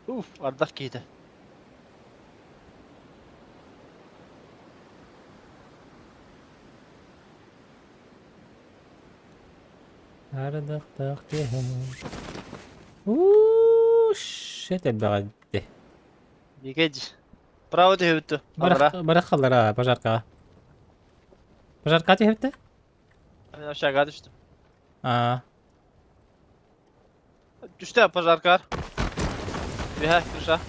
Uf, ardak giydi. Ardık dak diye. Shit elbette. Yigeci. Bravo diye hüttü. Barak Aldıra. barak kalır ha bajarka. Bajarka diye hepte? Ben aşağı düştüm. Aa. Düştü ya pajarkar. Bir ha kırşa.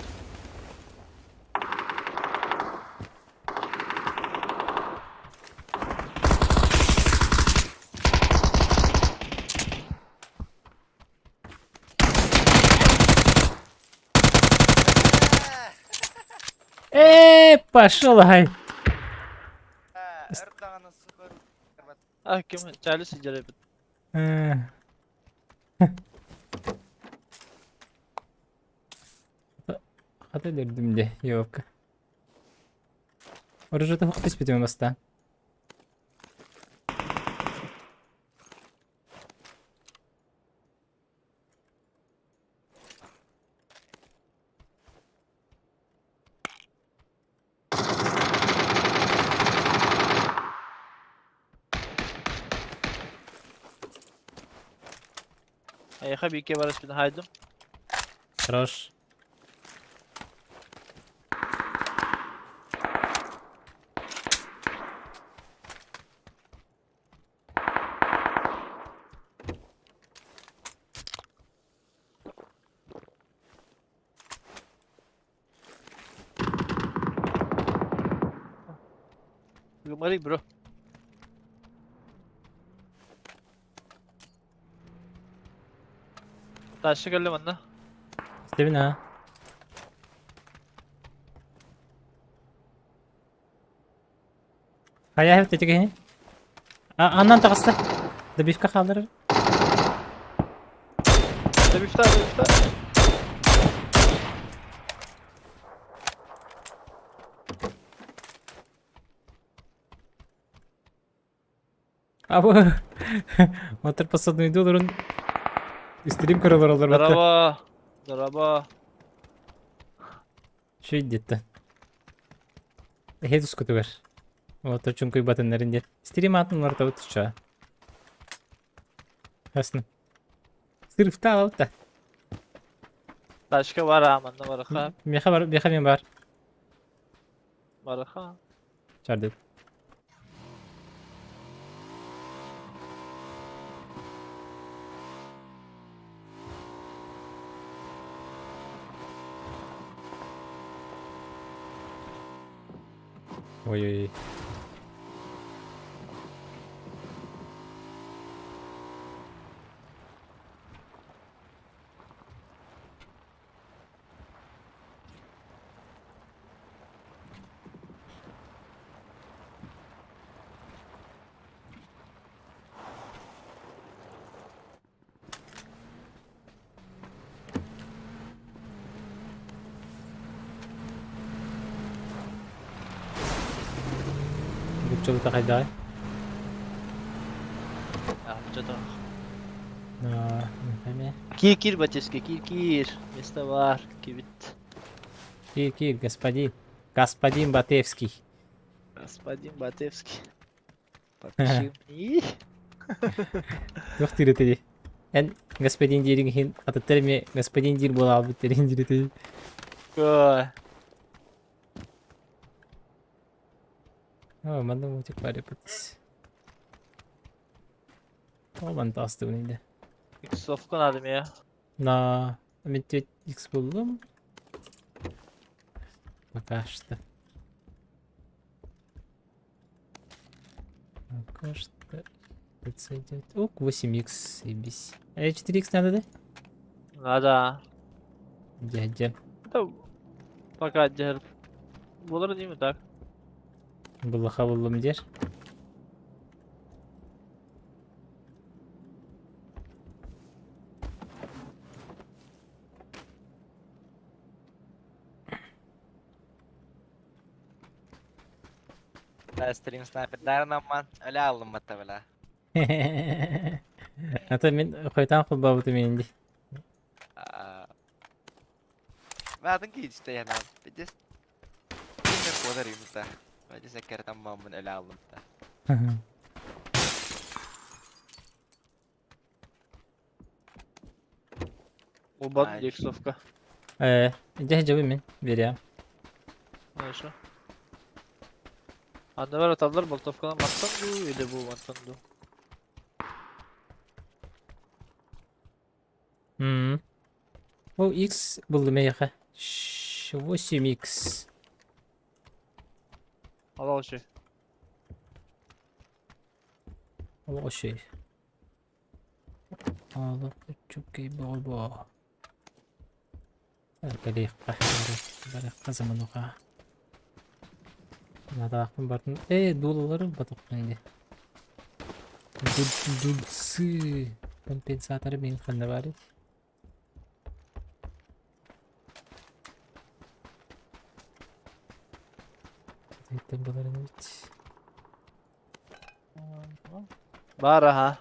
Пошел хай. Эрдоган'ın sıfır. Ah kim? Çaylı sincere bit. Hadi derdim de yok. Orada da hukuk ispitiyorum aslında. Ayaka bir iki varış bir haydım. Хорош. Yumarik bro. Taşı geldim anna. İşte ha. Hayır hep dedik yani. Andan takısı. Da bifka kaldırır. Hadi bir iftar, bir iftar. Abi. Motor passadıydı olurun. İstediğim karalar olur hatta. Daraba. Daraba. Şey gitti. Hedus kutu ver. Motor çünkü batınların diye. İstediğim atın var tabi tuşa. Aslında. Sırf da alıp da. Taşka var ha manna varaka. Miha var, miha mi var. Varaka. Çardı. Ой, ой, ой. Gupçalı takay daha. Ya bu da. Hani. Kir батюшки, кир. Место var. Kibit. Кир, господин. Господин Батевский. Господин Батевский. Подпиши. И. Yok direteli. En господин дирин хин ататтарми господин дир бола албыт дирин диретели. Ой. Манда мутик бар yapıtız. Olman tastı bunu da. Xofkan aldım ya. Na, Midway X buldum. Пока что. Пока что. Это идет. Ок, 8X, ебись. А 4X надо, да? Надо. Дядя. Да. Пока держ. Булır değil mi tak? Булаха buldum der. Ben stream sniper'lerin ama öyle aldım muhtemelen. Ата мен қойтан қыл бабыты менде. Aa, Vähän kiitistä ihan näin. Pitäis... Sinne puoteriin, mutta... Mä se kertaan mä oon elää ollut, mutta... وبطن عايش. ديك صفقة. جه جوي من بيريا. ماشي. عندنا böyle tablar baltofkadan mattandu ile bu mattandu. O X buldum ya. Şu sim X. Al al şey. O şey. Allah çok iyi bol bol. Balik zaman oka. Nada aklım barın. Doluları batık bende. Dulsı. Kompensatorı benim kanında bari. Bunların hiç. Bara ha.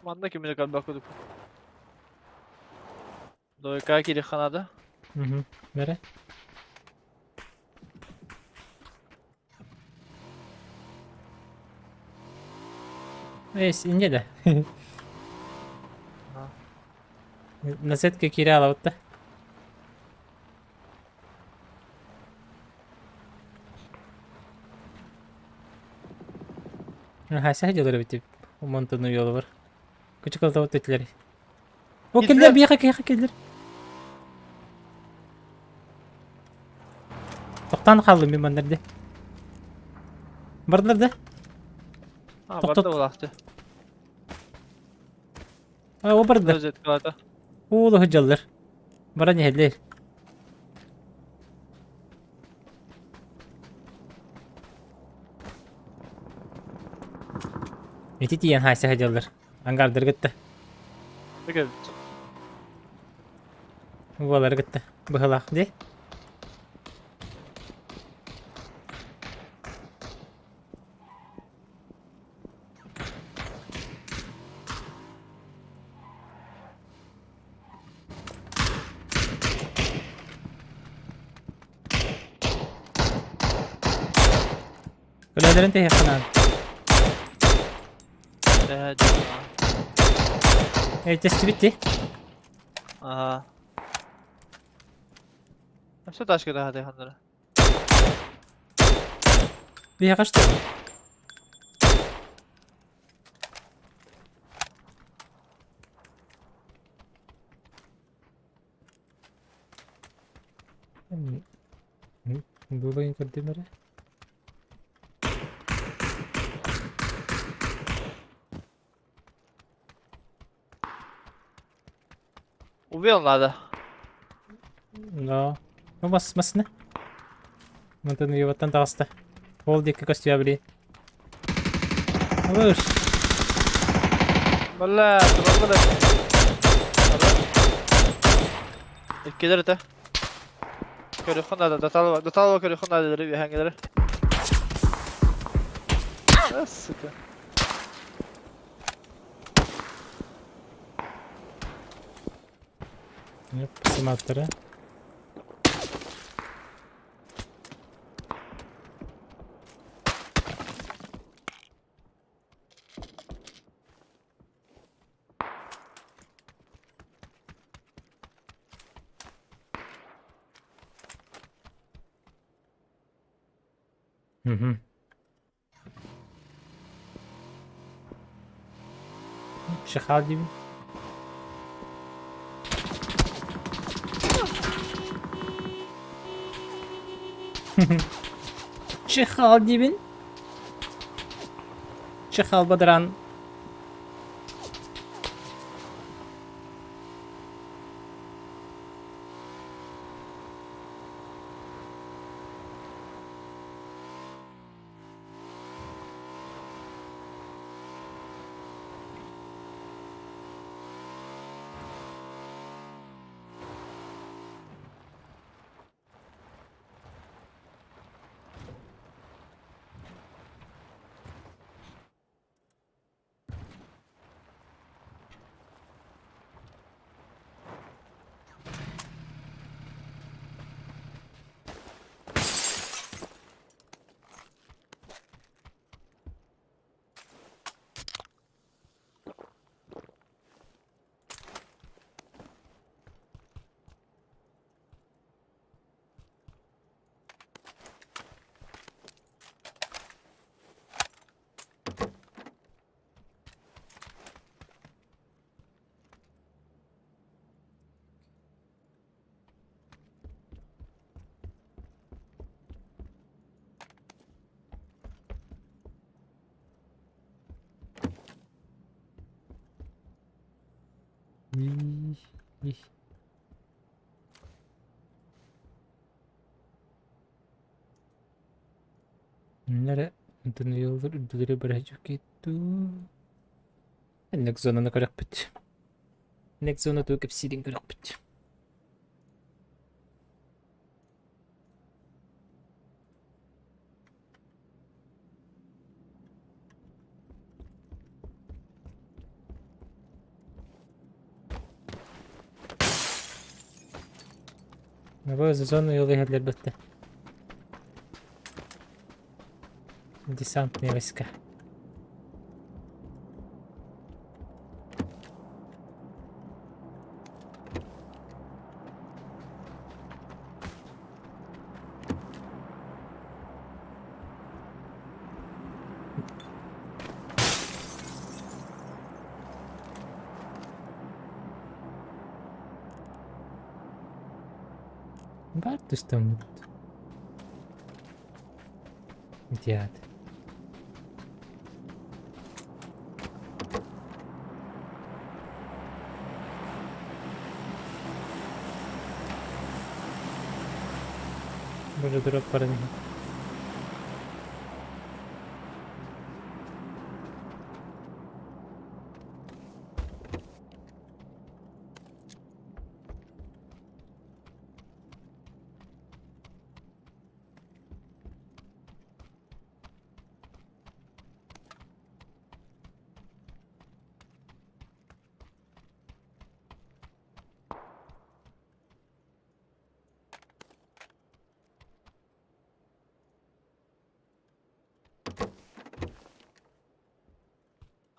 Manda kimine kalbi bakıyorduk. Doyka kiri kanada. Nere? ince de. Naset ke kira alautta. Sahajaları bitip. O mantığı yolu var. Küçük alta otletleri. O Gittiler. killer bir yaka killer. Toktan kaldım bir bandırdı. Bardır da. Ha Tok, barda tok. bulaktı. O bardır. Özet kalata. Oğlu hıcallar. Bana ne değil. Neti diyen hayse hıcallar. Angardır gitti. Peki. Bualar gitti. Bıhalak de. Kulelerin tehlikana. Şehacı. Testi bitti. Aha. Hepsi taş kadar hadi hanları. Bir yakaştı. दो बाई कर दे मेरे Убил надо. no no bas ne mantan yuvatan tasta hold dik kostya bili olur Valla dur da. İlkeler ete. Körü khonada datal körü khonada bir hangileri. Sıkı. посмотри شخال gibi شخال dibin شخال بدران İh. Nere? Dını yoldur, ürдülere bırakacak itu. Nek zonunu kırık bit. Nek zonu döküp silin kırık bit. Bu zonu yolu yerler bitti. Десантные войска. Варто что-нибудь. Идиот. Боже, дурак парень.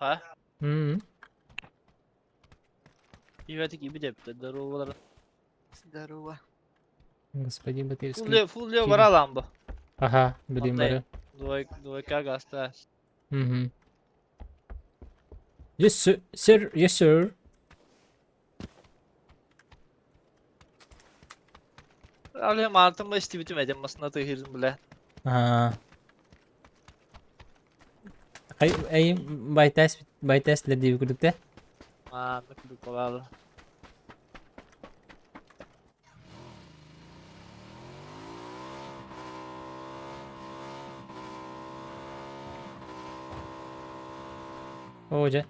А? Ивати gibi de здорово. Здорово. Господин Батырский. Full Leo var alan bu. Ага, блин, Отдай. бары. Двойка гаста. Угу. Yes, sir. Sir, yes, sir. Alayım altımda işte bitirmedim masına tıyırdım bile. Ага. Ay, bytest le diyor kudukte. Aa, ne kadar kolay. Hoca.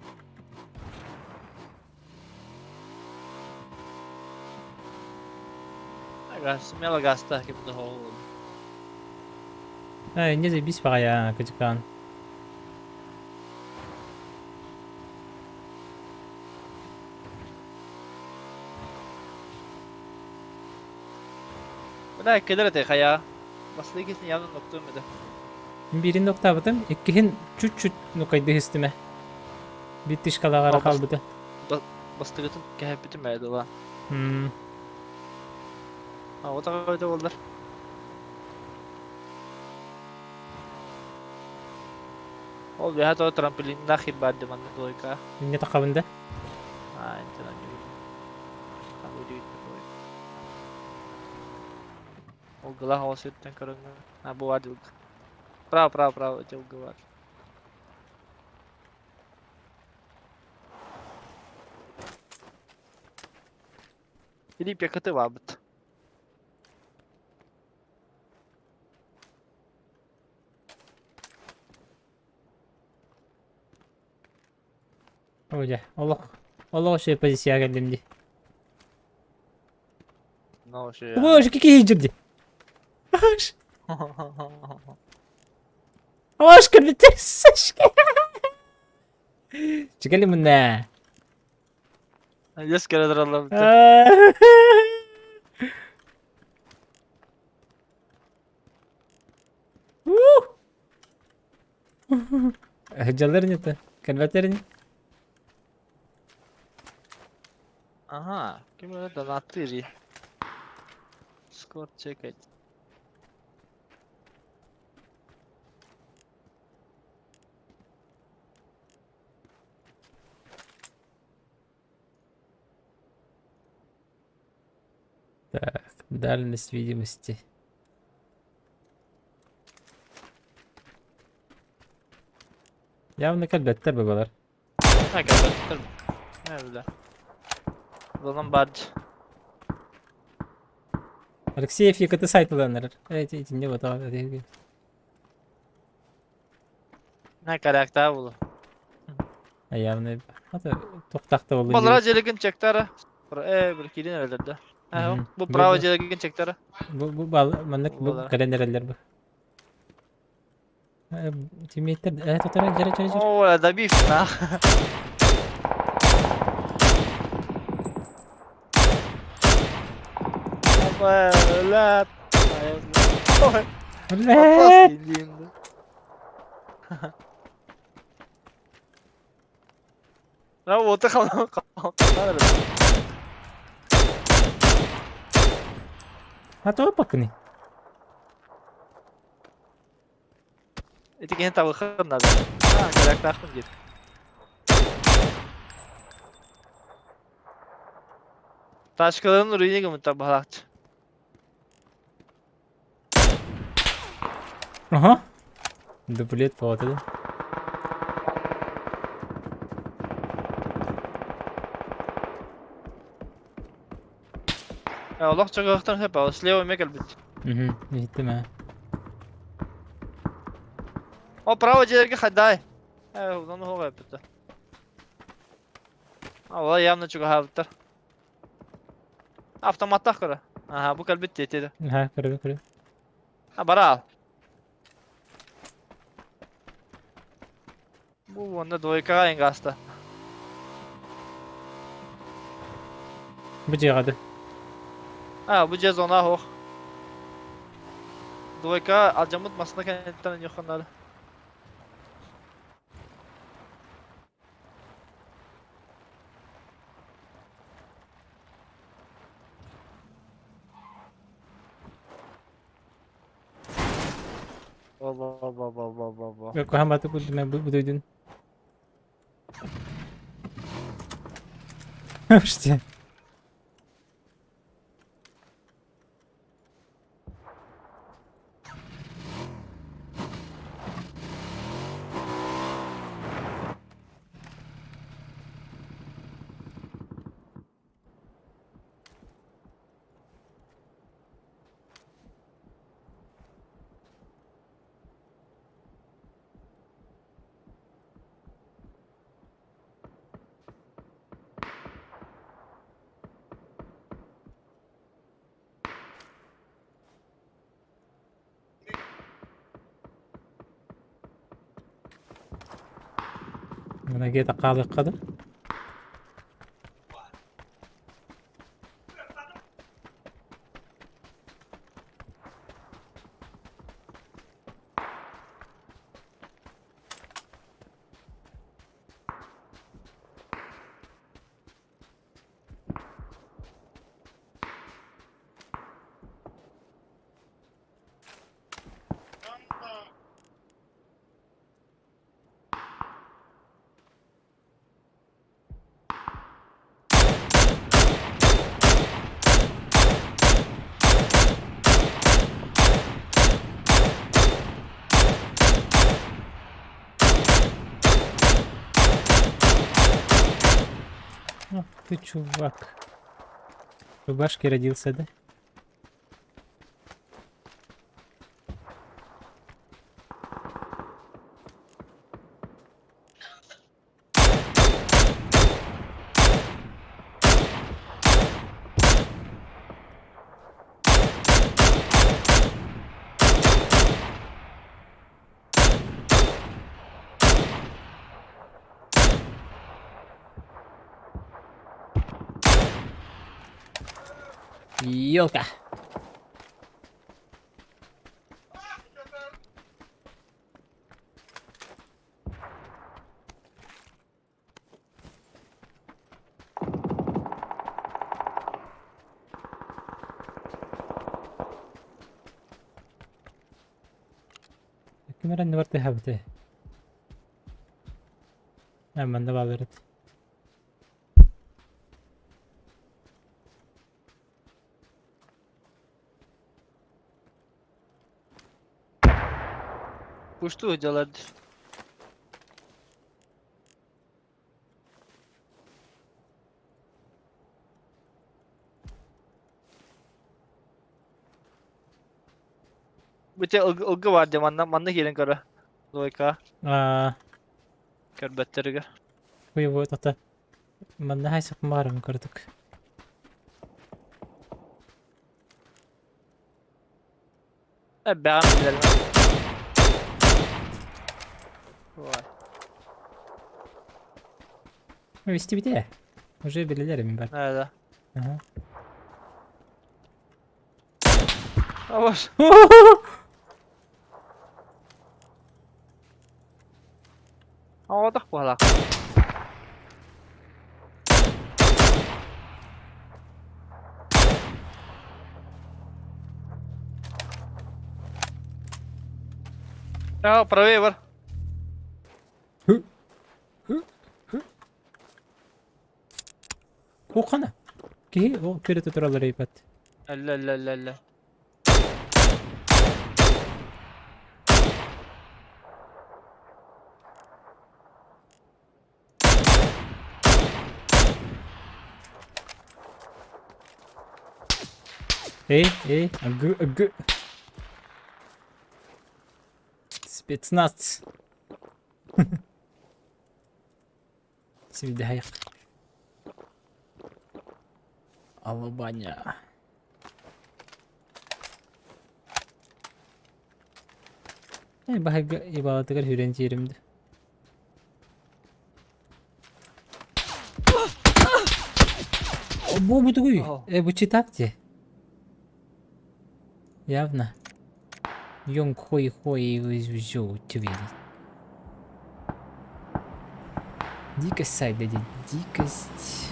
Aga, смело гаста gibi de oldu. Ay, не забись ya küçükkan. Buna kadar tek ya. Baslı ikisini yanına nokta mıydı? Birin nokta batım, ikihin çüt nokaydı histime. Bitiş kalağara Bas- kalbıdı. Baslı gittim kehep bitirmedi lan. Hmm. Ha, o da öyle oldu. Oldu ya, hatta o trampolin nakil badi man doyka. Ne takabında? Ha, internet gibi. Kamu di doy. O gelah o sitten karena. Ha, bu var juga. Prav, juga var. Gidip yakıtı var bit. Hoca. Allah şey pozisyon geldim di. Ne o şey ya. Hoş kiki hicirdi. Hoş. Hoş kırmızı. Çıkalım bundan. Yes kere Allah bit. Hıcaların yatı. Kalvatların. Aha, kim öyle donattı iri. Skor check et. Так, дальность видимости. Явно kalbette babalar. Ha kadar. Ne öyle. Bunun barcı. Алексеев якыты сайтыланыр. İçinde bu da. Ne karakter bulu. Ayağını hatta toktakta olunca. Balara jelegin çektere. Bir kilin öldürdü. Mhm. Bu Bu- bravo bu- jelegin çektere. Bu bal manlık bu Vallahi. kalenderler bu. Teammate'ler tutar jere. Oo da bir fena. Ama la. Oy. Allah! Sildiğimde. Ya o da kalan. Hatta bakın. Iti kini tavukun da. Ha karakter kun git. Taşkaların ruini gümütte baharatçı. Aha. Duplet patladı. Ya Allah çok aktan hep ama slave oymak elbet. Mhm. Gittim ha. O bravo jelegin haday. Ya ulan o yaptı. Allah yamna çok havtır. Avtomatta kara. Aha bu kalbit dedi. Ha kırdı. Ha bara al. Bu onda doyka engasta. Bu cihadı. Ha bu cez ona hoş. Doyka acamut masında kendinden yok onları. Baba. Yok hamatı bu duydun. İşte. Buna git akalı kadın. Ах ты чувак. В рубашке родился, да? Ёлка. Kimera ne var te habte. Hemen de bağlarız. Kuştu hocalar. Bir tek ılgı var diye manna gelin kara. Loika. Körbetleri gör. Kuyu tata. Ben de hay sakın bağırım kırdık. Beğen gidelim. Vay. İşte bir de. Уже belirlerim ben. Nerede? Aha. Yavaş. Havada bu halak. Ya правее var. O kana. Ki o köre tuturaları ipat. Allah. Эй, агы. Спецназ. Свидая. Алабаня. Bahagia ibaratlar hürenci yerimde. Bu такой. Bu читайте. Явно. Йон хой взял твери. Дикость сайт, блядь, дикость.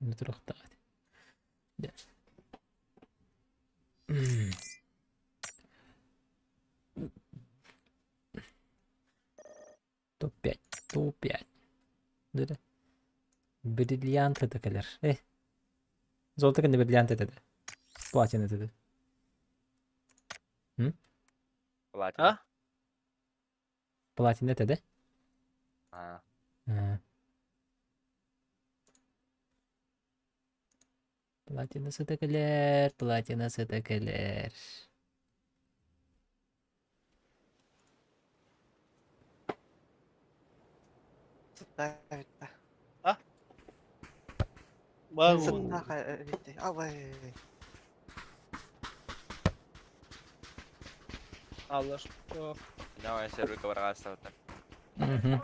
Нутро так. Да. Топ-5. Топ-5. Да. Бриллиант это колер. Золото не бриллиант это. Платина это. Платина. Ha? Платина это, да? Платинасы текелер, платинасы текелер. Bitti. Var mı? Sıtta bitti. Avay. Alır. Yok. Давай сервер коварasta вот так. Угу.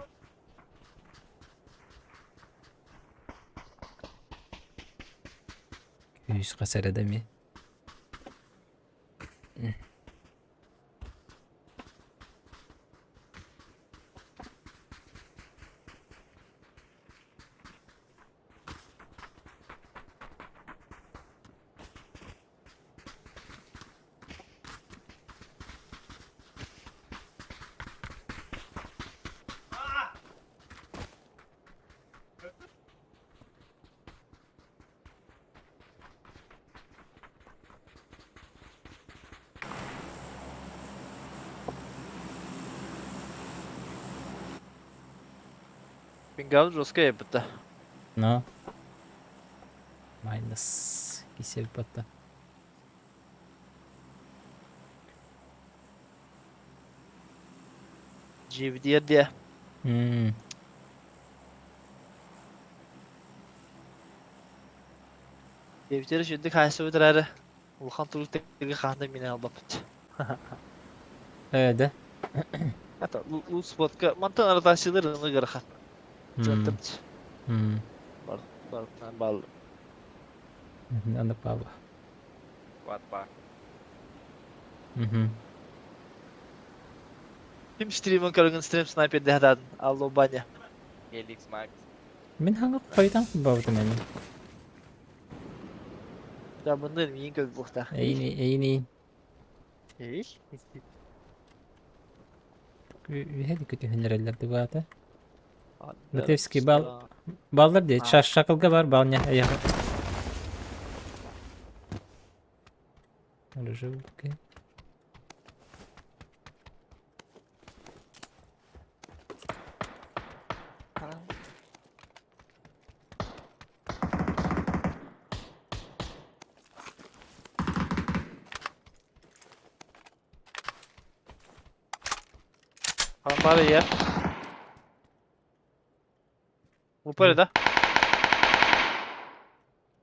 Yüz kasar adamı. Pingal Roskaya bitti. No. Minus. Кисель пота. GVD'ye diye. GVD'ye şimdi kaysa ödürleri. Ulkan Turuk tekli kandı mine albapıt. Evet. Hatta bu spotka mantan aradaşlarını gırıkan. Çöntümç. Barıktan bağlı. Надо Павла. Ватпа. Kim stream'in körüngün stream sniper dehdadın. Allo banya. Helix Max. Мен ханга қойдан бавды мен. Ya bundan iyi göz buhta. Эйни. İyi. Hadi kötü hünerlerde vardı. Latevski ballar diye şakılga var balnya ayağı. Öyle şey oldu ki. Var ya. Упали, да?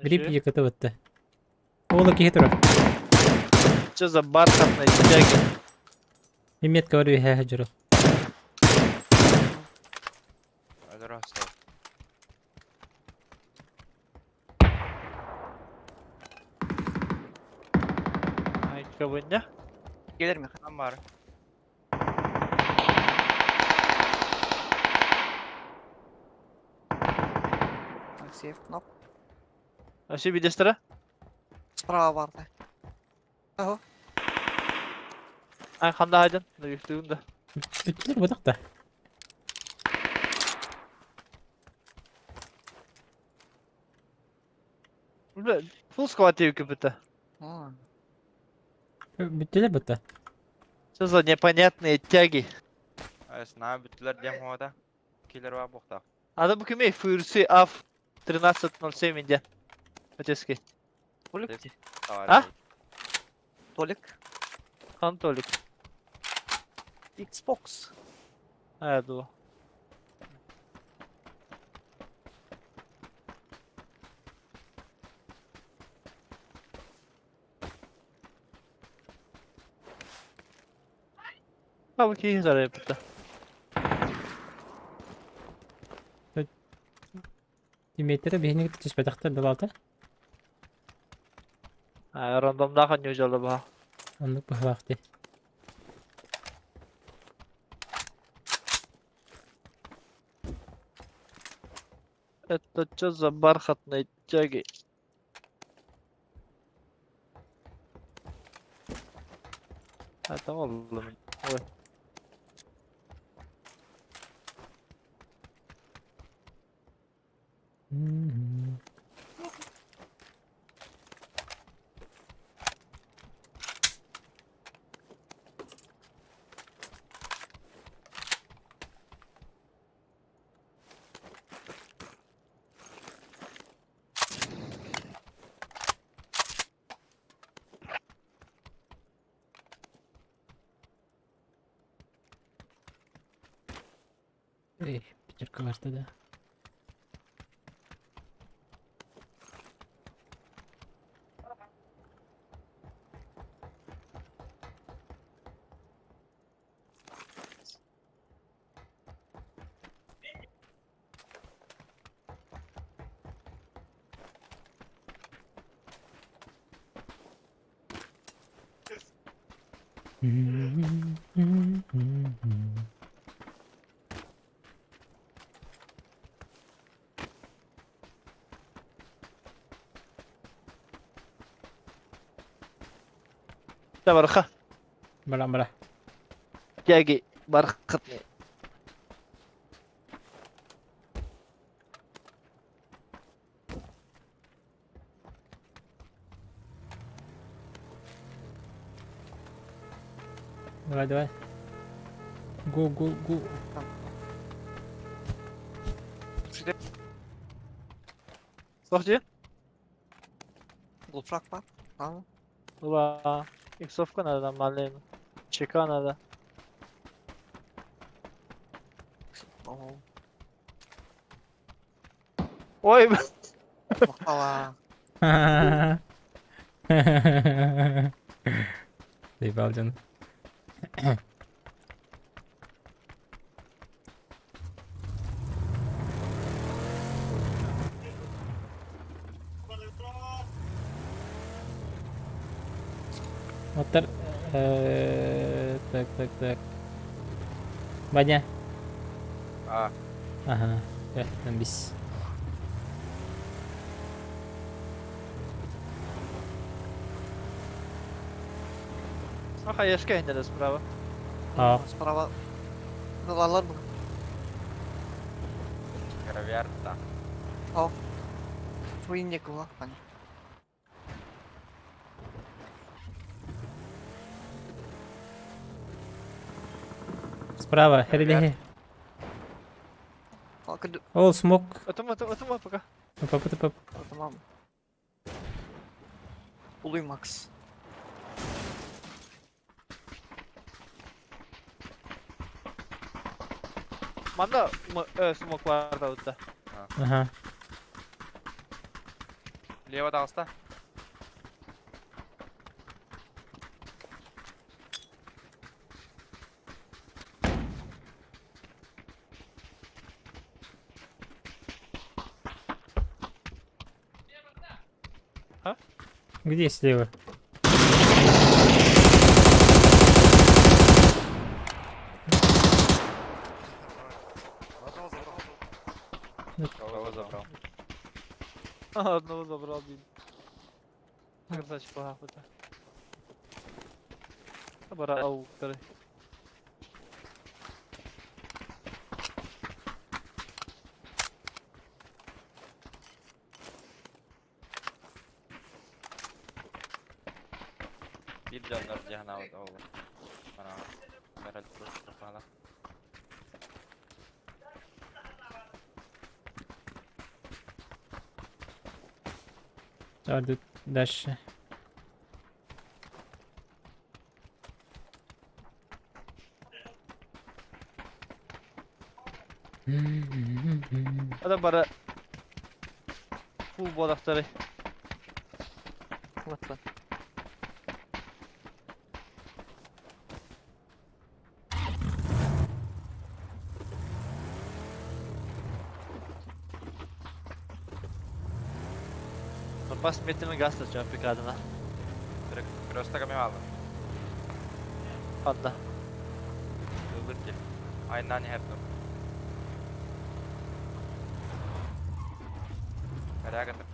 Гриб якыты бітті. Олы кейі тұрар. Что за бархатные тяги? Мен метка бар бейхе жүрі. Hadi rastla. Ayakkabınya. Gelir mi? Tam var. Так, сейф кноп. Вообще бедестера? Справа vardı. Ого. Ay kanda haydın. Da yüklüğünde. Bittілер бұдақ та. Бля, full схватил кипята. Aa, Bittілер бұдта. Что за непонятные тяги? Сна büttiler dem havada. Killer var bokta. Adam bu kimi? Fursi af 13.07 ince. Öteski. Толик. А? Толик. Kantoluk. Xbox. Evet o. Abi ki zarar yaptı. Тимейттері бейіне кетті түспәдіқті білалды. Randomda kan yojalı bu. Онлық бұл вақты. Это что за бархатные тяги? Это oğlum. Ой. Ey, пятерка vardı da. ده برخة. Бара. Тяги бархатные. Давай. Го. Şurada Слушайте, Goldfrag var. Tamam. была иксовка надо нормальная. ЧК надо. Oo. Ой, Baklava. Заебал canım. Motor tak. Banyak. А, Aha. Ya, habis. Ага, я скайнер справа. Aa. Sправа. Dolarlar mı? gravierta. Твої нікого, пані. Справа, херелеhe. Bakın. Ол smoke. Отома пока. Пап. Tamam. Bulayım Max. Manda smoke var da burada. Aha. Лево дағыста. Где слева? Кого забрал? Одного забрал, блин. Красавчик, ага, вот так. Бара аук, второй. Bir canlar cihana oldu. Bana meral tuttu falan. Дальше. Дальше. Ada bara full bodakları. Вот так. Pas metrini gasta şu an pikadına. Просто ками алды. Hatta. Ылдыр кел. Айнан хәптім. Рягатыр.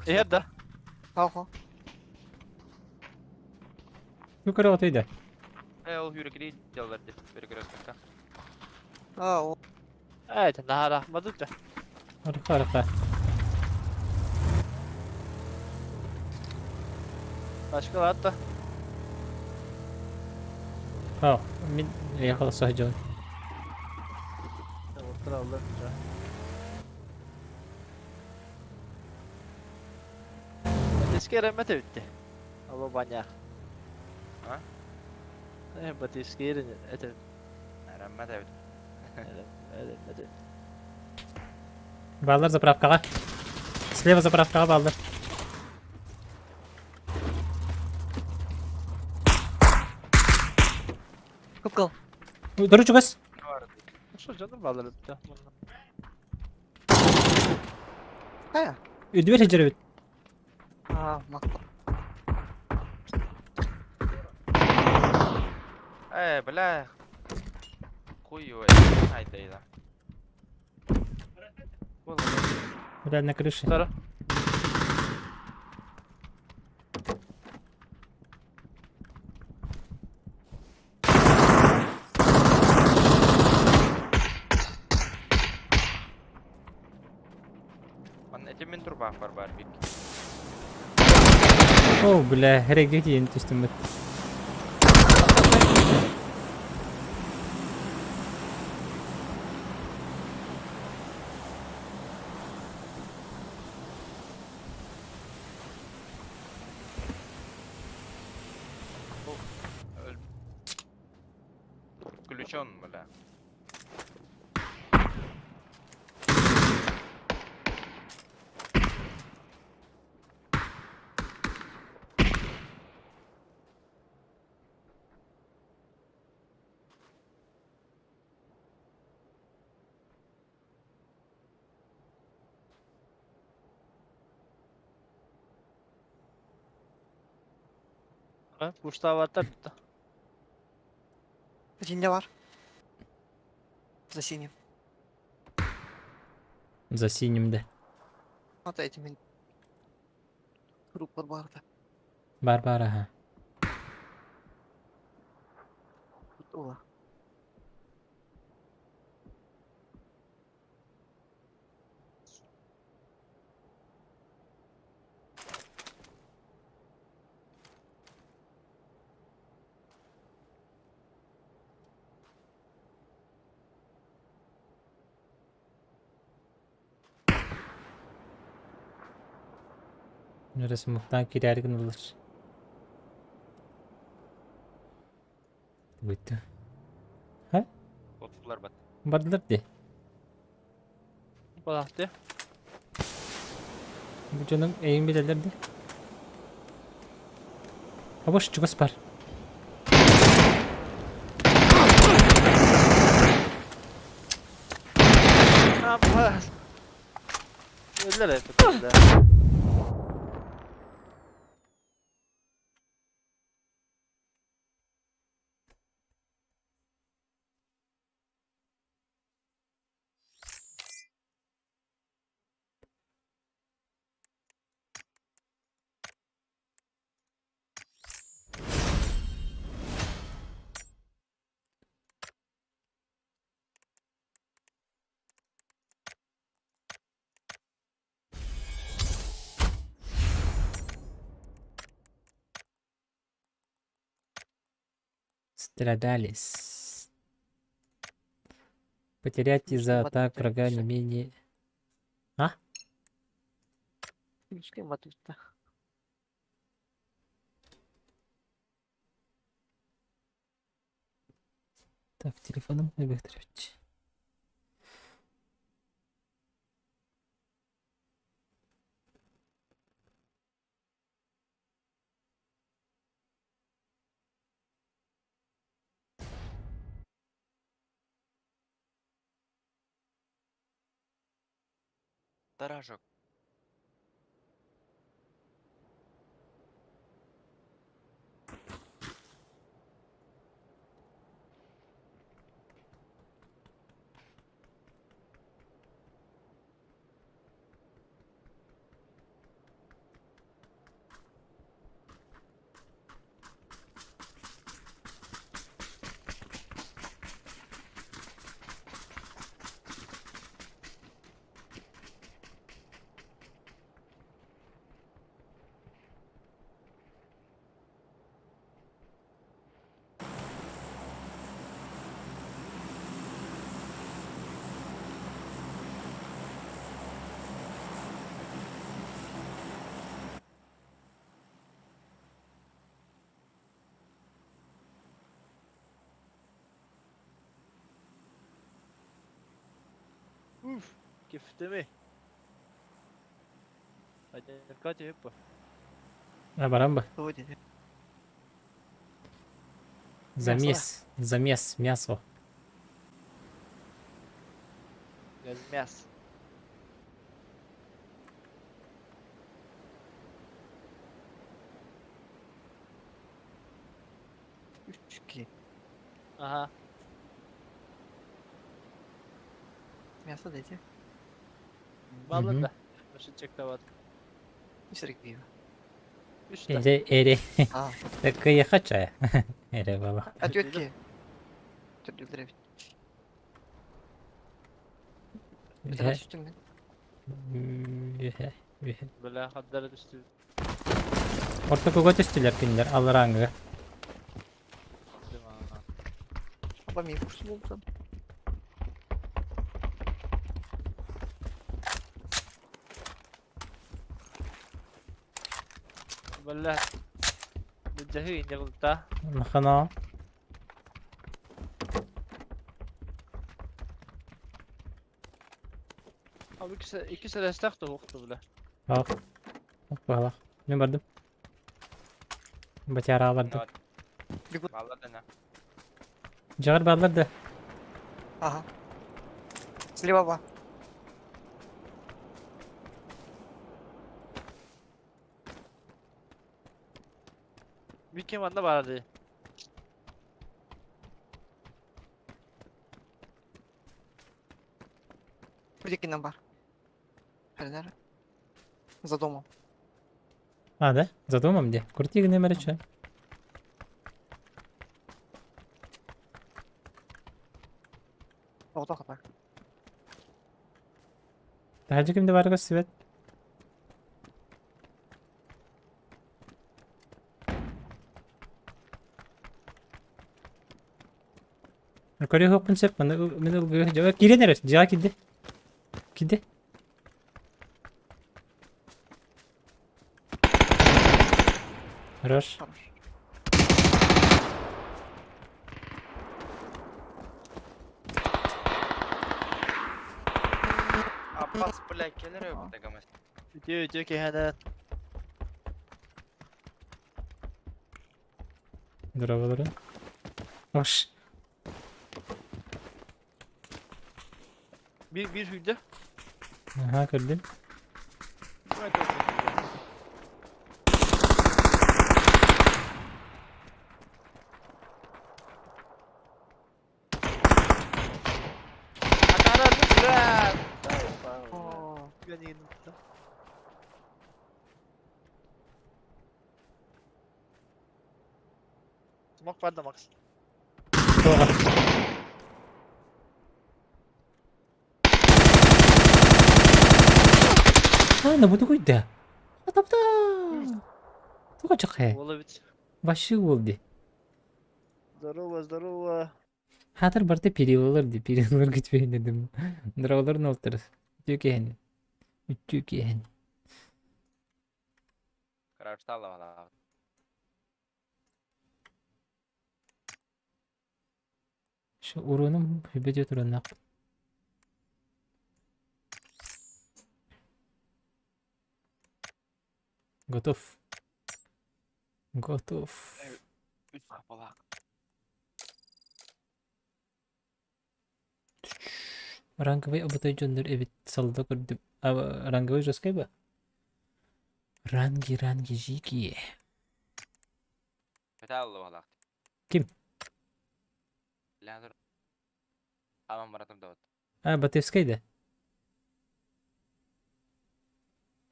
Erda. Алхо. Yukarı otaydı. Ол юрекли делалар деп перекрестокта. О. Evet, daha rahmadık da. Arka arka. Başka var da. اه من خلاص صح جوي. Ortada Allah güzel. Batiski remete bitti. Allah banyak. Ha? Batiski yerin ete. Рәммәт әбді. Evet. Балдар заправкага. Слева заправкага балдар. Купкал. Дөрү чугас. Şu canım bağlar bitti. Кая? Үдүбер хеджер бит. Мақта. Бля. Хуй айтайда. Блядь, на крыше. Sarı. Этимен турбақ бар бик. О, бля, хереге кейін түстім бит. Включен, бля. Kuşlar var da bitti. Синде бар. За синим. За синим-де. Вот этими. Группа барда. Бар, аха. Ула. Neresi muhtan kirergin olur. Bitti. Ha? Bardılar di. Bıraktı. Bu canım eğim bilirlerdi. Ha boş çıkış var. Ne yapar? Öldüler hep. Öldüler. Страдалис. Потерять из-за атак врага не менее... А? Мишка матушка. Так, телефоном вытрать. Таражок. Уф, кифтеми. Hadi dikkat et bu. Барамба. Что это? Замес. Замес. Мясо. Gelmez. Ушки. Aha. Мясо дайте. Balın da. Başı çekte var. И Сергею. Üçte. Эре. А, Так я хочу. Эре баба. а тетки? Тетки древь. Это Ühe. üstünden. Ühe. Böyle hadlara düştü. Orta kogot üstüler kinler. Alır hangı. Değil mi? Aha. Ama mı kursu buldun? Böyle Bıcahı ince kulta. Makana. Abi iki sene estak da hukuktu bile. Bak. Bak bak. Ne vardım? Bacara vardı. Бегут. Vallahi ne? Cağır bağlardı. Ага. Слева ба. Bir kim anda vardı. Иди к нам бар. Хальдар. За домом. А, да? За домом где? Курти не мерече. Вот так вот. Daha kimde var kız Sivet? Yukarıya hopun çek bana. Middle cevap. Geri neresi? Cevap gitti. Gitti. Хорош. Хорош. lekkeler yok da gamas. Ötüyor kehenen. Durabaları. Hoş. Bir hüydü. Aha gördüm. Evet, evet. Hakaret lütfen. Oo. Ben yanımda. Smoke var da Max. Sola. А, на буду да. Атапта. Туга чакай. Оловец. Башы болду. Здорово, здорово. Хатыр барты перевалырды. Перевалыр кетпейин дедим. Дырауларын олтыр. Тюкен. Тюкен. Короче, стало вала. Şu urunum hübede turanak. Готов. Готов. Üç kapalak. Ранговый обутай жондөр эбит салда көрдүм. Ранговый жоскай ба? Ранги жики. Öte aldı valla. Kim? Landır. Aman Murat'ım da var. Батевскай да.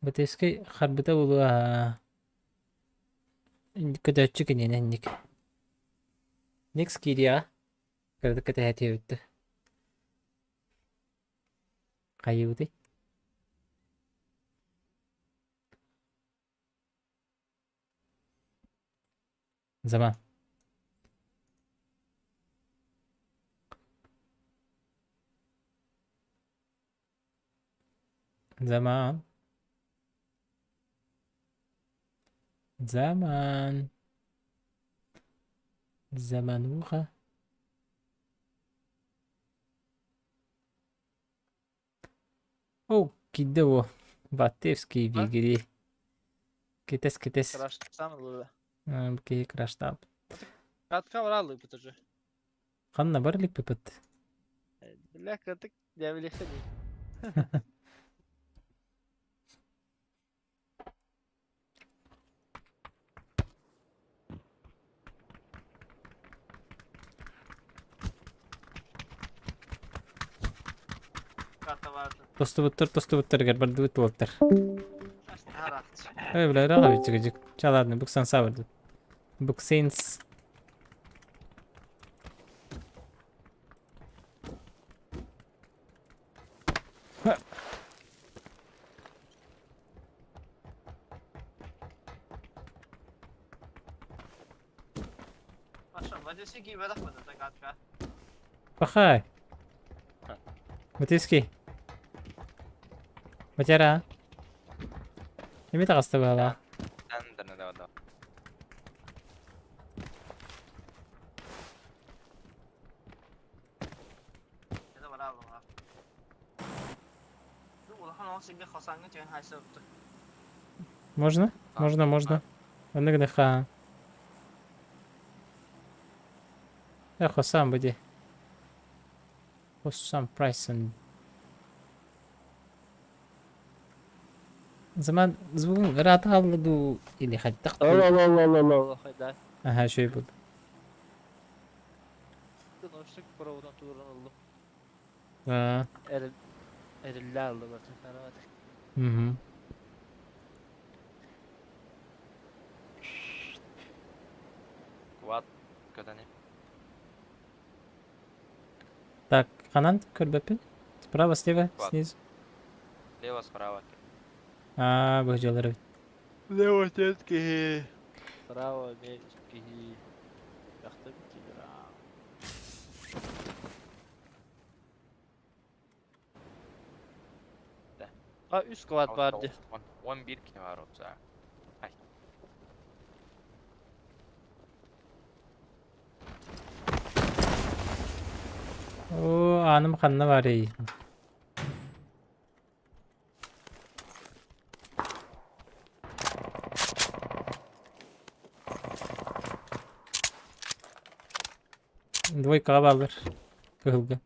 Батевскай харбыта болу көдөтчү кенен ник. Никс кирия. Кырды кыта хәтия өттү. Кайыуды. Zaman. Zaman. Zaman. Zamanuha. О, кидево. Батевский вигри. Кетес. Крашсан burada. Ки краштап. Katka var aldık bu çocuğu. Ханна барлик пипет. Billah katık devlese değil. Karta vardı. Тосту буттар гер бар дүт болтар. Aslında her hafta. Ой, бля, рага чыгыжык. Чаладны буксан сабырды. Буксенс. Maşallah. Vadesi gibi bakmadın da katka. Пахай. Батевский. Батяра. Неме тагасты бала. Sen de ne de var. Ne de var aldım ha. Ну, вот он себе хосангы тен хайсы öptü. Можно? Можно. Оныгны ха. Я хосам буди. Хосам прайсын. Zaman звук рат алду или хаттак. Allah. Hayda. Aha şey bu. Konuştuk provadan tuğran oldu. Ha. Eriller aldı zaten. Ferhat. Hı. Kuat. Kötü ne? Так, канан көрбөппүн. Справа, слева, Ладно. снизу. Лево, справа. Бөжөлөр. Лево тетки. Право тетки. Yaxta bitir ha. Üst kovat vardı. 11 kim var olsa. Ay. О, анım kanına var ey. Двойка баллар. Кыгылга.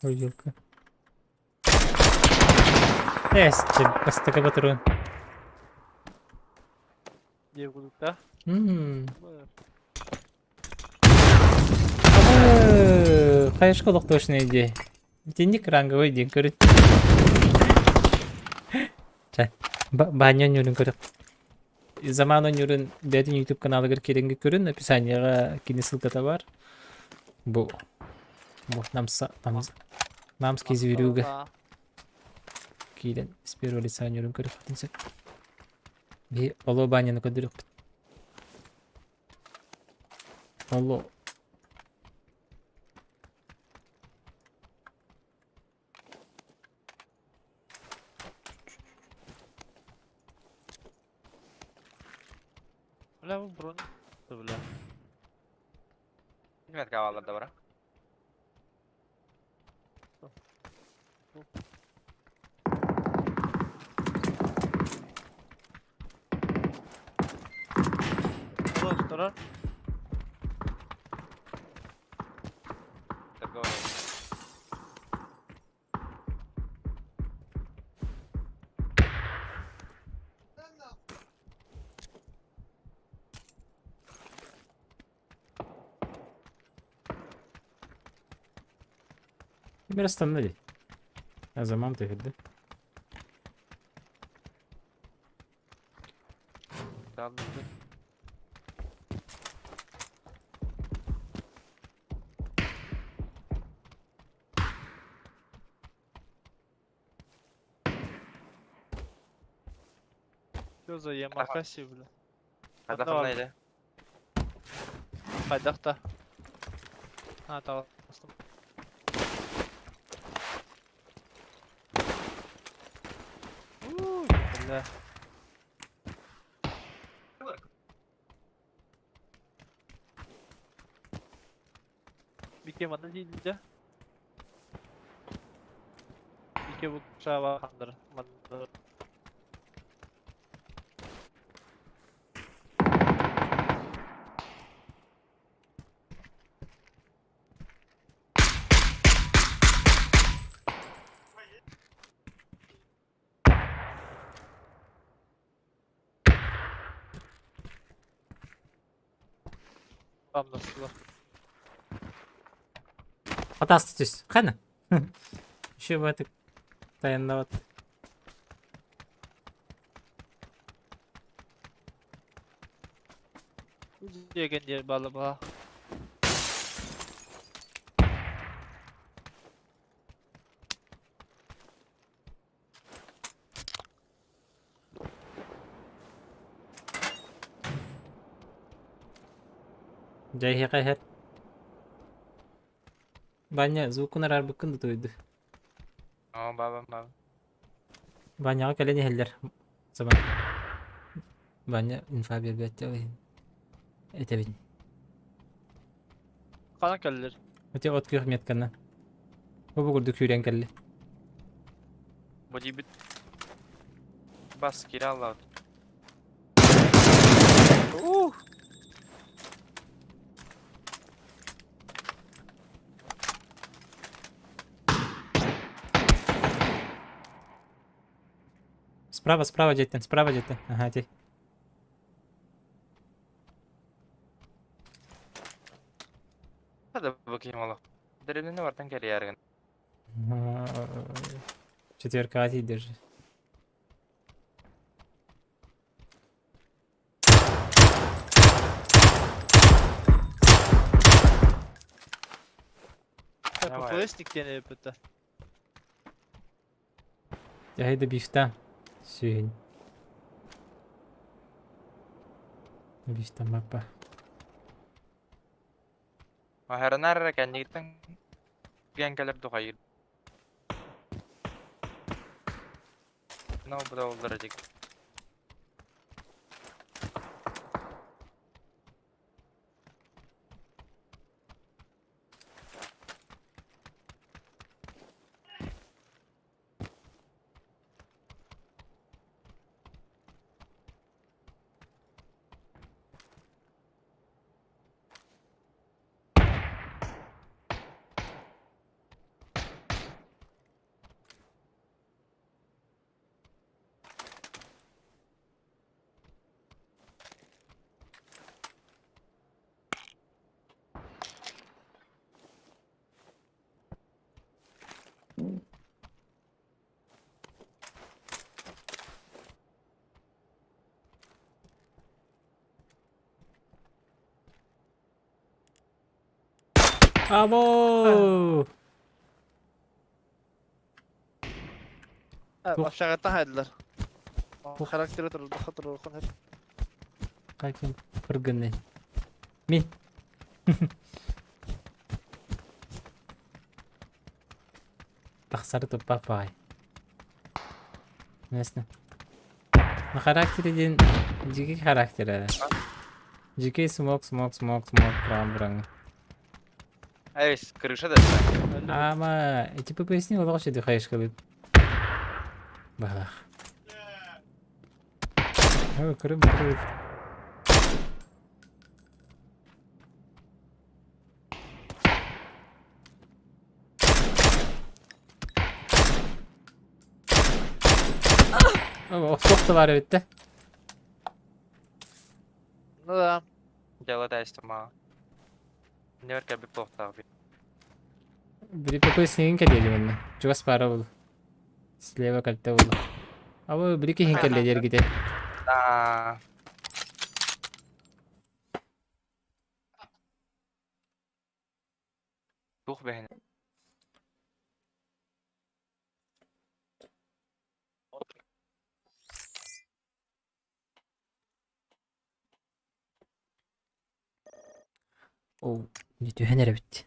Ой, елка. Este, hasta patrón. Diye kulüpte. Кайышка локтошный иде. Тинник ранговый день көрүт. Баня нюрін көріп. Заманы нюрін дәтін YouTube каналы керенге көрін. Описанияға кені ссылката бар. Бұл намс кези беруге. Кейден с первого лица нюрін көріп. Би оло баняны көдіріп. Оло. Bля, bu bron. Bля. Hikmet kahvaltılarda var. Dostlar. Торговый. Теперь останови. А за мам ты да? Daldı. Что за Ямахаси, бля. Hedefim var. neydi? Haydakta. Ha tamam. Bastım. Bля. Bir kere bana deyince. Bir kere bu kuşağa bakandır. Mandır. Tam nasıl var? Атасты түс. Қаны? Еще бәтік дайындават. Degen diye bağlı bağ. Жай хекайхет. Баня звукунар арбыкын да тойду. Babam. Баняға кәлені хелдер. Zaman. Баня инфа бербетті ойын. Этебин. Kanan kelliler. Öte ot kıyık metkana. Bu kurduk hüren kelli. Bu gibi bas kira Allah. Справа жеттен, справа жеттен. Ага, те. Hadi bakayım Allah. Derinin ne var tan geri yargın. Четверка Азии держи. Так, Давай. ФПСник тебе не пыта. Я иду бифта. Сүйін. Бифта мапа. Her nerede kendi gittin? Gengeler de hayır. Ne bu da öldürecek. Abo! Evet, Yok. aşağıdan haydiler. Yok. Karakteri durur, daha durur. Hep. Каким прыганы. Min. Тахсары тупа пай. Näsne. На характері ден жеке характері. Жеке смок прям бұраңы. Evet, крыша da sen. Ама, типа поясни, олар ще дұқайш қалып. Бағақ. Көрім. Тоқты бар өтті. Ну да. Дело дайсты ма. Не верка bir плохо abi. Бірі пояснеген кәлелі мұнны. Жуас бары бұл. Слева кәлті бұл. Ама бірі кейін кәлелер кеде. Da. Tuh be. Оу, не түйен әрі бітті.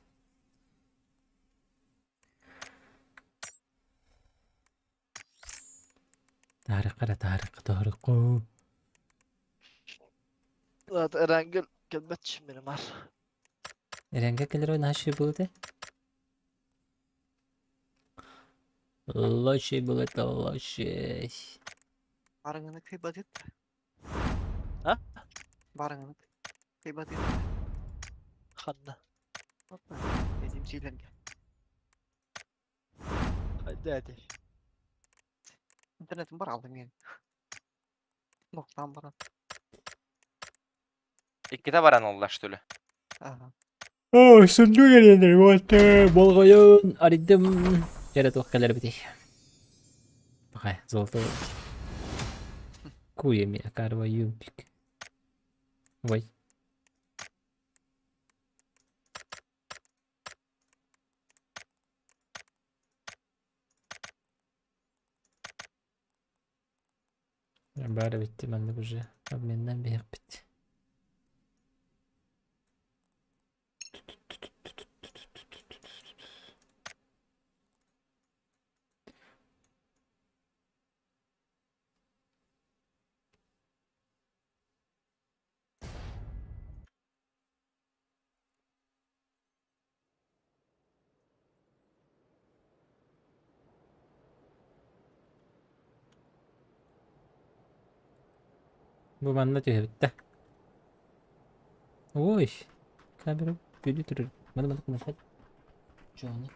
Tarık. Zaten Erengül gelmez şimdi benim var. Erenga gelir oyun her buldu. Loşi buldu loşi. Barыңыны кыйбат ет. Ha? Барыңыны кыйбат ет. Kanna. Atma. Dediğim şeylerge. Hadi. İnternetim var aldım yani. Noktam var. İkide varan ollaştı öyle. Aha. Oh, sundu gelenler vardı. Bol koyun. Aradım. Yere tohkaları bitti. Bakay, zolta. Kuyum ya, karva yumpik. Vay. Bari bitti ben de buraya. Benden bir yak bitti. Bu bende diyor bitti. Oy. Kamera böyle durur. Bana konuşalım. Şu an.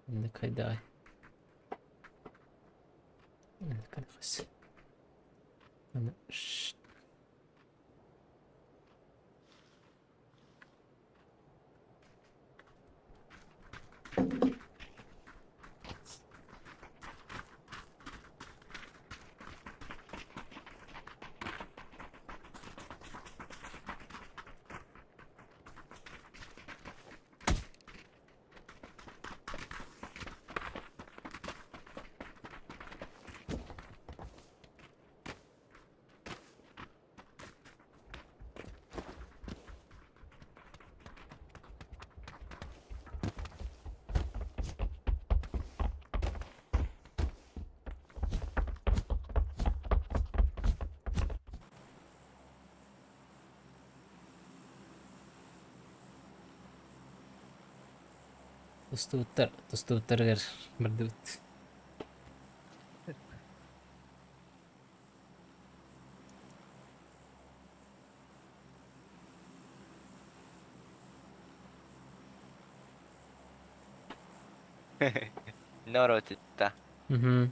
Ne kadar. Ne kadar kız. Şşt. Tustuuttar berdut. Noro titta. Mhm.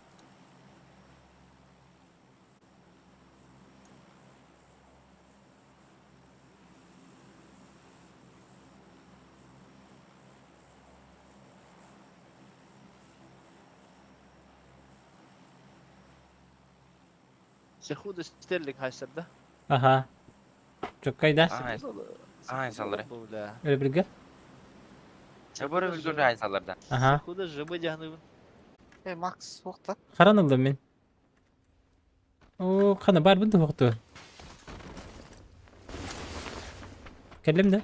Sekuda sterling haysabda. Aha. Çok kayda. Aha, aha insanları. Bula. Öyle bir gel. Ya böyle bir görü insanlardan. Aha. Sekuda jıbı canım. Max soğukta. Karanıldım ben. Oo, kana bar bunda yoktu. Kellim de.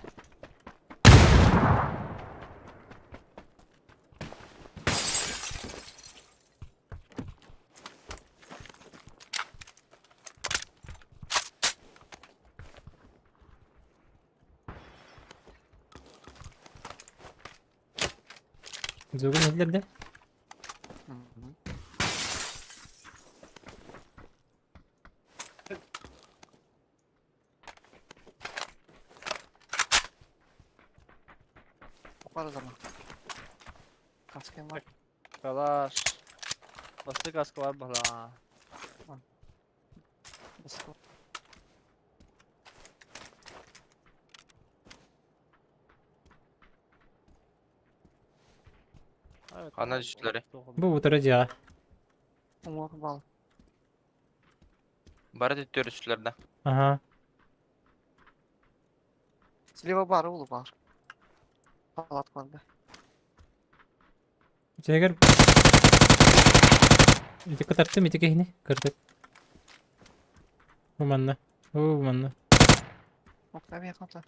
Zogun neler de. Var o zaman. Kaskem var. Kalaş. Nasıl kaskı var bala. Baskı var. Evet. Ana düşleri. Bu taraca. Umur bal. Bara tutuyor üstlerden. Aha. Слева бар, улы бар. Палатканда. Jäger. İti katarttım iti kehini. Kırdık. Bu manna. Bu manna. Okta bir yakınta.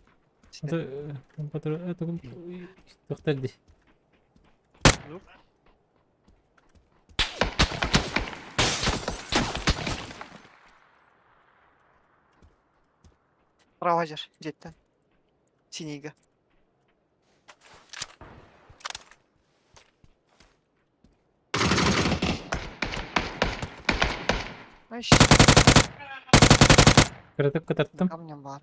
Patır. Doktor di. Yok. Права жер, жеттен. Синейге. Айш, Kırdık katarttım. камнем бар.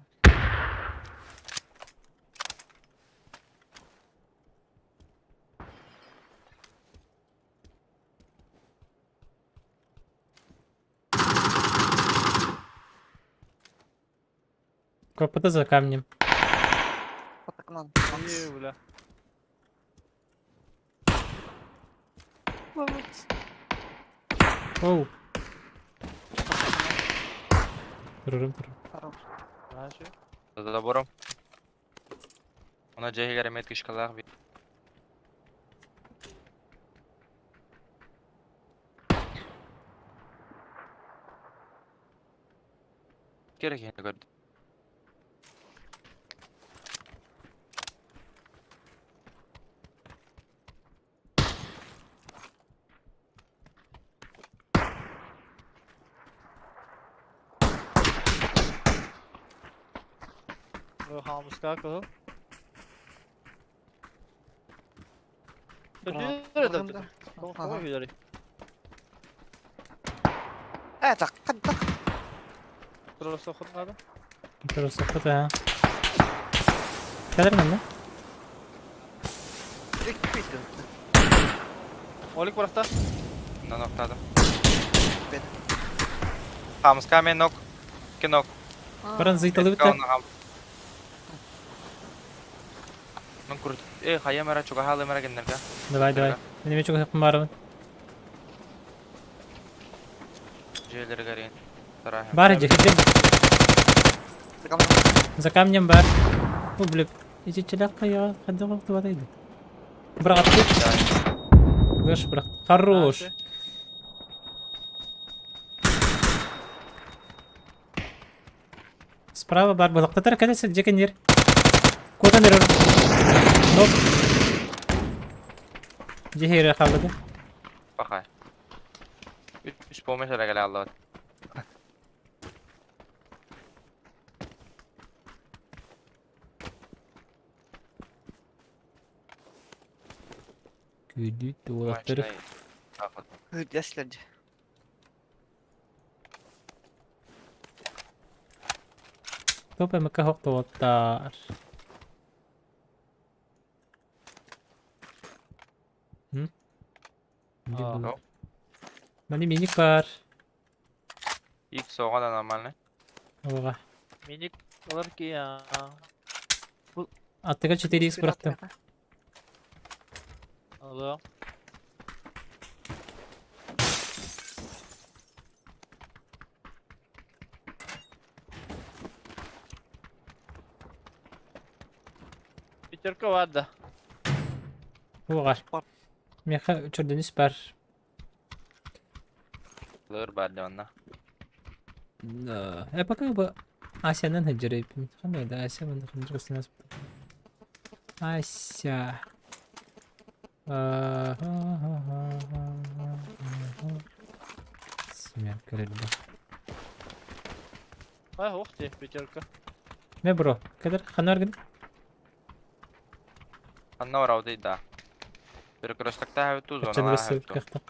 Kapıda za камнем. Потакнан. İyi bula. Oh. Dururum. Хорош. Maşi. Da borom. Ona cehiger emet kışkalar bir. Gerek yine gördüm. Hamuska kıl. Bravo. Nerede Vurdum döndü? da. Koma Aha. gidelim. Tak, hadi tak. Burası okunmadı. Terus kapıda. Kadar mı lan? Direkt bitti. Olik burası. Na noktadım. Ben. Hamız kamen nok. Ki nok. Baran zıytalı bitti. Kauna ham. Ben kurt. Hayya mera çok halı mera genler ka. Давай. Benim çok yakın var. Cehileri garin. Sarahim. Бар жехидем. За камнем. За камнем бар. Bu bilip. İçi çilak ya. Hadi vakti vadaydı. Bırak attı. Bırak. Хорош. Maşi. Справа бар. Балакта тар кадеси жекенер. Кодан ерор. Ноп. Жехире қалды. Bakay. Üç bomba şöyle gel Allah. Күдүт туолаттары. Hüdeslerce. Топ эмекке хоктооттар. Aa. Мани миник бар. Ик соға да нормально. Ого. Minik olur ki ya. Аттыга 4x быраттым. Alo. Piterka vardı. Ого. Бар. Меха чурденис бар. Лыр бар дионна. Пока бы Асянан хаджырып. Қандай да Ася мында қандырғысын асып. Ася. Смер көрелді. Ay hoxti Piterka. Не бро, кадыр ханар гын? Анна орау дейда. Бір күрістікті әуіту Чын зоналар рысы әуіту. кақтап.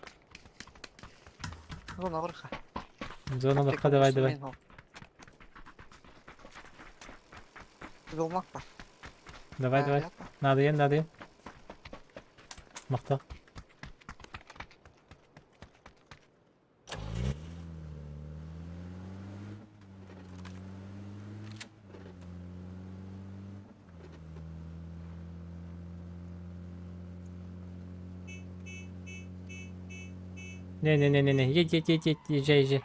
Зона вырха. Зоналыққа давай. Bulmak var. Давай. Yapma. Надо. Мақта. Не. Едь, езжай.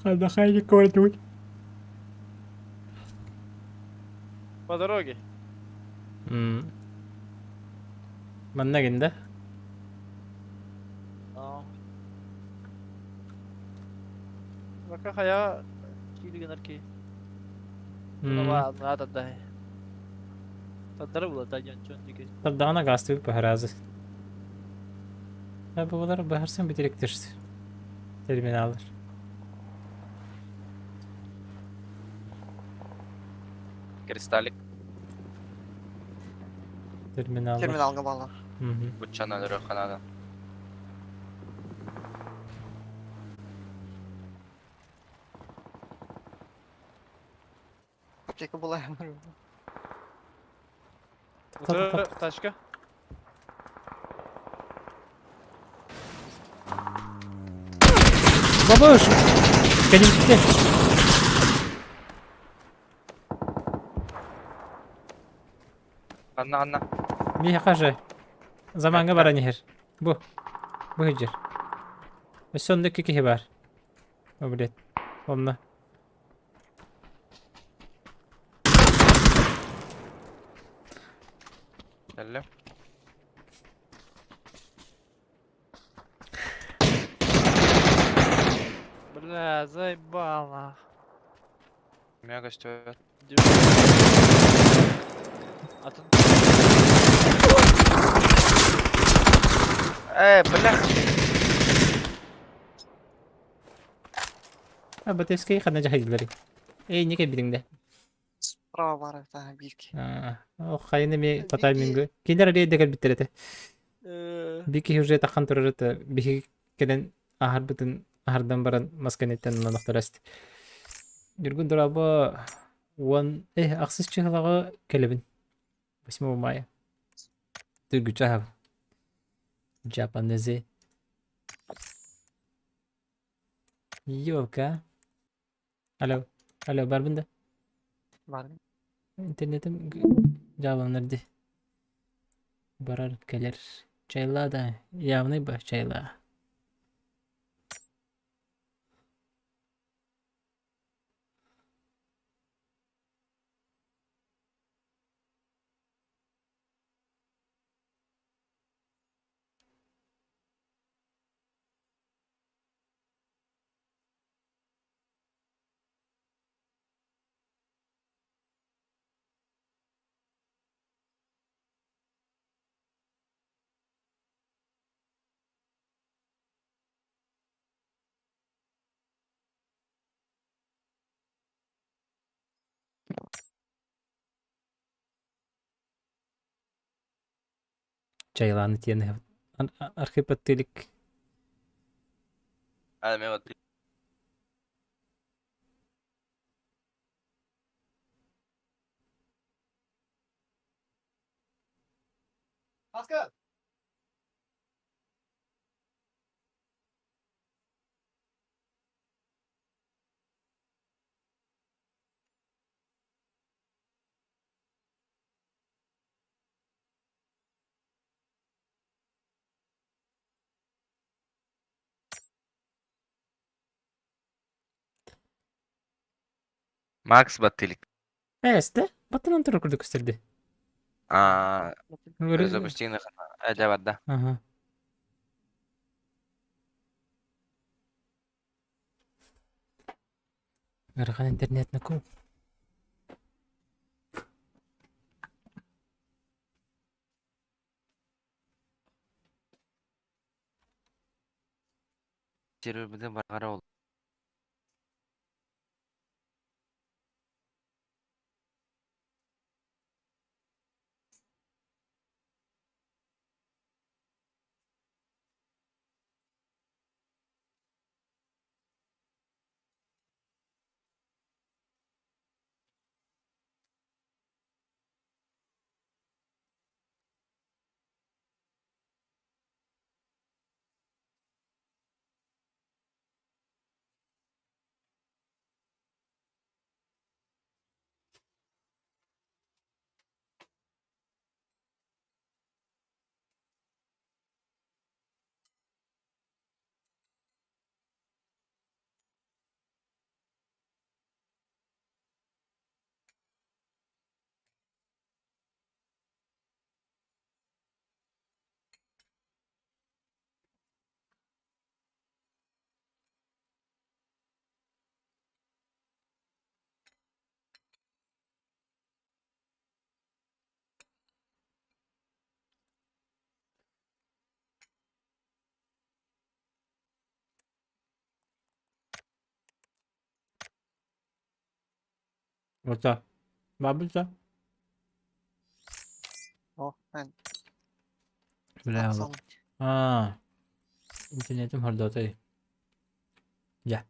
Отдыхай, кое-тут. По дороге. Маннагин, да? Aa. Baka kaya kili ganar ki. Надо дай. Тадары тайян чон дике. Таддағана гасты пахаразы. Tabi bunlar baharsan bitirektir. Terminaller. Кристаллик. Terminaller. Terminalga bağlar. Бұтчан өлірі қанады. Аптека bulayamıyorum. Тачка. Бабуш! Benim gitti. Анна. Bir kaçı. Zamanı var nehir. Bu hıcır. Ve sondaki kişi var. O bilet. Onunla. Geldim. Бля, заебало. Мега стоит. А тут Бля. Батевский хана жахайдылары. Не кебидиңде. Sправа var bir tane bilgi. O hayını mi patay mingi. Kinder araya degal bitterete. Bir ki hücre takkan turarete. Bir ki gelen ahar bütün ahardan baran maskanetten anahtarasti. Жүргүн дурабы аксыз чыгылагы келебин. 8 мая. Good job. Japanese. Yoka. Alo. Alo бар бында. Var. Интернетим жаланырды. Барар келер. Чайла да. Явный ба чайла. Чайланы тиені. Архипаттелик. هذا ما يودي. ماكس بطلك. Este. Batının turu kurduk üstürdü. زوجتين أجابت ده. Aha. Garakan internet na ko. جرب بدين برغرة. Orta. Babılsa. Oh ben Böyle aksam. aldık. Aa. İnternetim harda atay. Ya.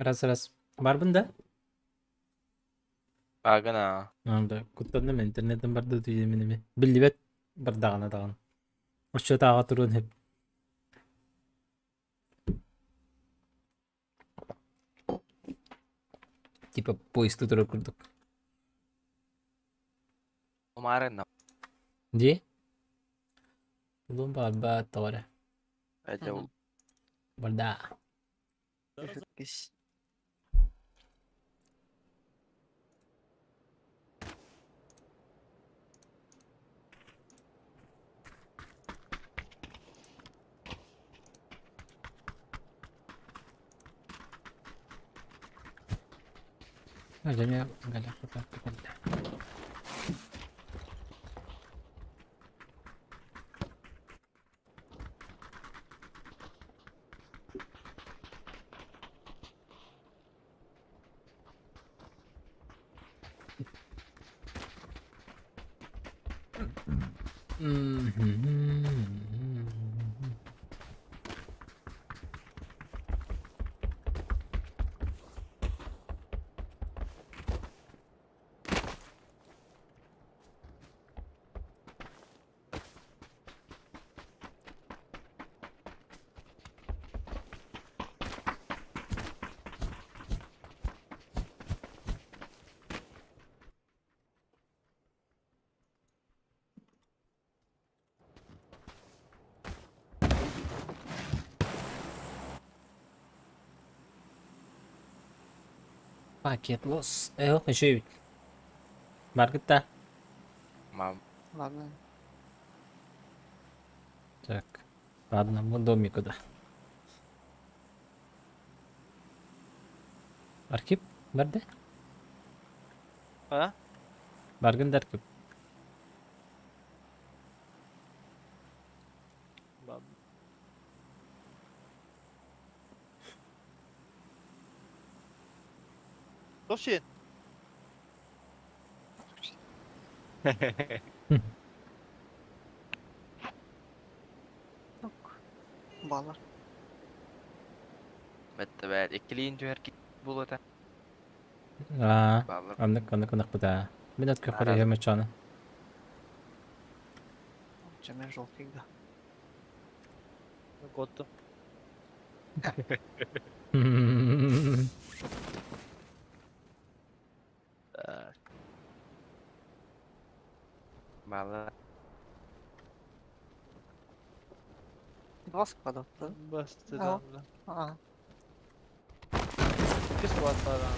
Ras. Var bunda. باقنا Anda. Kutlandım internetim barda duyuyorum mi? Billi bet. Bardağına dağın. Uçça tağa turun hep. Tipe poistu turur kurduk. Kemarin nam. Di? Belum babat tawar. Jauh. Balda. Guys. Aja enggak ada apa-apa. Paket los. Şey. Markette. Mam. Ладно. Так. По одному домику, да. Архип? Nerede? Ha? Bargın Darkip. Doşin. Yok. Bağlar. بالتبعات إكلين جوهر كي بولتا. بالله. Anlık bu da. Minut Naraz. kökleri hemen çanı. Cemal жолтыйда. Goddu. بالله. Два склада. Bastı Tamam. damla. Aa. İki squad var ha.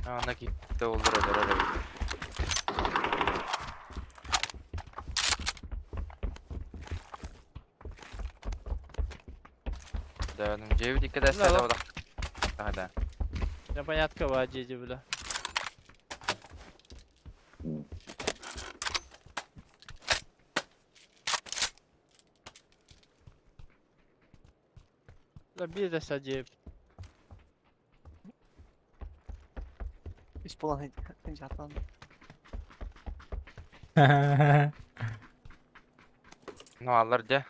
Ana gitti olur oraya. Да, ну 9 когда Да, стояла. А, да. Непонятка вадиди, бля. Да bir de sadece İspanya'da Japan. Ну, алар же.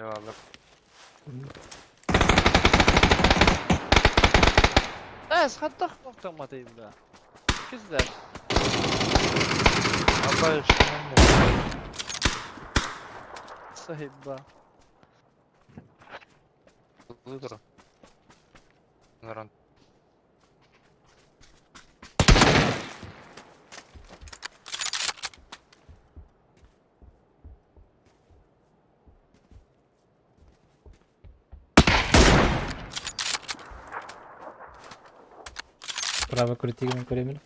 Алар. خطخ اوتوماتيك بلا كذاب الله يشفيهم صحيح با Выиграл. Наран. Право крутигам көремін.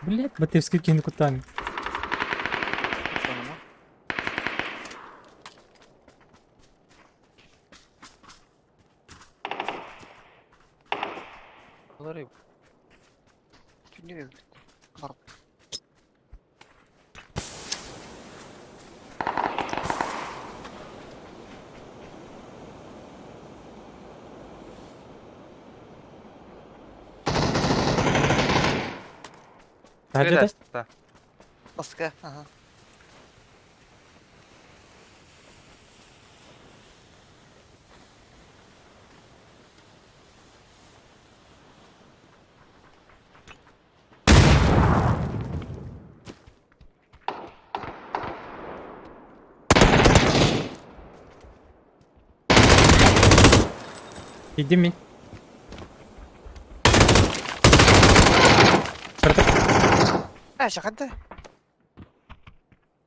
Блять, Батевский кино кутами. Sonuna. Алар. Çünkü öldü. Var. Hadi da. Da. Baskı. Aha. Yedi mi? Kırdık. Şaka.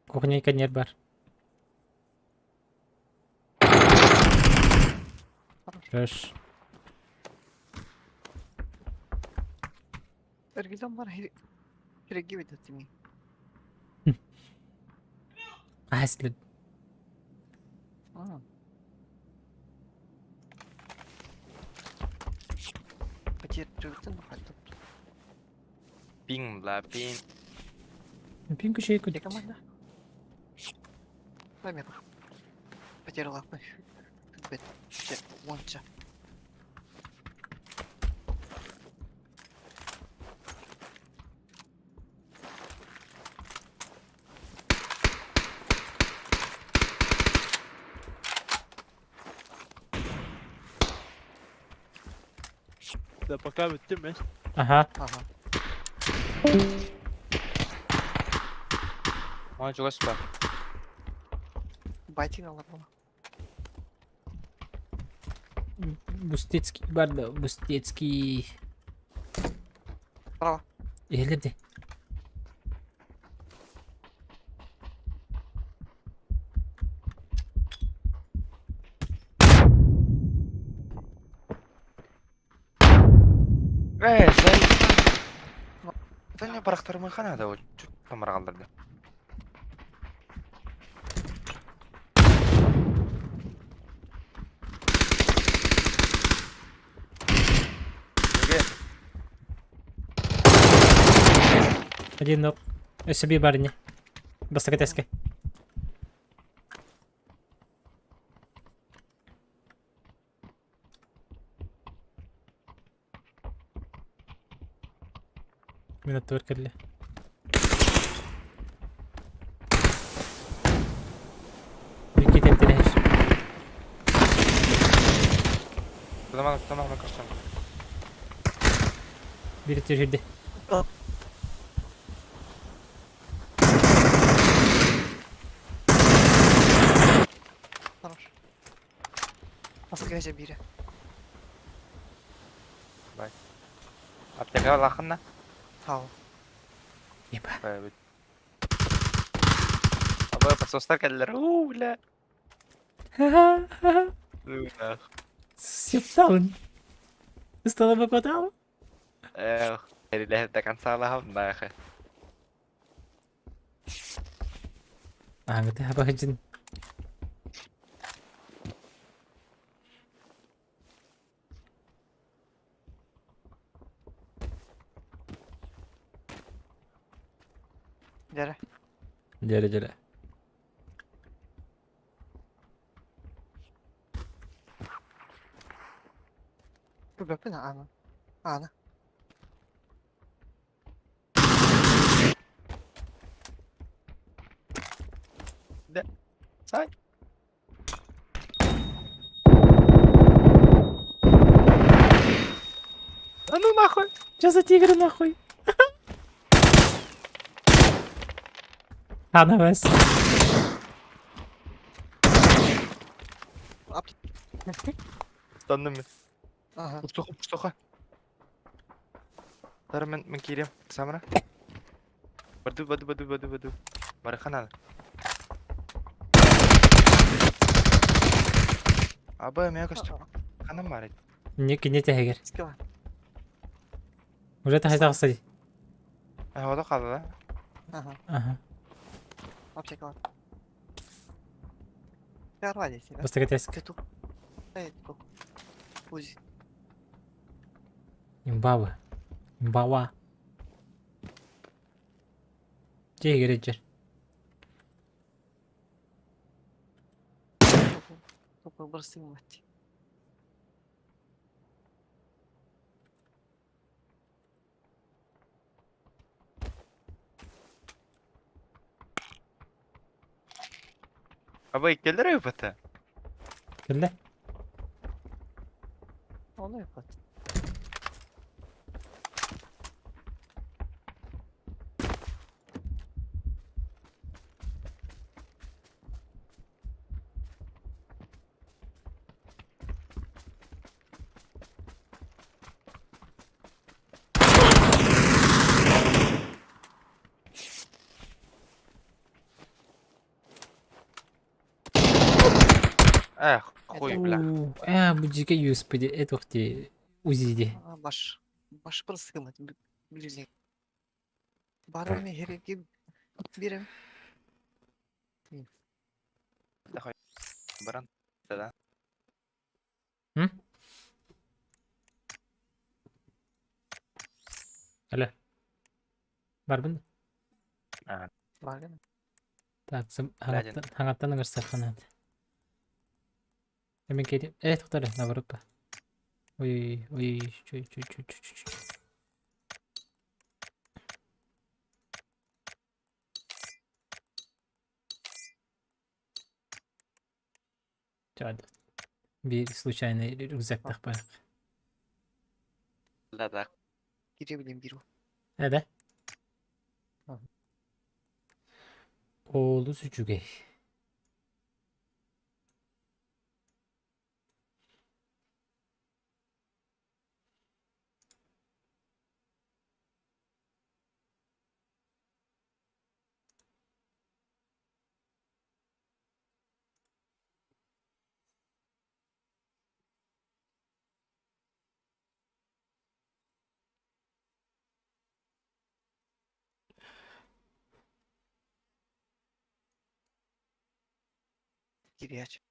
Kuknya ikan yer var. Rush. Ergidan var. Hirek gibi de timi. Aslan. Peki çocuktan mı kaldı? Ping la ping. Pinku şey kut. Çek aman da. Дай мне нахуй. Потерял лапы. Вонча. Da пока bittim ben. Aha. Ага. Ой, чего спа. Байтинг алар bunu. Bustecki var da Bustecki. Bravo. Elirdi. Sen... Sen ne baraktarımı kanada o. Çok kamera kaldırdı. Один ног. Собі барні. Бастротески. Minut törkelli. Вики тептереш. Tamam tamam kaçtım. Biri tecrüde. Хорош. Baskı biri. Apteka lakın Tamam. Еба. Evet. Abi pasoslar geldiler. La. La. Септаун. Стало бы потом? Перелезть до конца лагов, да, хе. А, где обожден. Dere. Дере. Bu böpü ne ana? Ana. Say. Да ну нахуй. Что за тигр нахуй? Ana bas. Ap. Standım mı? Aha. Пустоха. Дар мен кирем. Самара. Баду. Марихана. Абы мен костюм. Канам бар. Не тягер. Скила. Уже тахай тахсади. Havada kaldı lan. Ага. Ага. Вообще класс. Давай здесь. Бастротески. Ты тут. Эй, тут. Узи. Имбава. Имбава. Тигр иджер. Только бросим мать. Aba ikkeler öpete. Kelle. Onu yapar. Хуй, бля. Bu cike USB'de etokti uzidi. Baş bir sıkıntı. Bilecek. Barın ne hereki birim. Баран. Да. Hı? Alo. Var bunda. Var gene. Tak, Ладен. hangattan ıngırsak hadi. Hemen geleyim. Evet, tutarım. Ne var hoppa. Oy, oy, çöy. Hadi. Bir случайно rüzgar takmak. Да, да. Girebileyim bir o. Hadi. Hı. Oğlu Sücüge. Giriye aç.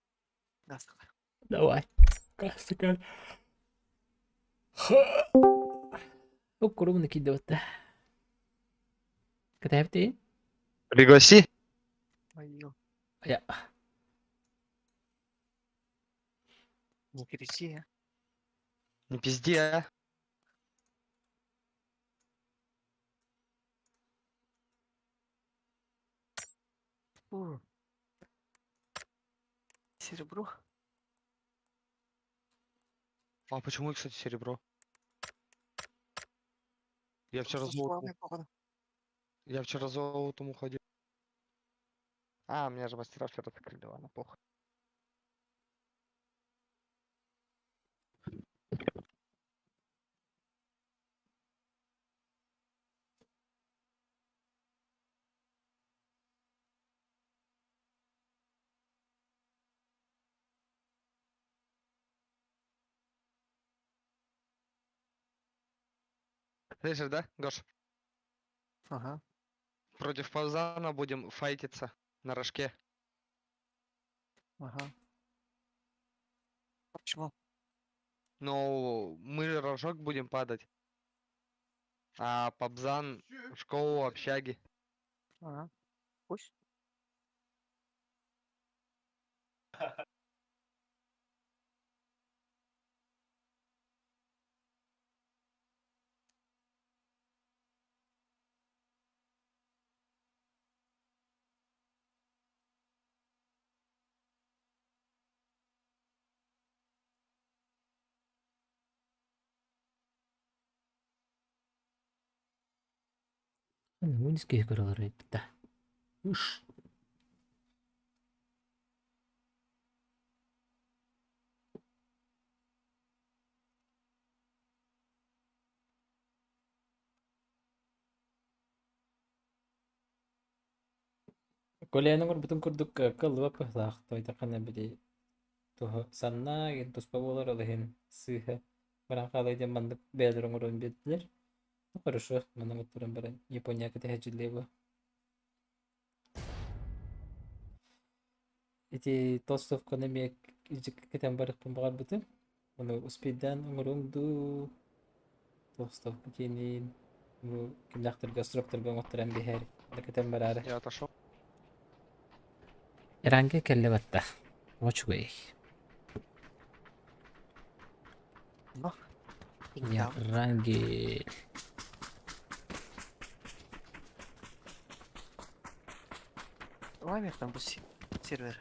Gaz takar. Давай. Кастыкар. Оккуру bunu kidde otta. Катаптин? Пригласи. Ay yok. Ya. Не кричи, а. Не пизди, а. Фу. Серебро. А почему, кстати, серебро? Я вчера Просто золотом. славный, походу. Я вчера золотом уходил. А, меня же мастера вчера закрыли, ладно, похуй. Слышишь, да, Гош? Ага. Против Павзана будем файтиться на рожке. Ага. Почему? Но мы рожок будем падать. А Пабзан в школу общаги. Ага. Пусть. Bu niski karalar etti. Uş. Koleyanın bütün kurduk kıllı vapı laq toyta kana bili. Tuha sanna gen tuspa bolar olahin sıha. Баран қалайда мандык бәдірің ұрын беттілер. Ну, хорошо, мұның ұттырын баран Япония кіте хәджілейбі. Эти толстовканы мек ижик кетен барық бұмбағар бұтым. Оны успейдан ұңырыңду толстовка кейінен. Bunu kimdaktır gastroktör ben oturan bir her. Hakikaten bararı. Я отошел. Erange kelle batta. Watch way. Ну. Ya rangi. Давай мне там сервер.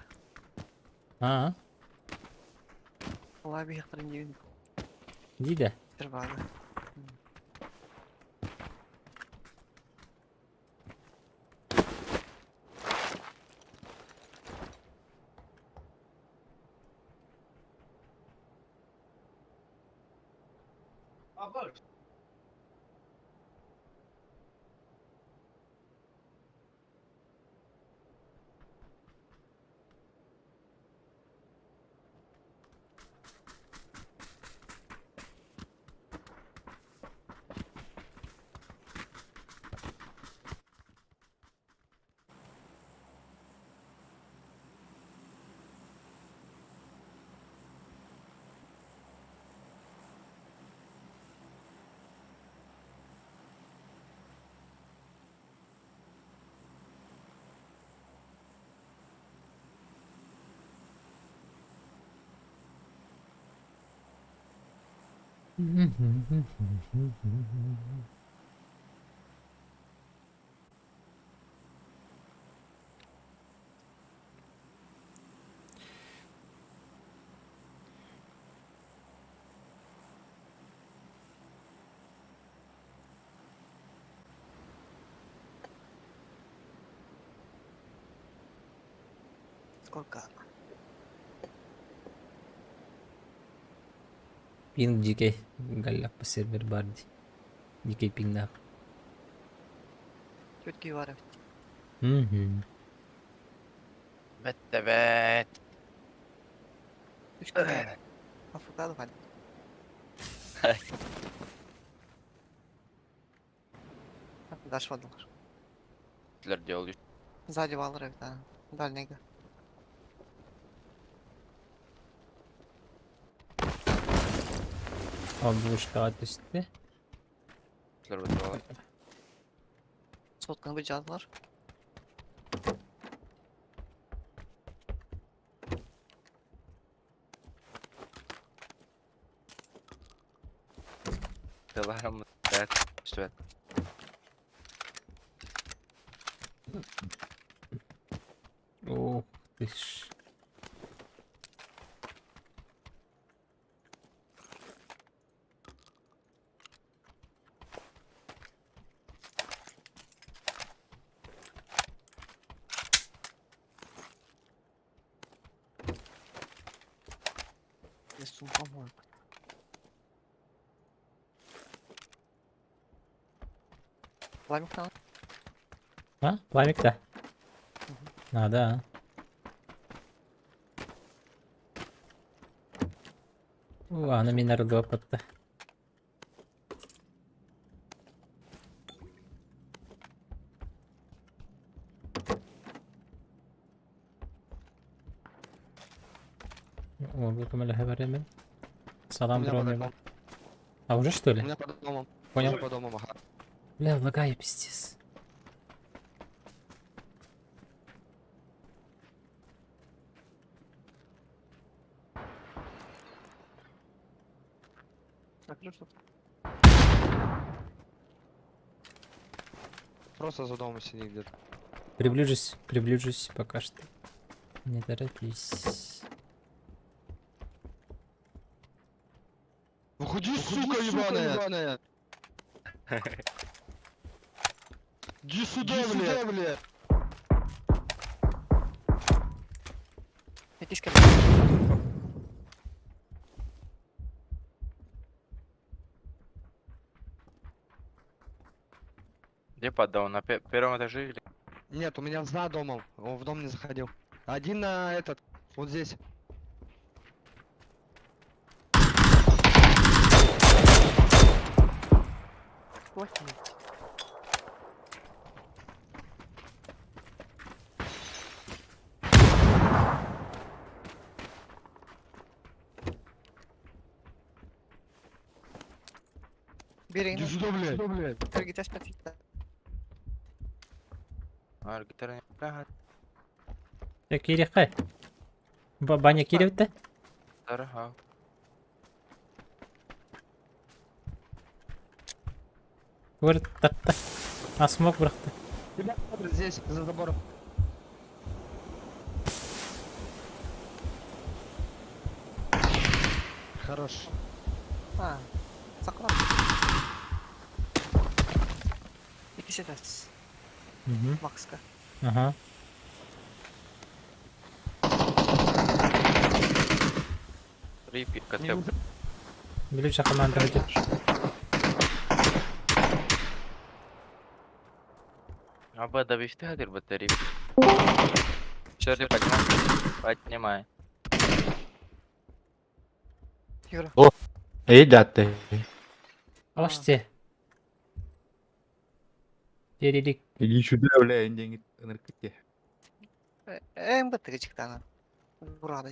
Ha, Olay bir yakların gibi iyi de. vardı. Сколько? Ping GK. Galak pa server body. GK ping na. Четкий варов. Vettävät. Üç kere. Afukado hadi. Дошвадылар. Sizler diyor. Сзади валыр да. Дальнейге. Облушка at üstte. Sizler diyor. Сотканы bir жазылар. Allah'ım. Evet. İşte. Oh, dış. Здесь сумка может. Пламик надо. Ha? Plamik de. Nada ha. Она меня родопата. О, вот у меня говорили. Салам, дроны. А уже что У ли? меня под домом. Понял. Уже по домам, ага. Бля, лагаю, пиздец. Так, ну что? Просто за домом сиди где-то. Приближусь пока что. Не торопись. Уходи, сука ебаная! Иди сюда, бля! Иди ко Где под домом? На первом этаже или? Нет, у меня за домом. Он в дом не заходил. Один на этот. Вот здесь. мне. Бери, Иди сюда, блядь! Гитя смотри. Гитара не. Ya kiri kay. Banyak kiri bitti. Ага. Vur tatta. Asmak bıraktı. Ребята, здесь, за забором. Хорош. А, заклад. Якийсь этот, Угу. Макска. Ага. Ріпі, Не КТ. уд- Білюча команда летить. А Б довести хотів би ти ріпі. Чорний поднимай. Юра. Їдати. Ось це. Дерелік. Іди сюди, бля, деньги наркоті. МБТ çıktı Burada.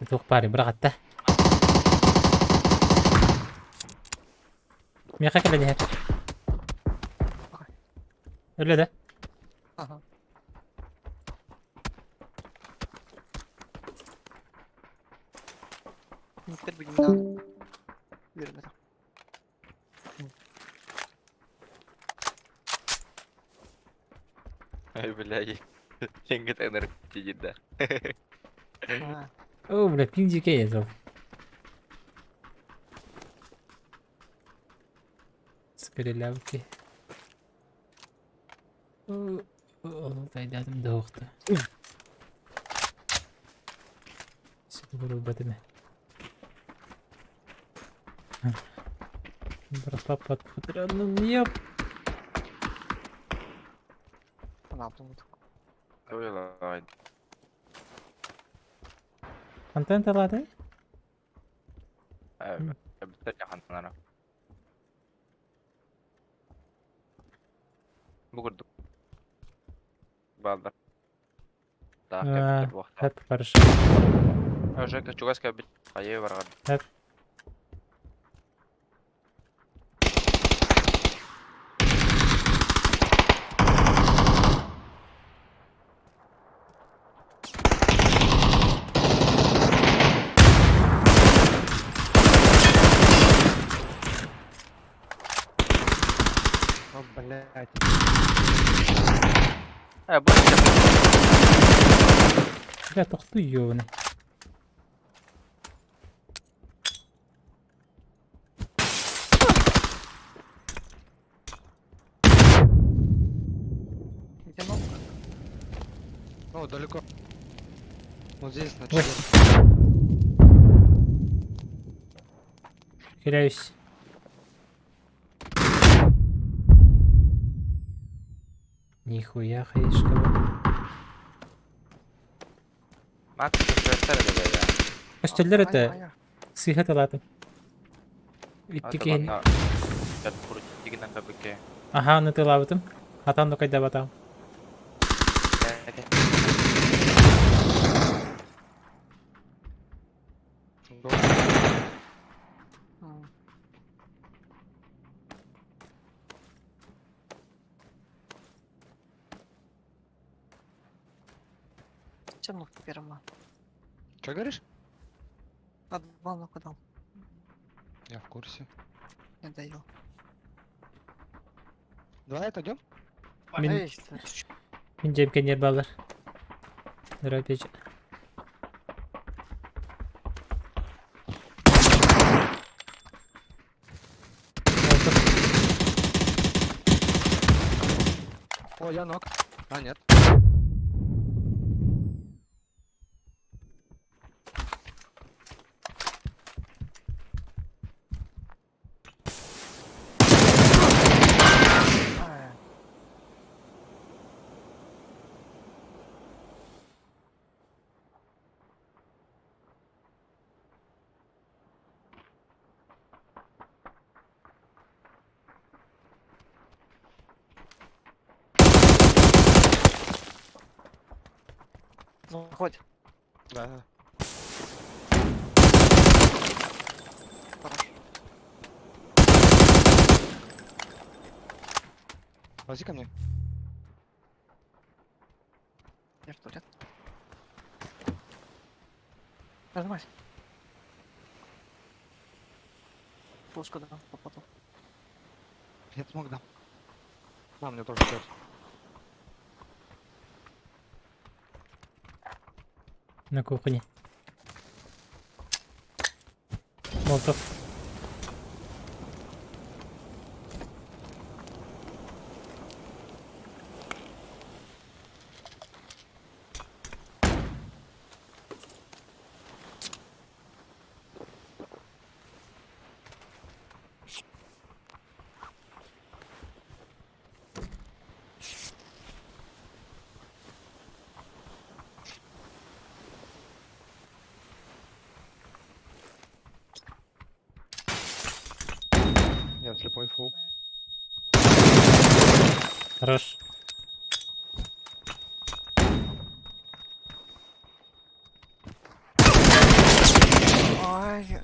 Tuh pare bırak da. Miyaka kala diye. Öyle de. Aha. Miktar bir daha. Yürümeden. Ай, бля, деньги так наркотики, да. Ha. Oo, bırak pinci kaya zor. Sıkırıyla bu ki. Oo, taydadım da okta. Sıkırı batımı. Bırak papat fıtıranını yap. Ne yaptım bu? Ой, Контент алады? обязательно хантанара. Бугурдук. Балдар. Да, Aa, bu vakta. hep karışık. Özellikle Çugaska bir ayı var. Hep. О, блядь. Bu Бля, тохту ёбаный. Где ног? О, далеко. Вот здесь, на Ой. четвёртом. Теряюсь. Нихуя хаешка. Max göstersene de be ya. Östeller Aya, ete. aya. Sıhhat alatım. Hadi İttikin. bana. Gel kuru çiğinden kapıke. Aha, onu telavatım. Hatan da kayda batam. М. Чем ног первым? Что говоришь? Надо два нока дал. Я в курсе. Не даю. Давай отойдем. Min, Эй, что ж. min cebken yer bağlar. Dur peki. О, я ног. А, нет. Ай. Ну, хоть. Да. Хорош. Вози ко мне. Я что, ряд? Нажимай. Флешку дам, попотом. Я смог дам. А, мне тоже сейчас. На кухне. Молотов. Я слепой фул. Хорош. Ай,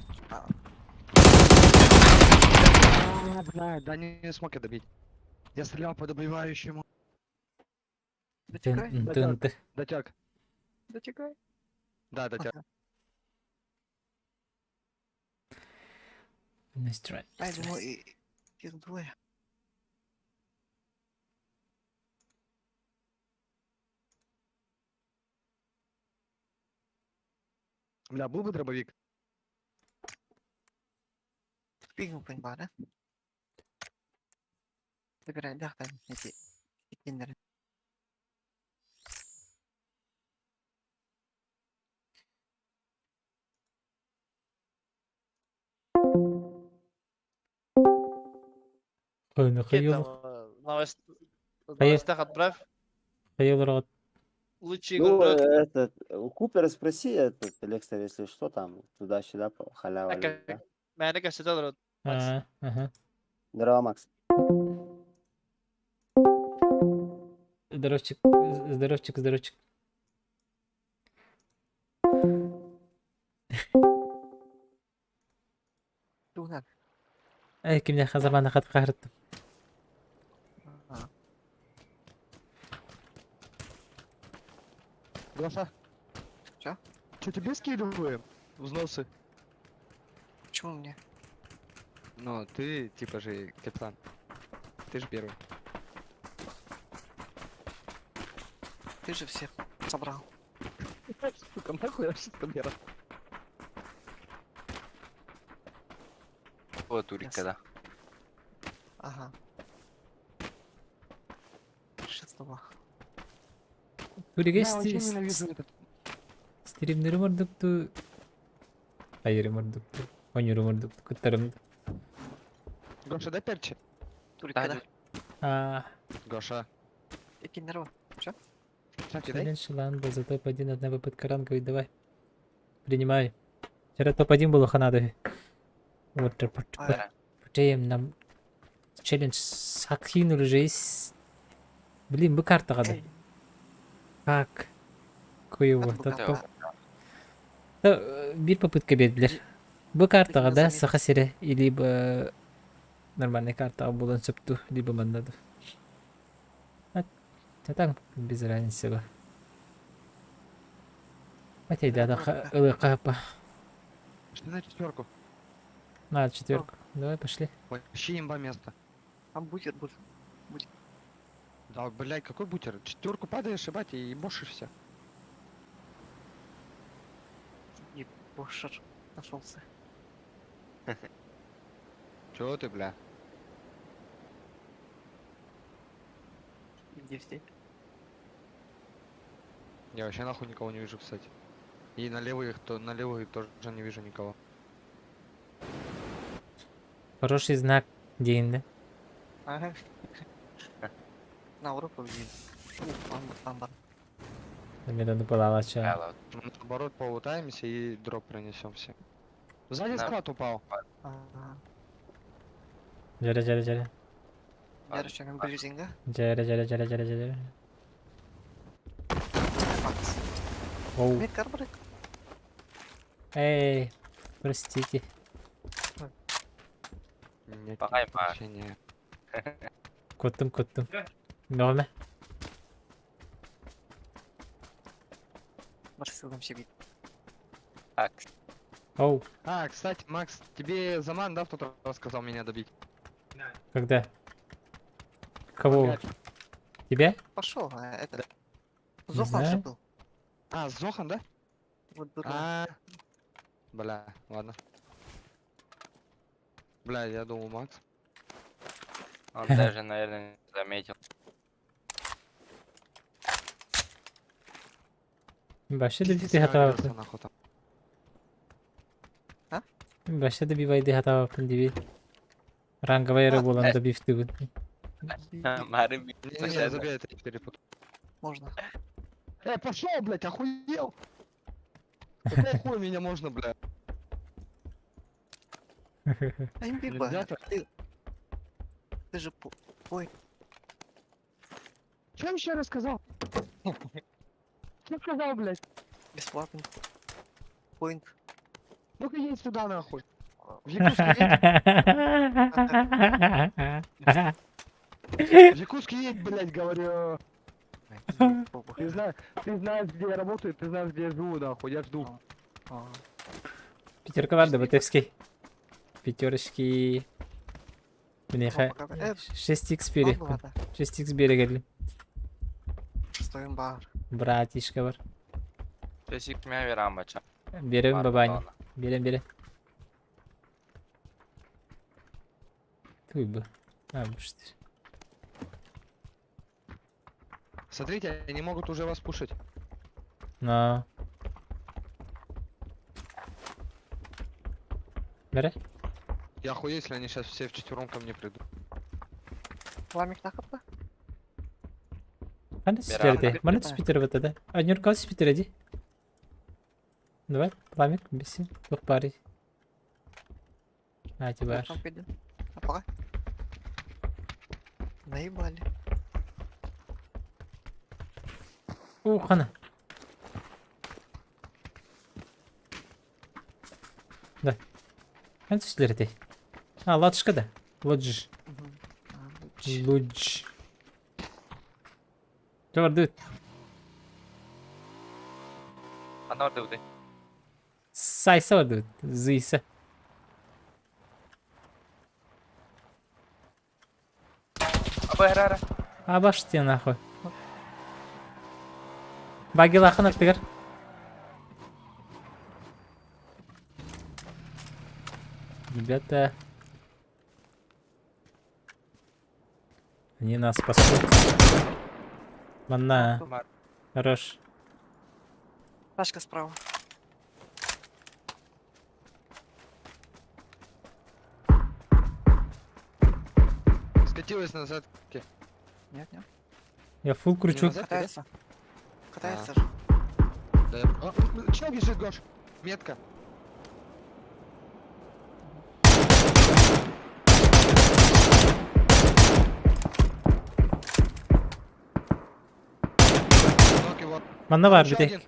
Блядь, да не смог я добить. Я стрелял по добивающему. дотягай, Тын-тын-ты. Дотяг. дотягай. Да, дотяг. Ага. Nice try. Ай, думаю, их двое. Бля, был бы дробовик. Пигнул пейнтбар, да? Забирай, да, там эти киндеры. Хойны Какие хыйыл. там новость... Хыйыл. новостях отправь. Хыйылыргыт. Лучший Ну, игрок. этот, у Купера спроси, этот, Лекстер, если что, там, туда-сюда, халява, да? Мәне кәсетелер. А, ага. Здорово, Макс. Здоровчик, здоровчик, здоровчик. Тунар. Эй, кимне хазамана хат кахрыттым. Глаза. Чё? Че, тебе скидываем? Взносы. Почему мне? Ну, ты, типа же, капитан. Ты же первый. Ты же всех собрал. Сука, нахуй я все камера. Вот турика, да. Ага. Шестого. Туригей Я вообще ненавижу этот. стримнери мордукту. Хайыр мордукту. Онюру мордукту. Кыттарым. Гоша, дай перчи. Турика, да? А, Гоша. И киндерова. Чё? Кстати, дай. челлендж ланда за топ-1 одна попытка ранговой. Давай. Принимай. Вчера топ-1 было ханадови. Вот Ай, потеем нам челлендж сакхинули жесть. Блин, бы карта гады. эй, Как? Кuyuvu. Hadi bakalım. Bir попытка бедлер. Бу картага да заметил. сахасире и либо нормальная карта булан сөпту, либо мандаду. А так без разницы ба. Хотя да, капа. Пошли на четверку. На четверку. Давай пошли. Вообще имба место. Там бутер будет. Да, блядь, какой бутер? Четверку падаешь, ебать, и ебошишь все. И бошер нашелся. Чего ты, бля? Где все? Я вообще нахуй никого не вижу, кстати. И на левых тоже не вижу никого. Хороший знак день, Ага. На Европу блин. Амбар. да? Мне надо полалача. Мело. Мы наоборот полутаемся и дроп принесем все. Сзади Да. склад упал. Ага. Жаря. Yarışan брюзинга. Жаря. Макс. Оу. Мид карбрик. Эй, простите. Нет, Пахай, нет, пах. прощения. Коттум. Норме. Марсилом себе. Так, Оу. А, кстати, Макс, тебе Заман, да, в тот раз сказал меня добить? Когда? Кого? Опять. Тебя? Пошел, это. Не Зохан же знаю. был. А, Зохан, да? Вот дурак. А, бля, ладно. Бля, я думал, Макс. Он даже, наверное, не заметил. Başta da bir Пиздец, de hata агрелся, yaptın. нахуй там. Başta da bir vayda hata yaptın diye. Rangovaya yere bulan da bifti bu. Марин Не, забей, это я перепутал. Можно. Пошел, блядь, охуел! Какого хуя меня можно, блядь? Имбиба, Нельзя так? ты же Ой, Что еще рассказал? Что сказал, блядь? бесплатный. Поинт. Ну-ка едь сюда, нахуй. В Якутске едь, в Якутске едь, блядь, говорю. Ты знаешь, где я работаю, ты знаешь, где я живу, нахуй, я жду. Пятерка vardı Batevski. Пятерочки. Мне 6x biri. 6x biri geldi. Стоим бар. Братишка var. Тесик меня верамача. Берем babaanne. Берем. Туй бы. А, что? Смотрите, они могут уже вас пушить. На. Бере? Я охуею, если они сейчас все вчетвером ко мне придут. Ламик на хп. Bana spitter de. Bana spitter bata da. Anyor kal spitter hadi. Давай, пламик, беси. Тух пари. А, тебе Там пойдем. А пока. Наебали. Ух, она. Да. Hadi üstleri de. Ha, latışka da. Lodge. Lodge. Dur, dur. Она orada bu değil. Saysa var dur. Zıysa. Абы, ара. А, баш тебе нахуй. Баги лахын актыгар. Ребята. Они нас спасут. Манна. Хорош. Тачка справа. Скатилась назад. Нет. Я фул кручу. назад? Катается. Катается же. Да. Чё бежит, Гош? Метка. Ног его. Manna var Ещё bir один. tek.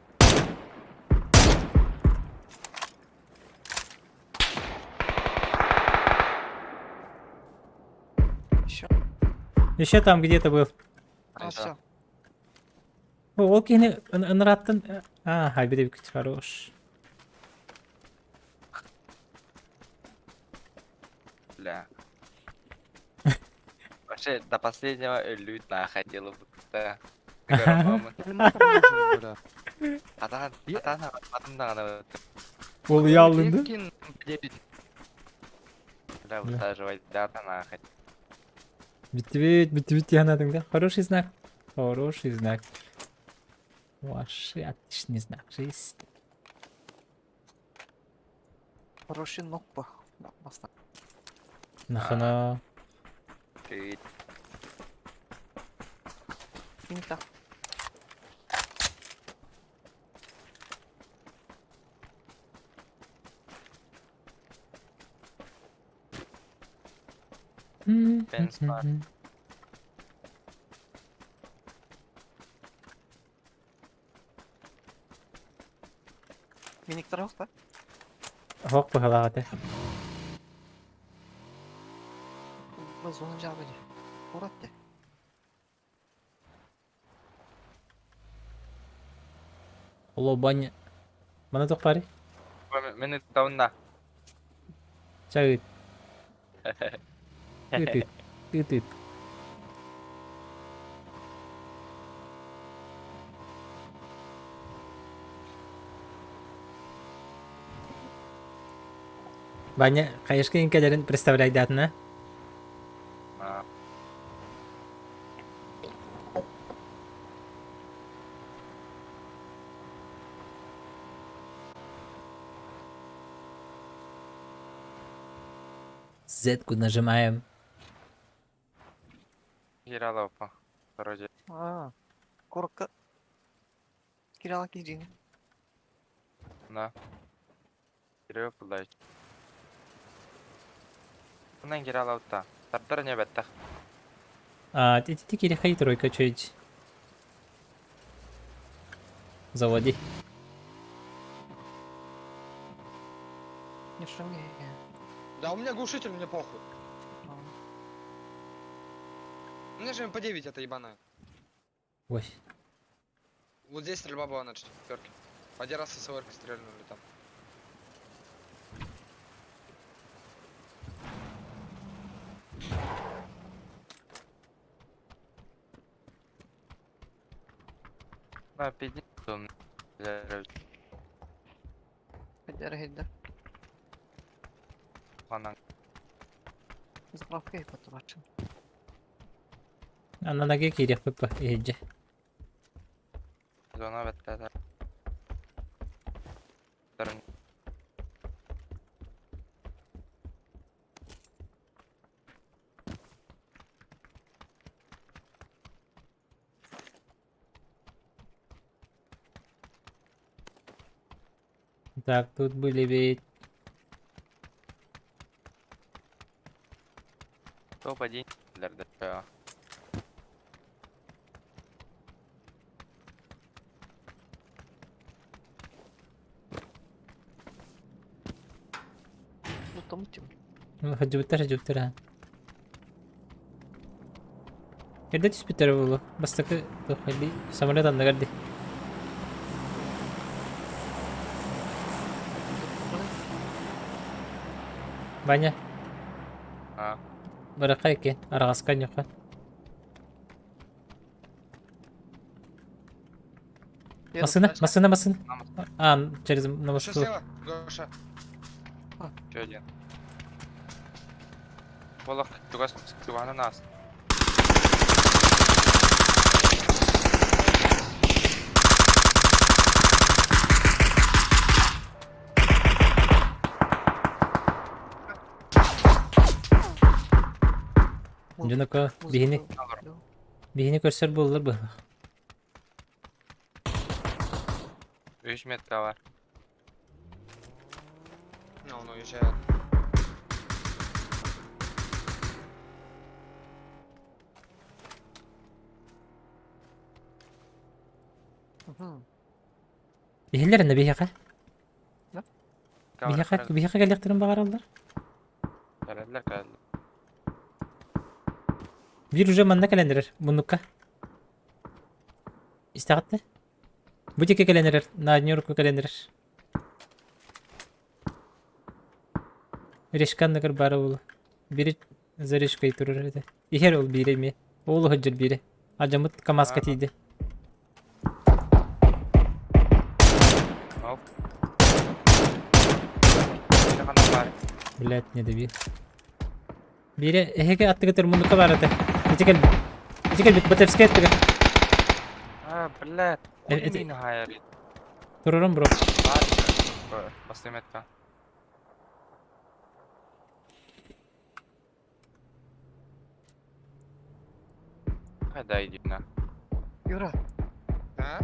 Еще. Еще там где-то был. А, все. О, окей, ыныраттын. А, хайбиде хорош. Бля. Вообще, до последнего лють находил. Да. Коллиматор нужен, бля. Атан, атан, Ол ялынды. Кин 9. бля, высаживать, да, нахать. Бит янадың да. Хороший знак. Хороший знак. Вообще отличный знак. Жизнь. Хороший нокпа. Да, баста. Нахана. Чуть. Финта. Бенспар. Миник таралс па? Хок пахалағаты. Біз оның жағдайды. Уратты. Оло баня. Мана тоқ пари. Мені таунна. Чағыт. Үт. Ваня, кайышкы инкелерин представляйдатына. А, Z-ку нажимаем. Гирала опа. Вроде. Корка. Кирала кири. Да. Гирал пулдай. Bundan girala utta. Tartar ne betta. Ти кири хай тройка чуть. Заводи. Не шуми. Да у меня глушитель, мне похуй. У меня же МП-9 это ебаная. Ой. Вот здесь стрельба была на 4-ке. Один раз с СВР стрельнули там. Да, підні. Там. Хедер, хедер. Вона. Заправка и побачимо. А на ноге кири пыпа иди. Зона бetta. Тарın. Так, тут были ведь. То падінь. Лерде. Ну там тем. Жуптара. Ерде түспүттөр болу. Бастакы тохали самолет андагарды. Ваня, А. барака экен, аргаскан жокка. Масына. Через Что Новоску. слева? Гоша. Ще один. Волок. Тугас. Скривана нас. Жунака, бигини көрсөр болулар бұл. 3 метка var. Ну, он уезжает. Бихиллерinde бихака. Kavara. Бихака галектирин багаралдар. Kararlar. Bir уже манна календарь бунукка. Истагатты. Бутике календарь, на одну руку календарь. Решкандагар бары болу. Бири за решкой турur еді. Ихер ол бири ме. Ол ходжыр бири. Ажамыт камаска тиді. Оп. Жақанда бар. Блять, не доби. Бири эхеге аттыгытыр мунукка барады. Итекел бит батевская аттыгы. Блядь. Это- Мин хайыр. Турурум бро. После метка. Кайда иди на. Юра, А?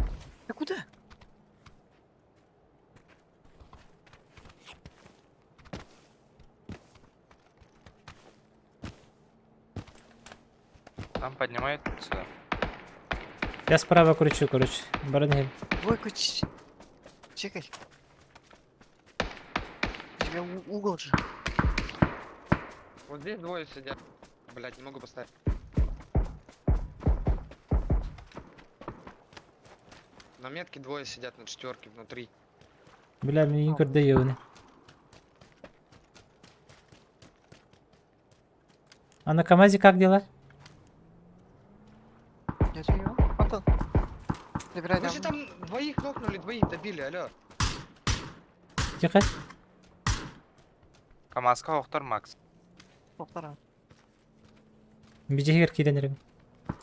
ты куда? Там поднимаются. Я справа кручу, короче. Барангем. Двойку чекай. У тебя угол же. Вот здесь двое сидят. Блять, не могу поставить. На метке двое сидят на 4-ке внутри. Бля, мне не көрді еуіне. А на КамАЗе как дела? Я тебе Антон. Забирай Вы же даму. там двоих нокнули, двоих добили, алло. Тихо. КамАЗка оқтар Макс. Тоқтар. Бижегер киденерим.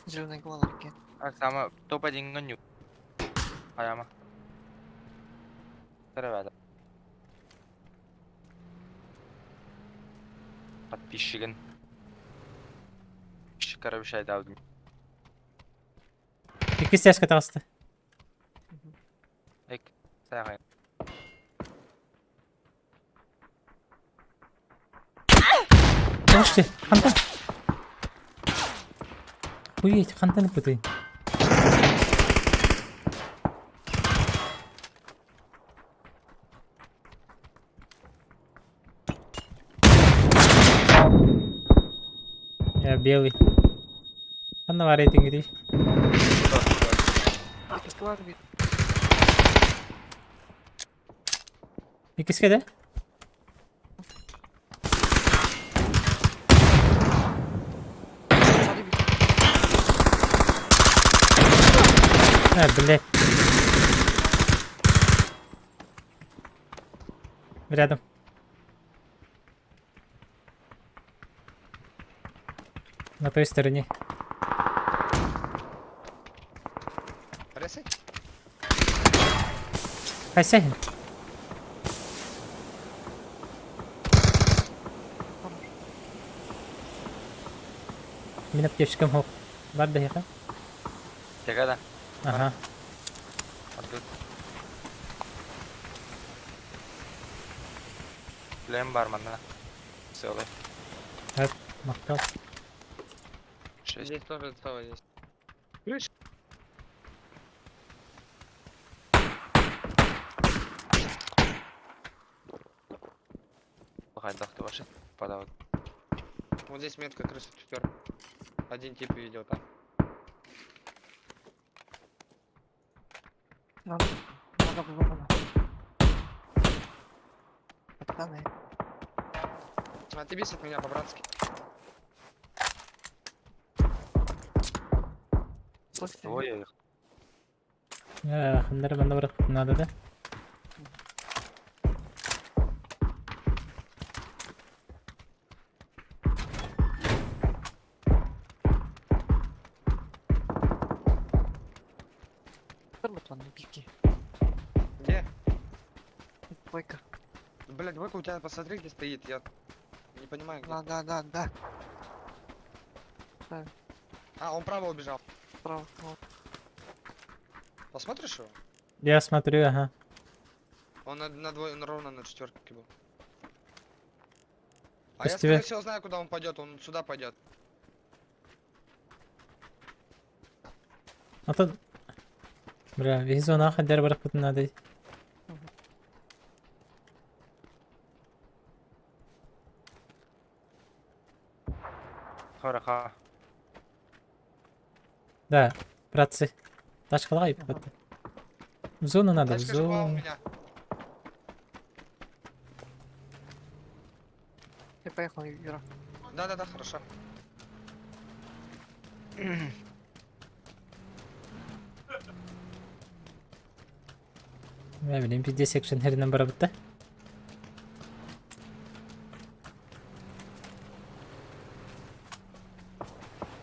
Зеленый глаза екен. Sama topa dingon yuk. Ayama. Теревәді. Подписчигін. Подписчиккара bir şey dağıldım. Iki стяжка тағысты. Ek. Саяғай. Слушайте, қантан. Охуеть, қантан бұдай. Я белый. Қанна бар рейтингі дей. Икискалар бит. Икіске де? Сады бит. Блядь. Рядом. На той стороне. Ресы? Хозяин. Мен аптечкам хоп. Бар да яка? Тегada. Ага. Atlet. Bilem var bana. Söyle. Мақтал. 6. Здесь тоже целое есть. Хайдақты башы. Подават. Вот здесь метка крыса 4. Один тип видел там. Надо было. Пацаны. А ты бесит меня по-братски. Слушайте, Двое их. Хандары банда бұрат надо да? кто вот пики? Где? Двойка. Блять, двойка у тебя посмотри, где стоит. Я не понимаю, где. Да. А, он право убежал. Справа. Вот. Посмотришь его? Я смотрю, ага. Он ровно на 4-ке был. А То я, есть тебе- скорее всего, знаю, куда он пойдет. Он сюда пойдет. А тут... Бля, весь зона хандары бұрат бұтын надо. Хораха. Да, братцы. Ташқалға айып бұтты. В зону надо, в Тачка жива у зону. меня. Я поехал, Юра. Да, хорошо. Я білем, бізде секшн херінен бара бұтты.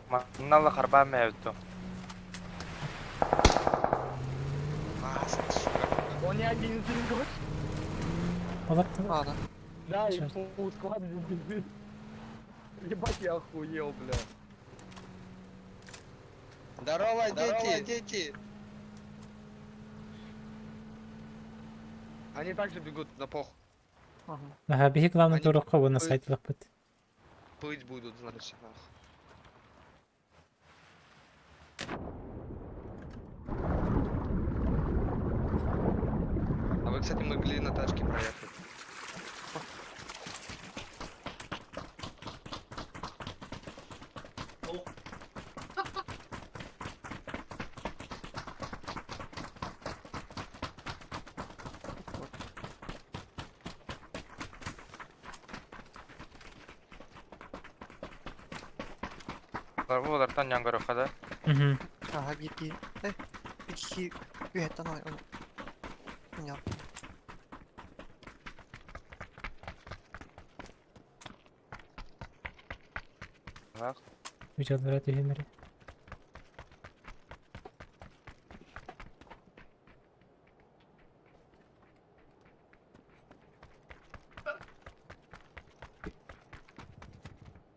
Маннала харба мевду. А, сука. Он не один из Олапты. Ладно. Да, и пол склада бежит. Ебать, я охуел, бля. Здорово, дети! Они также бегут на пох. Ага. Ага, бігі главный Они турыққа оны плыть. сайтылық бұтты. Плыть будут, значит, нахуй. А вы, кстати, могли на тачке проехать. Олардан яңгырыққа да. Мгм. Ага, бики. Бики. Это ну. Понятно. Ага. Вичал вряд ли гемери.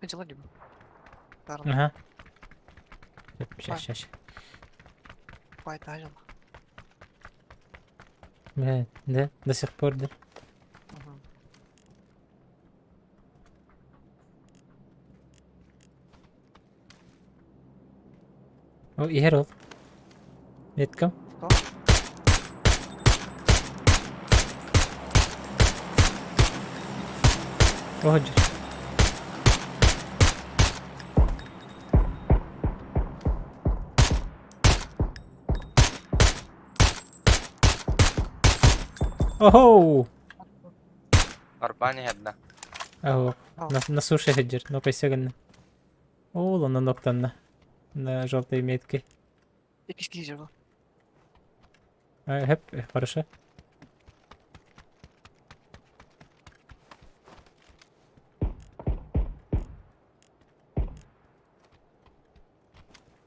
Иди ладно. Ага. Сейчас. Пай тажил. Бля, да, до сих пор, да. О, Ерол. Меткам. Кто? Оджи. Охоу! Арбани одна. Аго. Ау. На суше хеджер, но кайсеган. О, лана ноктанна. На желтой метке. Якийсь кізер. Хеп, хорошо.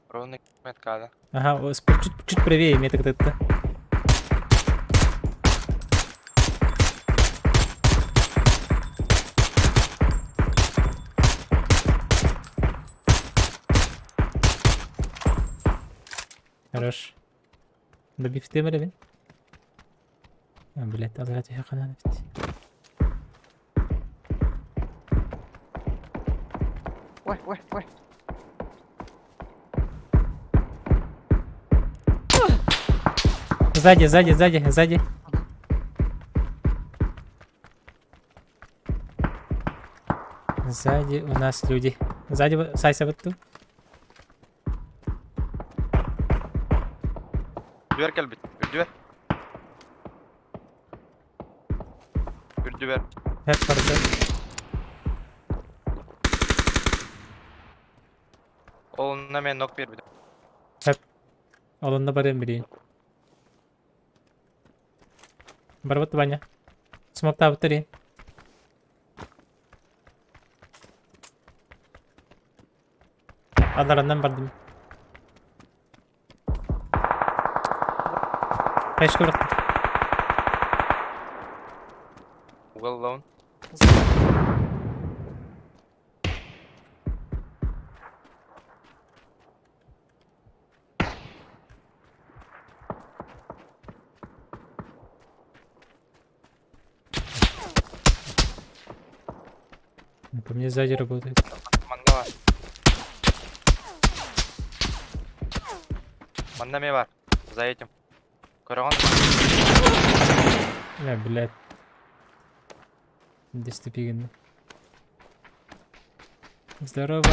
Ровный метка, да? Ага, чуть правее меток это. Хорош. Добив ты блин. Блять, алгать я канал. Ой. Сзади. Сзади у нас люди. Сзади Сайса вот тут. Düver gel bir. Düver. Bir düver. Hep хорошо. Oğluna men nok bir. Алонна барем билейин. Барбат Ваня. Смокта бутырин. Аларынан бардым. Пеш курык. Угол лаун. По мне сзади работает. Manda var. Manda me var. За этим. Корон. Блядь. Здесь тупик. Здорово.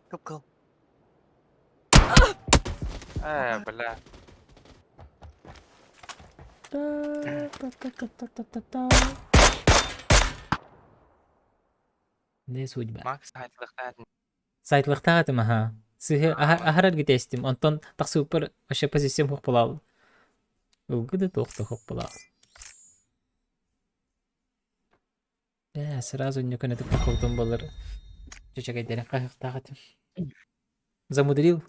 Капкал. Бля. Не судьба. Макс айтылыктан. Сайтлыктаатым аха. Сыһы ахарар гитестим. Онтон тахсыпыр вообще позициям хук булал. Угыды тохта хук булал. Сразу не конетик похотом болар. Чечагай дерен кахтагатым. Замудрил.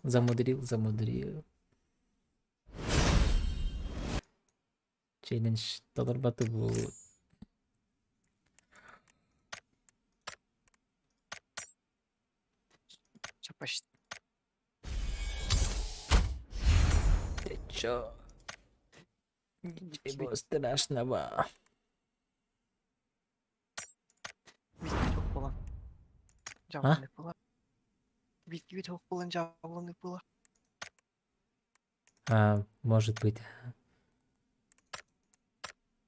Челлендж толорбаты бу. Все почти. Чё? Ничего страшного. Відкидів була. Джавла не була. Відкидів була, джавла не була. Может быть.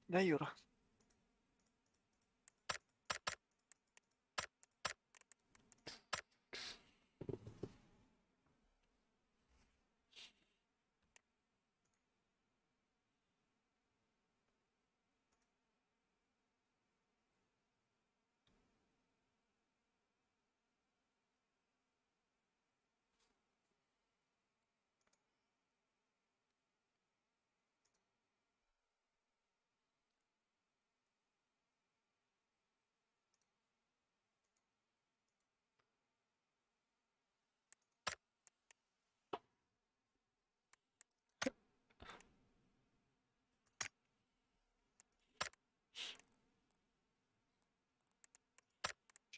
Да, Юра.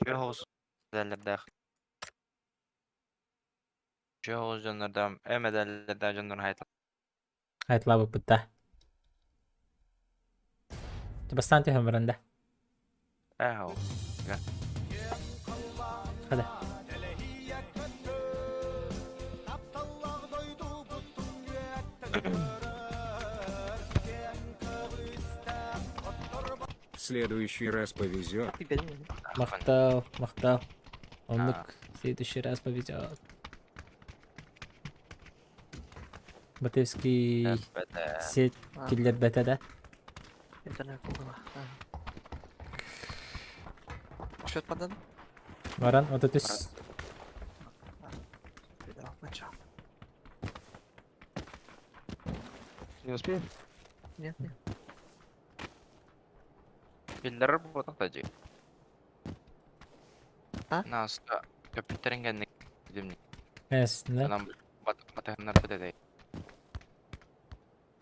Şahıs derlerde. Şahıs canlardan emedelerde canlar hayat. Haytlabık bitti. Bastan tühüm baranda. Eho. Hadi. В следующий раз повезет. Bir benim mi? Махтал. Онлuk следующий раз повезет. Батевский Bete. сеть Ha, killer beta'da. yetenek oldu. Ha. Şut padan. Varan ototüs. Bir daha maça. Не успею? Нет, нет. Piller bu tacı. Ha? Nasta. Köpüklerin kendini gidimli. Ясно. Sanam batanlar bete.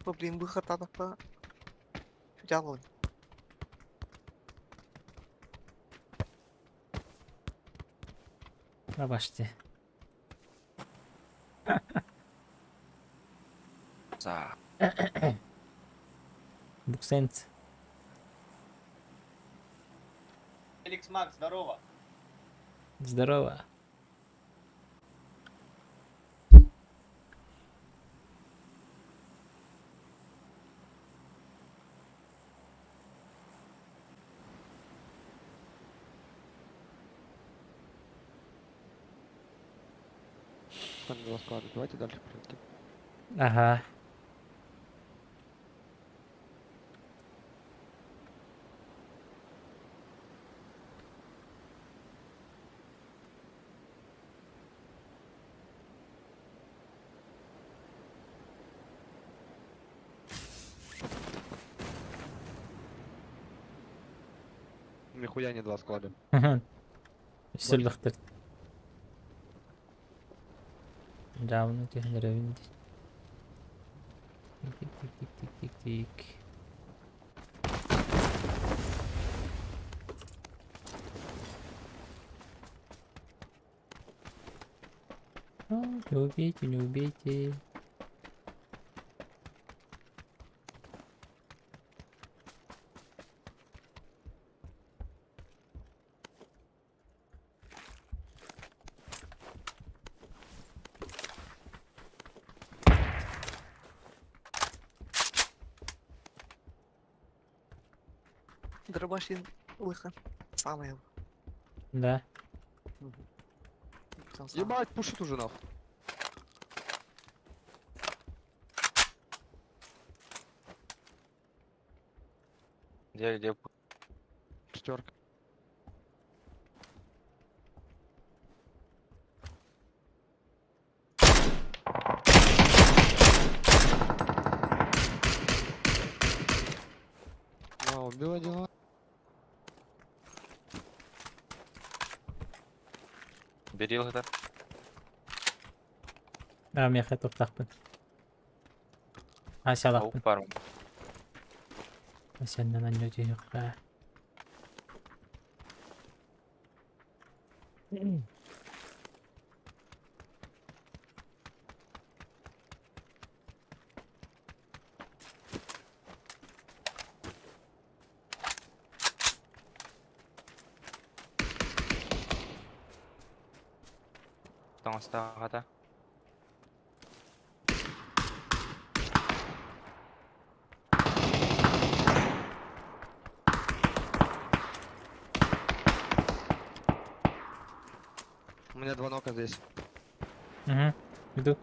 Ну, блин, выход надо по... Диалог. Пробачте. Za. Буксент. Феликс Макс, здорово. Здорово. Там два склада. Давайте дальше прилетим. Ага. Нихуя не два склада. Üstünlüktür. Camını tühlerebildi. Tik. Не убейте. Дробашин лыха. Самый. Да. Ебать, пушит уже нахуй. Где? Четверка. Убила дела. Bir yıl kadar. Tamam ya top takpın. Aşağı takpın. Tavuk var mı? Senden anca yok ha. Там осталось. У меня два нока здесь. Угу. Иду.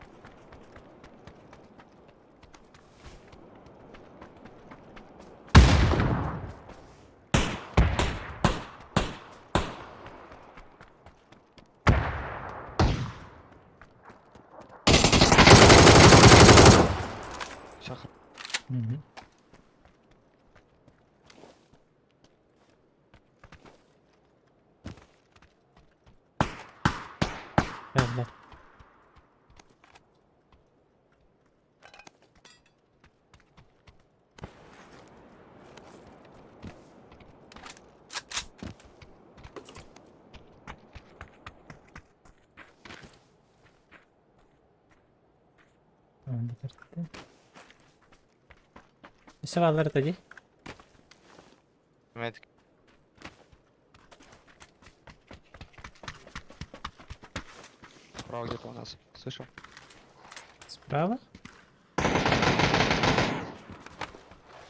Все, Угу. Evet. Все валер тоді. Метки. Справа где-то у нас. Слышал? Справа?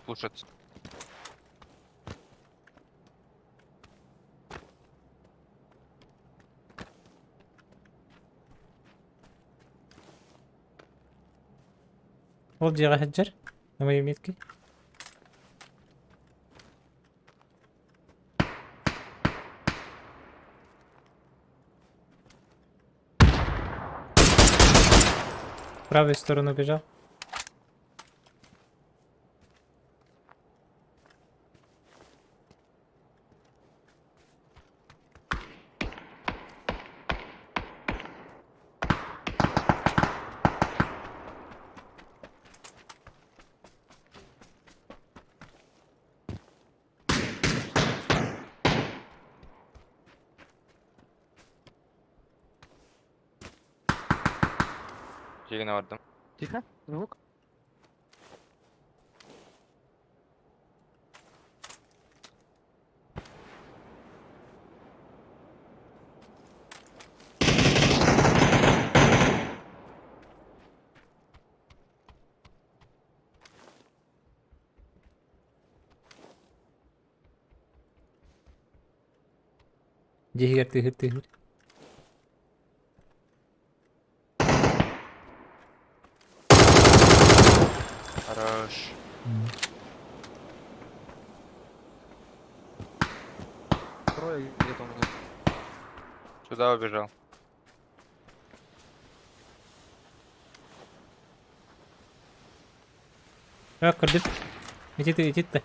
Слушаться. Ол жеға хаджар. На моей метке. В правую сторону бежал. Тегine vardım. Тихо, звук. Тихо. Хорош. Трое где-то у нас. Сюда убежал. Кырдык. Итит.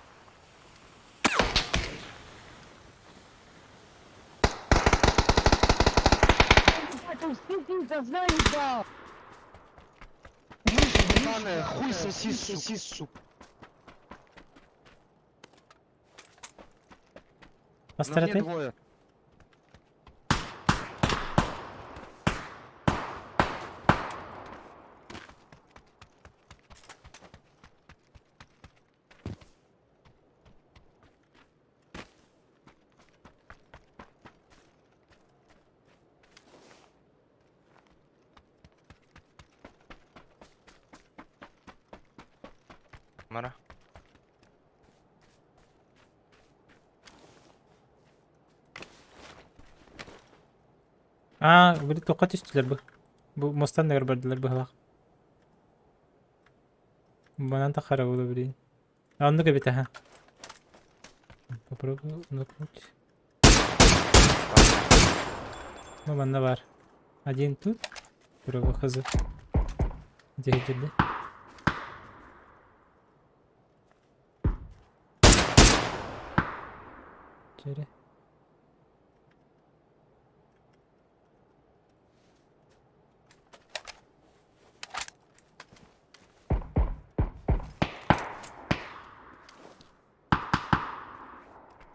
Хуй сосис, сука. На мне Астараты. двое. Мара. Бiri тоқа түстілер бұл. Бұл мостан негір бардылар бұғылақ. Банан тақара болу білейін. Онды көбет, аха. Попробую нокнуть. Ну, банда бар. Один тут. Попробую хазы. Где жерде? Жере.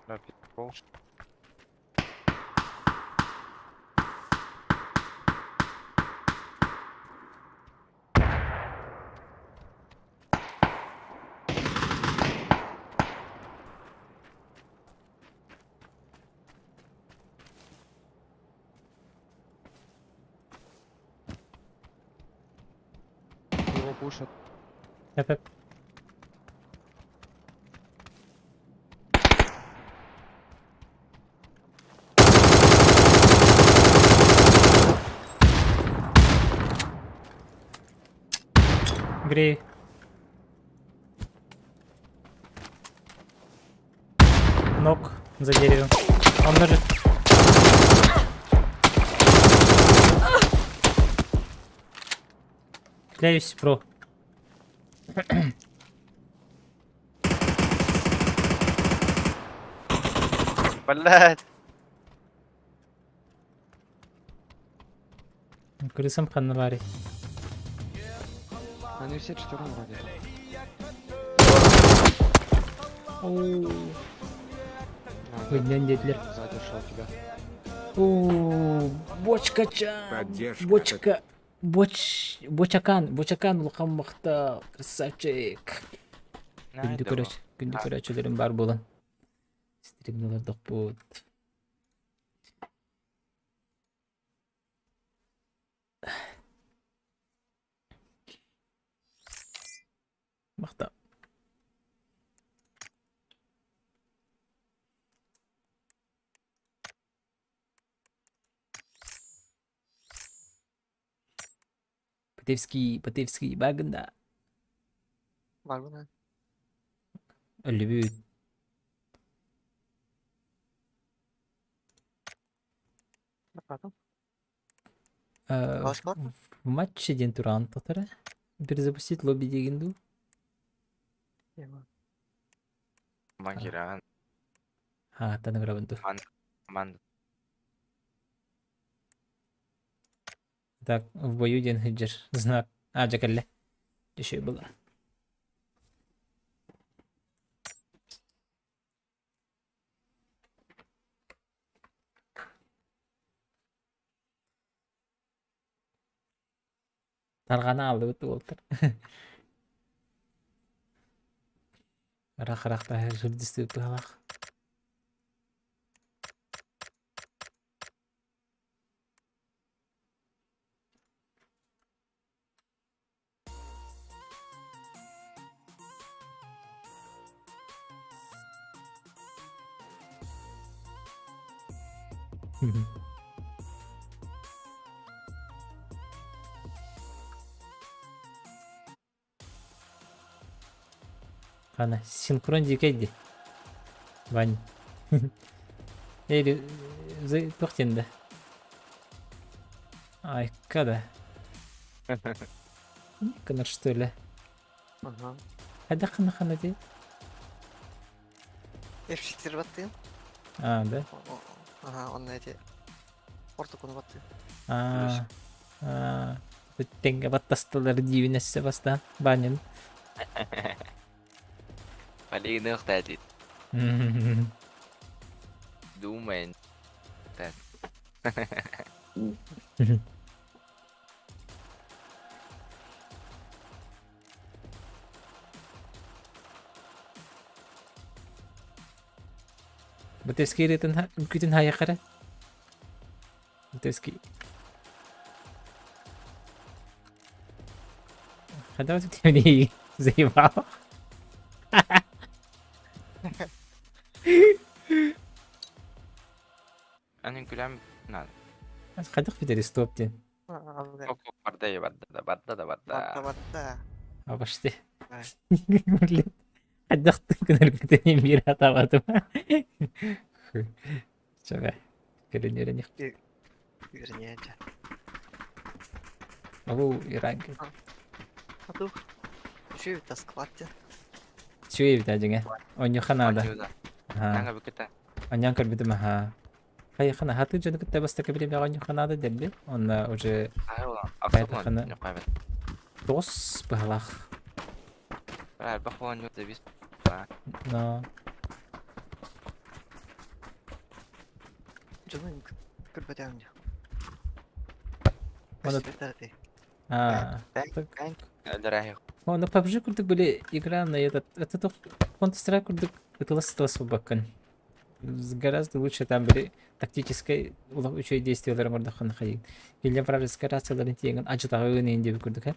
Rapid roll. Его пушат. Яп. Грей. Нок за деревом. Он нажит. Кляюсь, бро. Блять. Крысам ханнавари. Они все четвером вроде. Выднян детлер. Сзади шел тебя. Бочка ча. Поддержка. Бочка. Бочакан улкан мақта красавчик. Nerede bu? Günlük ölçülerim var bulan. Streamler bu. Maqta. Patevski bagında. Var mı lan? Öyle büyük. Bakalım. Э, Başka var mı? В матче ден туран татары. Перезапустить лобби дегенду. Yok. Mangiran. Ha, tanı грабанту. Команда. Так, в бою ден хиджер. Знак. Джакалле. Еще было. Тарғаны алды өтті болтыр. Рақырақта жүрдісті өтті қалақ. Қана, синхрон декейді. Вань. Эйли, тоқтенді. Ай, kada? Канар, что ли? Ага. Хада қана дей? F-шектер баттı. А, да? Ага, onun эти. Ортокunu battı. Тенге баттастылар дивинесе баста. Банин. Paling tadi. Dumen. Батевский ритен күтін хая қара. Батевский. Хада вот темный заебал. Anın gülüm ne? Хадах фидери стоптен. Aldı. Kok barda ya barda. Battı. А почти. Evet. Блин. Хадахтын күнер күтенен бир атабадым. Чага. Көрінерін еқ. Вернее. Ау, Иран. А тут. Şu bir task battı. Чуй бит ажыңа. Оньо ханада. Nggak Ага. begitu. Оньян көрбүдүм аха. Хай хана хаты жаны кытта баста кабиле бага оньо ханада дерби. Онна уже Ayo, Kayak aku kena. mau nyokap. дос бахлах. Bahwa nyokap bisa. Но Canım kırpatı amca. Onu- Кстати. а, Ben Darah. на PUBG курдук были игра на это то Counter-Strike курдук ытылас баккан. Гораздо лучше там были тактической учой действияларын орда ханхай. Келген вражеская рацияларын тегін ажытағын енде көрдік, ә?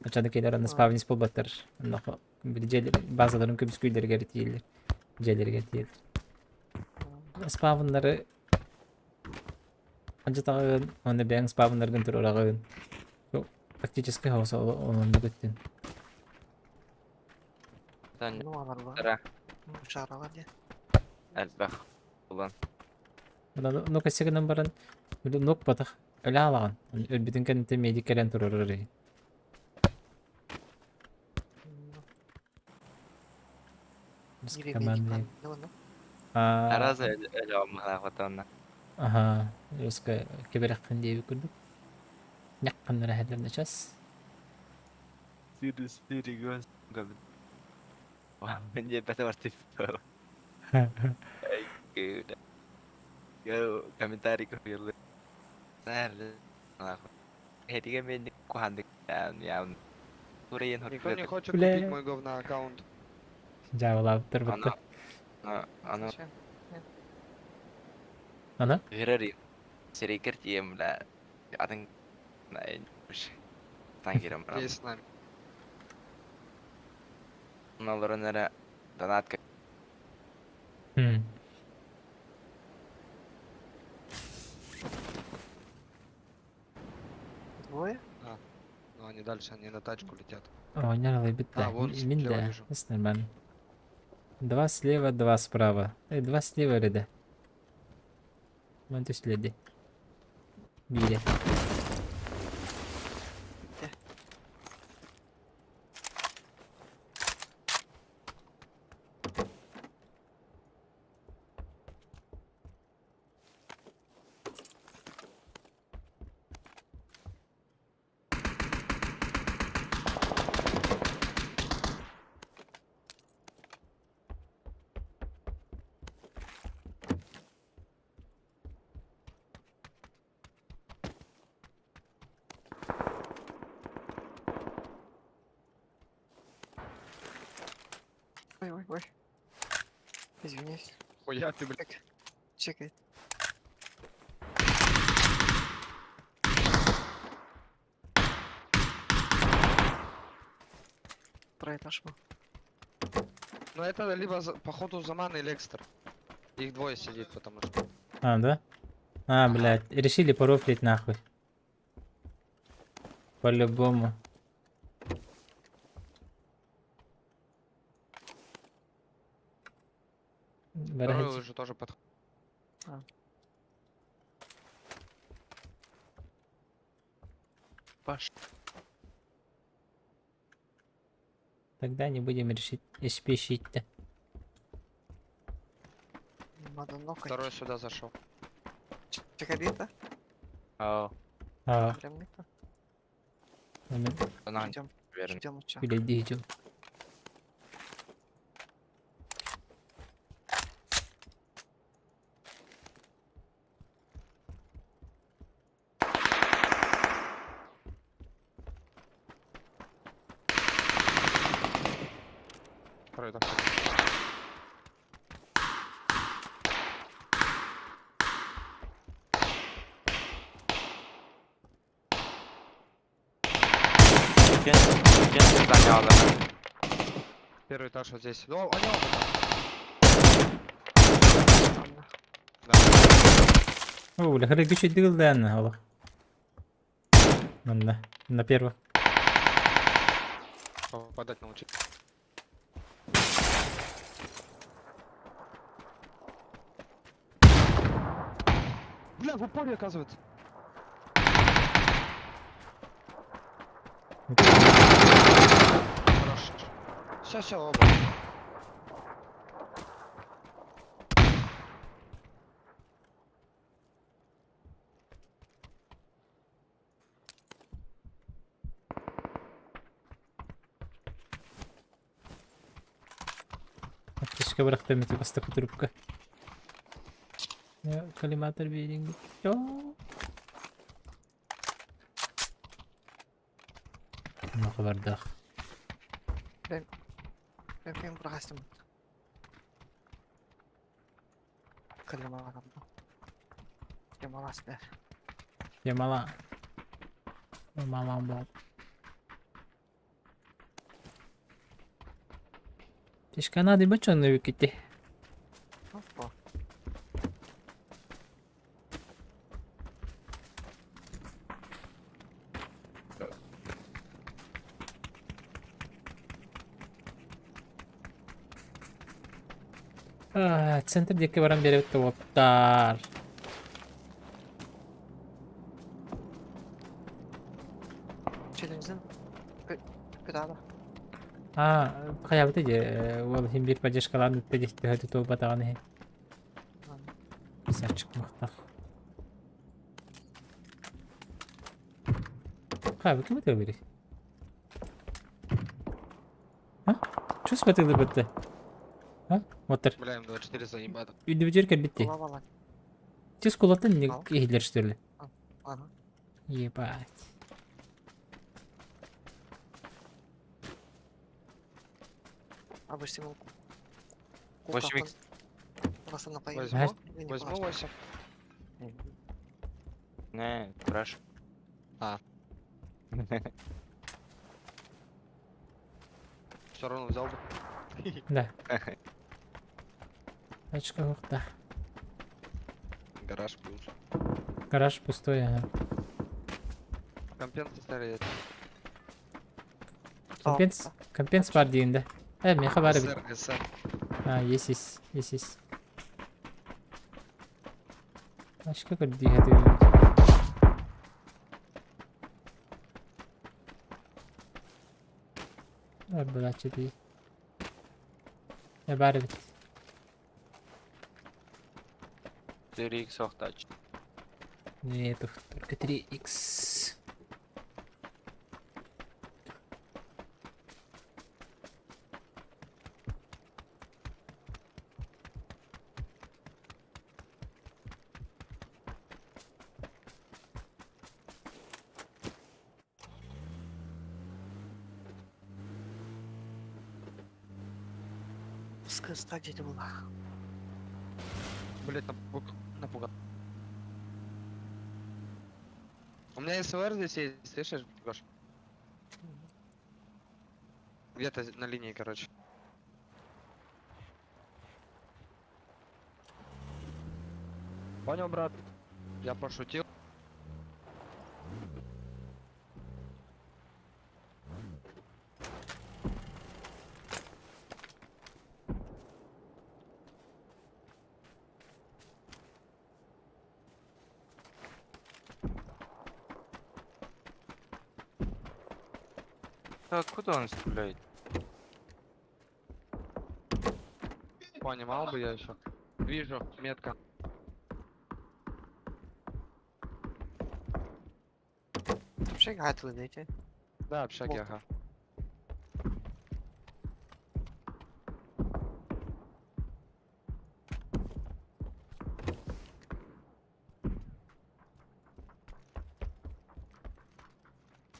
Ачады келер аны спавнис болбаттар. Нақы базаларын көбіс көйлерге тиелер. Жерлерге тиелер. Спавнлары ажытағын, оны бәң спавнларын тұрырағын. Тактической хауса onun da göttün. Dan ne var var? darah. Şara var ya. Albah. Ulan. Ну косегынан баран нок батах өле алаган. Өлбүтүн кенте медикален турурары. Yürü Команды. medikman. Ne var? Araz öyle olmalı vatanına. Ага, юска кебераккан дейби көрдүк. Някканнара хәлләрне час. Sendiri gue nggak. Wah, menjadi pasti betul. Udah. Yo, komentari ke film. Nah, Хетиге мен кухандык я турейн Никто не хот. хочет Бля. купить мой говна аккаунт. Жабылаптыр бытты. Аны Зачем? Ана? гырыр серекер тием ла атын тангерам Здесь с нами. наларын эре донат Хм. Двое? Но они дальше, они на тачку летят. Ойнарылай бітті. А, вон Мен слева де. вижу. С нормально. 2 слева, 2 справа. 2 слева реда. Мен төследи. Бире. Ой, ой, ой. Извиняюсь. Хуя ты, блядь. Чекай. Про этаж был. Ну это либо походу Заман или Экстер. Их двое сидит, потому что. А, да? А, блядь. Решили порофлить нахуй. По-любому. Второй Брать. уже тоже подходит. Паш. Тогда не будем решить, спешить-то. Надо нокать. Второй сюда зашел. Чекабита? Ау, А, Прям это. донат Идем. верен. Идем лучше. впереди идем. Второй так. Кен занял, Первый этаж вот здесь. Ну, они оба Ладно. там. О, бля, хрен чуть дыл, да, на Аллах. На первых. Попадать научить. Бля, в упоре оказывается. Хорошо. Все, оба. Ateşke bıraktım eti bastı kuturup. Ya kalimatlar bir yerin yo. Ne kadar da. Прям бросим. Калимарам. Ямалас, Yamala. Yamala bak. Тишка надо бачон на виките. Опа. Центрдeki баран беріп өтті оттар. Челленджден кытады. Қаябыты же, ол хим бір падешкаларын өтпедесті өті топ батаған ехен. Сәчік мақтақ. Қаябы кім өте берес? Чё спатылы бітті? Отыр. Бля, М24 заебато. Үйді жерге бітті. Лавалай. Тез кулатын не Ал. кейлер штерлі. Ага. Ебать. А вы с ним... 8 х. Вас она поедет. Возьму, Или не возьму поможет? 8. Не, страшно. А. Все равно взял бы. Да. Очко да. Гараж плюс. Гараж пустой, ага. Компенсы старые. Компенс, компенс var deyinde. Evet, ne kadar bir. СР, СР. Ha, yesis, yesis. Başka bir diye hadi. Арбалачи değil. Ya bari bit. 4х охтач. Нету, только 3х. Скоста где-то была. Блять, напугал. У меня СВР здесь есть, слышишь, Гош? Где-то на линии, короче. Понял, брат? Я пошутил. Да откуда он стреляет? Понимал бы я еще. Вижу, метка. Вообще гад вы дайте. Да, общаги, Вот. ага.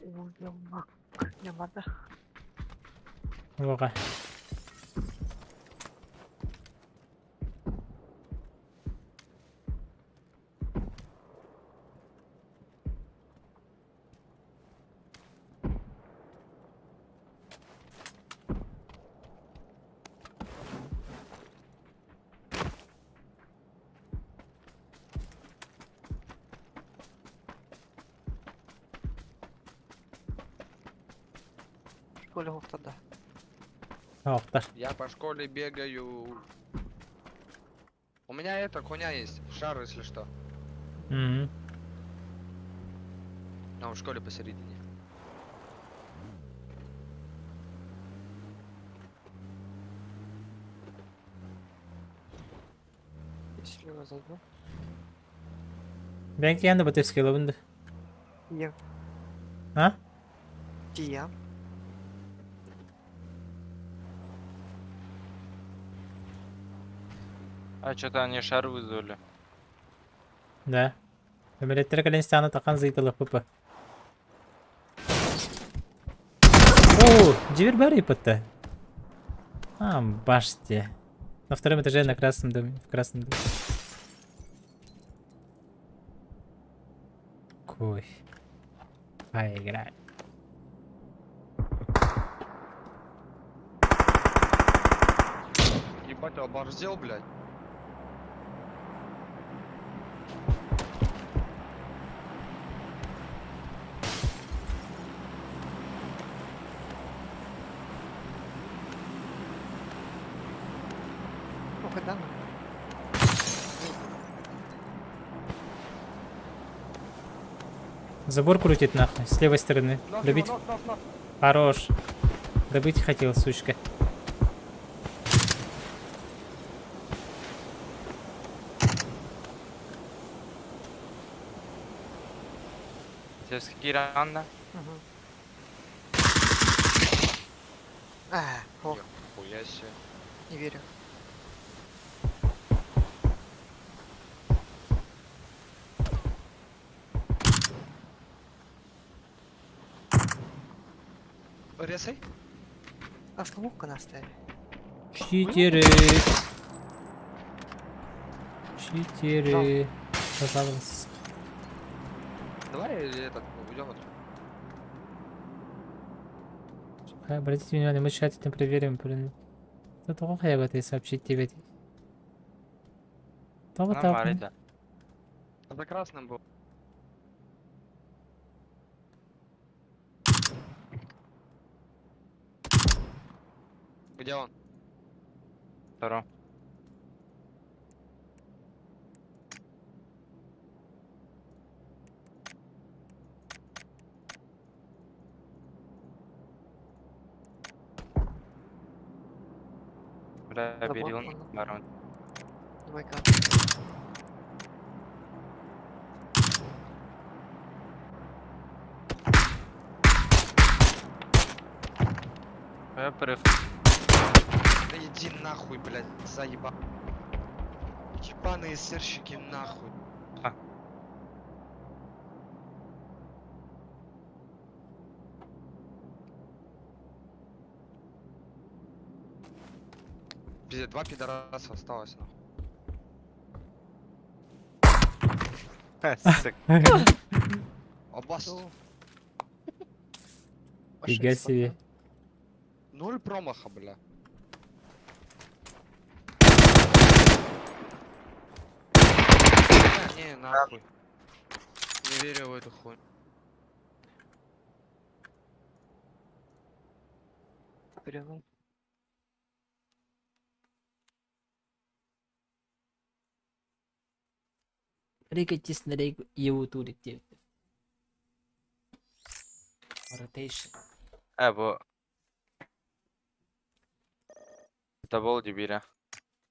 Ой, я ладно. Вога. В школе вот тогда. Ох, да. Я по школе бегаю. У меня эта хуйня есть. Шар, если что. Мгм. А, в школе посередине. Если его зайду. Belki yanında batırskı olabilir. Я. Ha? Я. А что-то они шар вызвали. Да. Ömürletlere gelen istihana takan zıytalı pıpı. О, дивер бари пыта. А, баште. На втором этаже на красном доме. В красном доме. Кой. Поиграй. Ебать, оборзел, блядь. Ну когда мы? Забор крутит нахуй. С левой стороны. Добить. Хорош. Добыть хотел, сучка. Здесь Киранда. Угу. Ох, Хуя себе. не верю. Резай. Остановку наставили. Читеры. Читеры. Пожалуйста. Давай этот, уйдем. Обратите внимание, мы тщательно проверим. Это только я в этой сообщить тебе. Да вот так. Нормально, да. За красным был. Где он? Втором. Бля, Забор, бери он. ладно. Барон. Давай-ка. Прорыв. Да иди нахуй, блядь, заеба. Ебаные сырщики нахуй. Пиздец, 2 пидораса осталось, нахуй. Сука. Обос... Фига себе. 0 промаха, бля. Не, нахуй. Не верю в эту хуйню. Перегон. Рикайтесь на рейку YouTube. Rotation. Bu. Это был дебиля.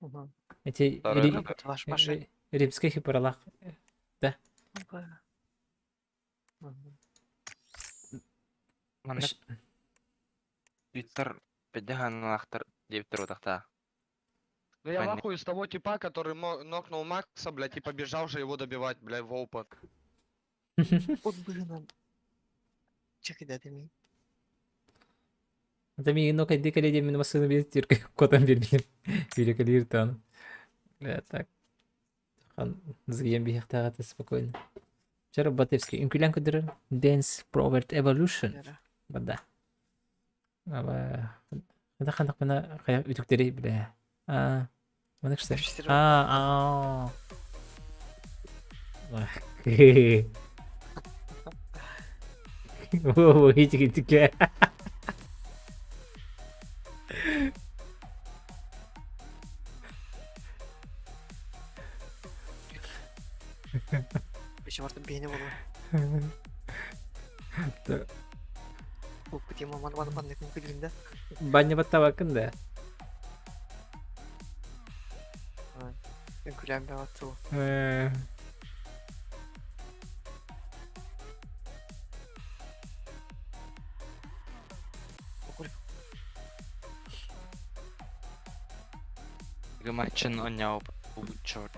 Угу. Эти Второй ри- это. Ваш машин. римских и паралах. Mana Twitter pedahan лахтар Twitter тахта. Ну я в Понятно. ахуе с того типа, который нокнул Макса, блядь, и побежал же его добивать, блядь, в open. Вот блин. Чекай, да ты мне. Это мне ну кайди каледи мен масыны бит тирка котан бербин. Великолир тан. Да так. Хан згем бихтагат спокойно. Вчера Батевский инкулян кадыр Dance Provert Evolution. Бада. Аба. Это ханак мына кая үтүктери биле. Мына кышта. О, идите тике. Еще можно бейне было. Да. Bu kutuya mama bana kılıyım da. Баня баттабакын да. Ben kulağım bir attı o. Гамачин он няу черт.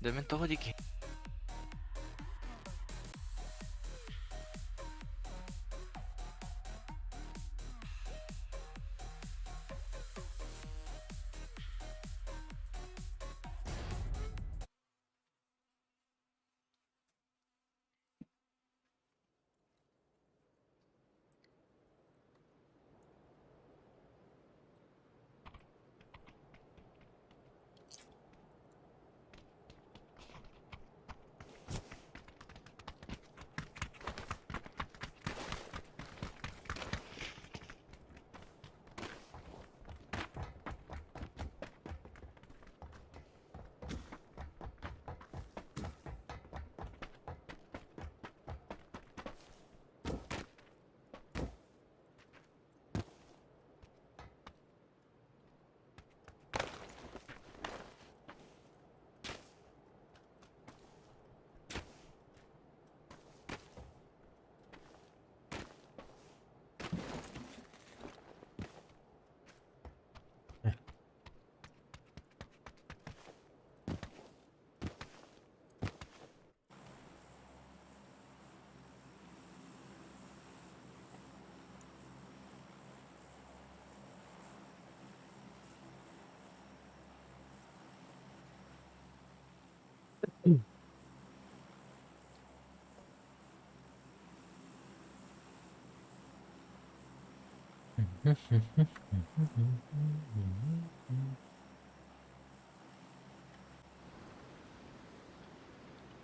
Да мен того дики.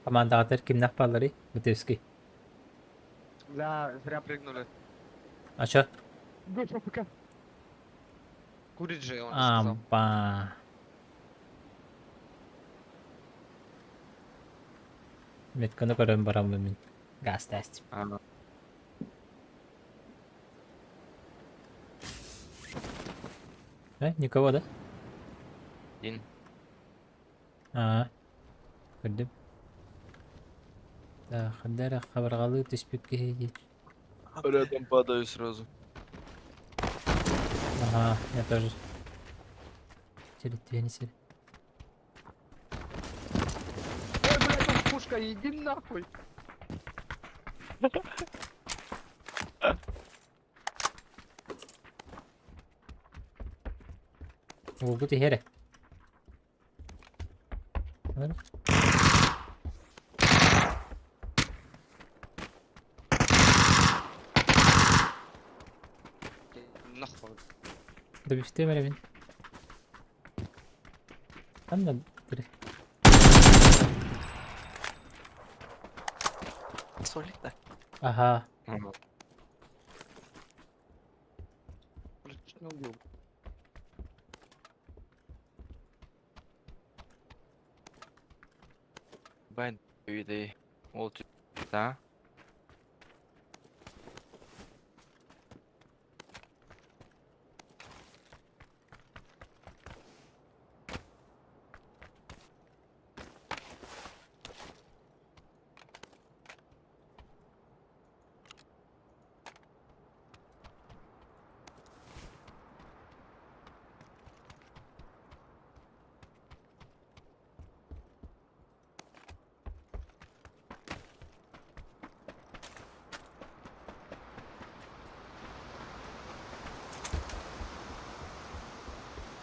Команда катар кимнах паллары? Бутевский. Да, зря прыгнули. А чё? Гоша, пока. Курить же, он сказал. Ампа. Метканы көрөн барамын мен. Газ тест. Ага. Никого, да? Один. Көрдüm. Так, хандара хабаргалы түспекке хейди. Рядом падаю сразу. Ага, я тоже. Телетвени сели. Ой, блядь, там пушка, иди нахуй. Вулгути хере. Ver. Нахуй. Добивте мене він. Там на три. Солид, да? Ага. Ага. Блядь, чуть не убил. Байн үйдей. Ол да?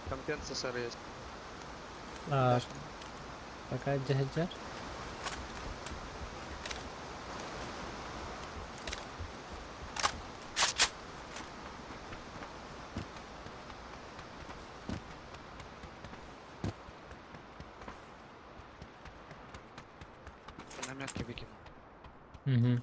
Компенсатор есть. Пока джахаджар. Наметки выкинул. Угу.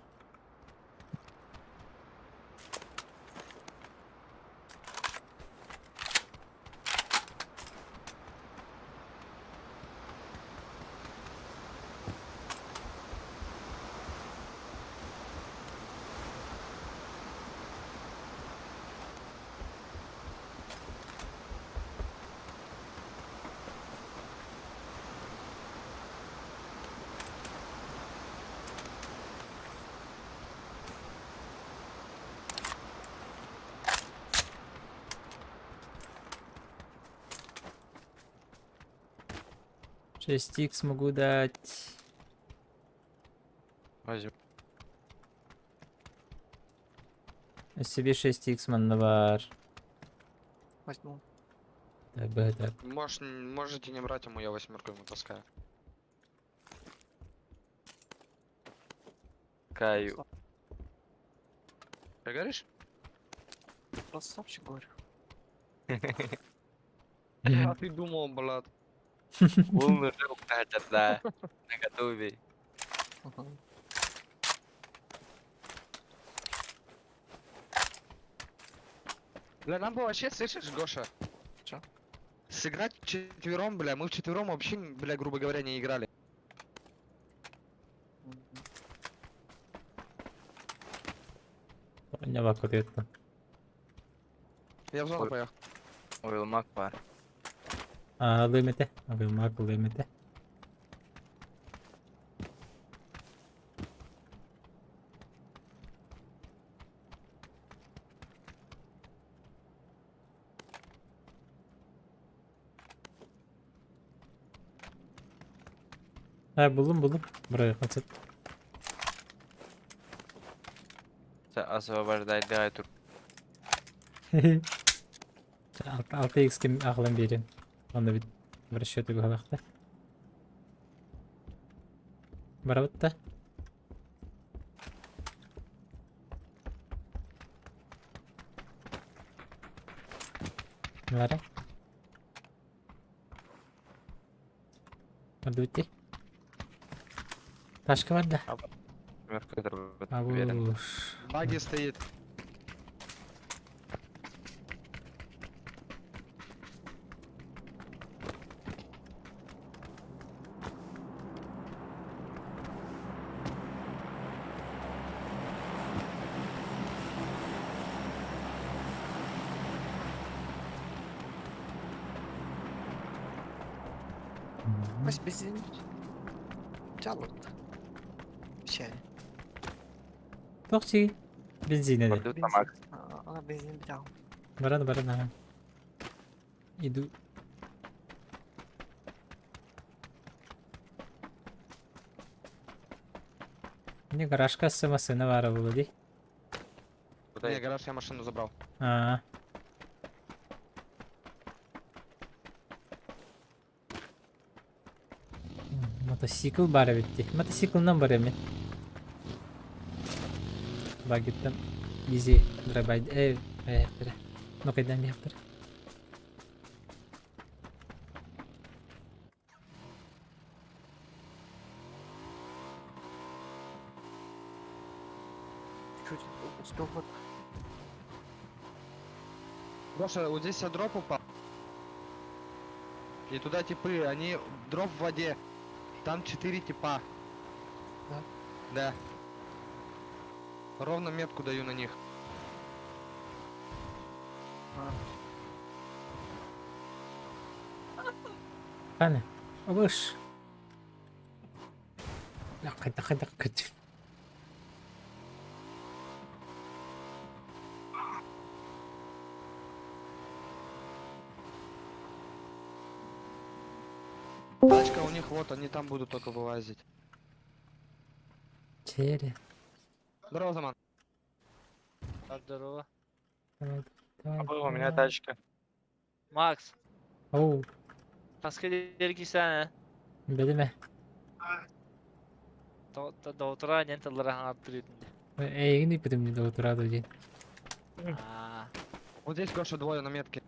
Шесть икс могу дать. Возьму. Себе 6 икс маннавар. Возьму. Так, бы так. Можете не брать ему, я восьмерку ему таскаю. Каю. Ты говоришь? Красавчик, говорю. А ты думал, блядь. Ол уже укажет, да. Наготове. Мгм. Бля, нам бы вообще, слышишь, Гоша? Чё? Сыграть четвером, бля, мы вчетвером вообще, бля, грубо говоря, не играли. Не лако это. Я в зону Ой. поехал. Oyulmak var. Лимите. Вимак лимите. Buldum. Buraya kaçıp. Sen освобождать ай tur. 6x kim aklım biri. Onda bir расчеты головахта. Барабытта. Lara. Hadi bitti. Başka var da. Меркатор уверен. Abu. Баги стоит. Mas benzin. Çalın. Şey. Tokçi. Benzine de. Мордут на Макс. Aa benzin bir daha. Баран. Иду. Мне гаражка с машины воровали. Куда Не, я? гараж я машину забрал. А. Мотоцикл бары битти. Мотоциклнан бар эми. Багиттен изи драбайды. Бирэ. Ну кайдан яптыр. Чуть успел вот. Гоша, вот здесь я дроп упал. И туда типы, они дроп в воде. Там 4 типа. Да? Да. Ровно метку даю на них. Hani? Обыш. Кайда. Тачка у них вот, они там будут только вылазить. Черри. Здорово, Заман. Здорово. У меня тачка. Макс, Оу, kaskı giysene. белеме. Doğutura nenteleri anlattırıyordun. Эйгин ипидим не доутурады дей. Вот здесь, Гоша, двое на метке.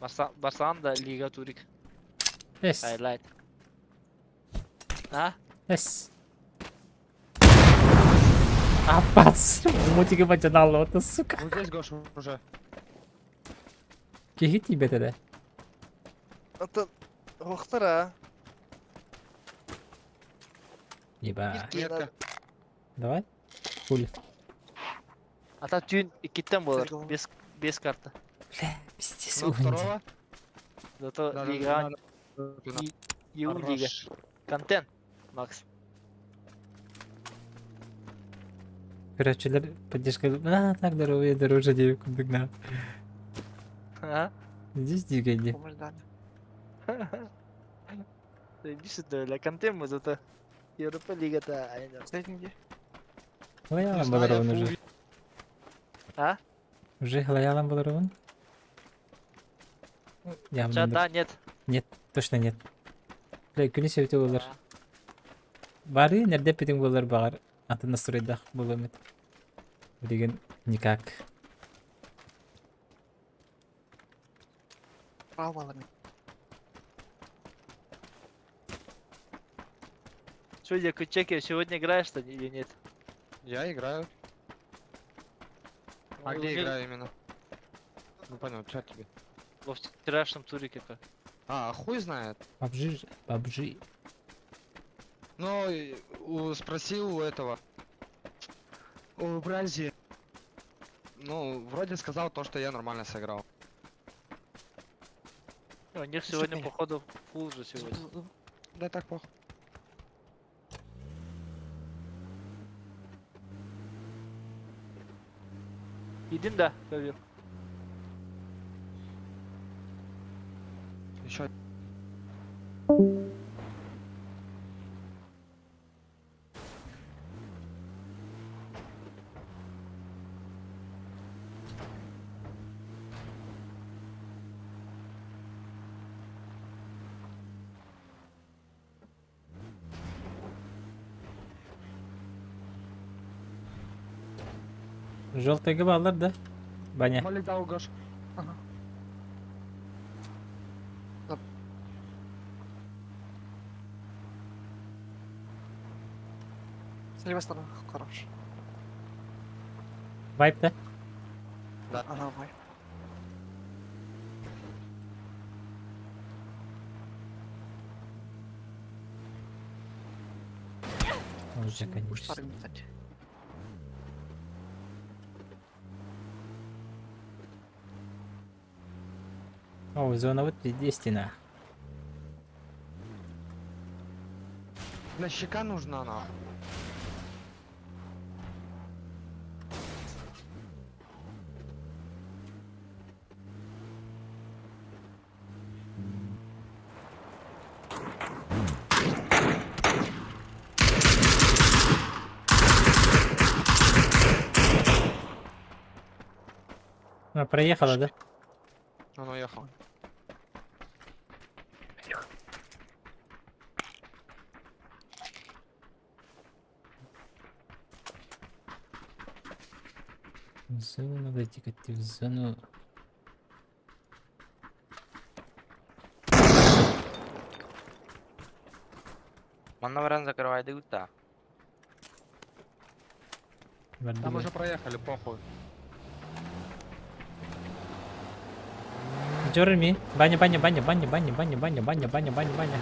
Barsan da Liga Turik. Эс. Highlight. Ha? Эс. Апас. Мутики бачанал лота, сука. Вот здесь, Гоша, уже. Кихи тебе тогда. Ata Hoxtar ha. Еба. Метка. Давай. Хули. Ata tün ikitten bulur. Sergio. 5 kartı. Бля, пиздец. Но угнали. второго. Зато Даже не Liga надо. Июнь Liga. Хорош. Контент. Макс. Короче, поддержка. А, так здоровье дороже девять кубик. Ha? Здесь двигание. Помощь дали. Değilmişsin de öyle. Контент mi zато? Avrupa Liga'da aynen. Средний где? Не Лоялом знаю, я Бодорован фул уже. Ha? Уже лоялом Бодорован? Явно Çağda net. нет. Точно нет. Бля, күні сөйте болар. Ha. Бары, нерде петің болар бағар. Аты настройдақ боламет. Білген никак. Правалами. Судя Кучеки, сегодня играешь-то или нет? Я играю. А Ну, где не- играю именно? Ну понял, что тебе? Во вчерашнем турике как. А, хуй знает. PUBG. Ну, спросил у этого. У Брази. Ну, вроде сказал то, что я нормально сыграл. У них сегодня, Супер. походу, фул же сегодня. Да так плохо. Yedin de tabii. Еще. Желтый габалар, да? Баня. Молитал, Гош. С левой стороны, хорош. Вайп, да? Ага, бай. Уже, Будешь конечно. старый метать. О, зона вот здесь стена. Для щека нужна нахуй. А, проехала, да? Он уехал. В зону надо тикать, в зону. Манавран закрывай дыута. Там уже проехали, похуй. Джереми, баня, баня, баня, баня, баня, баня, баня, баня, баня, баня, баня.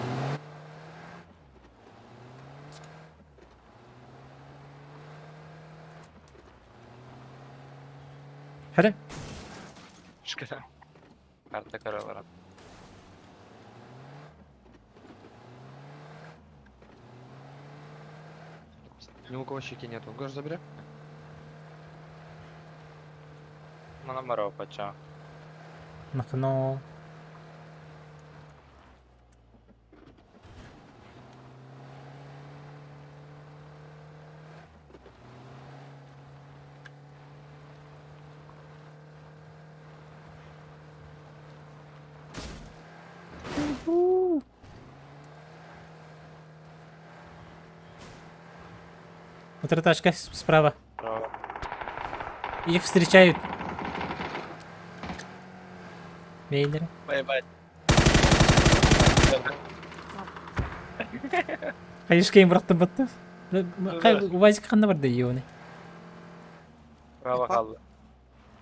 Hadi. Шкода. Карта королара. Ни у кого щеки нету. Гош, забери. Манамаро пача. Махно. Вот эта тачка справа. Право. Их встречают. Мейнеры. Бай-бай. Конечно, им брат баттов. Увазик ханна бар да ионы. Право Опа. қалды.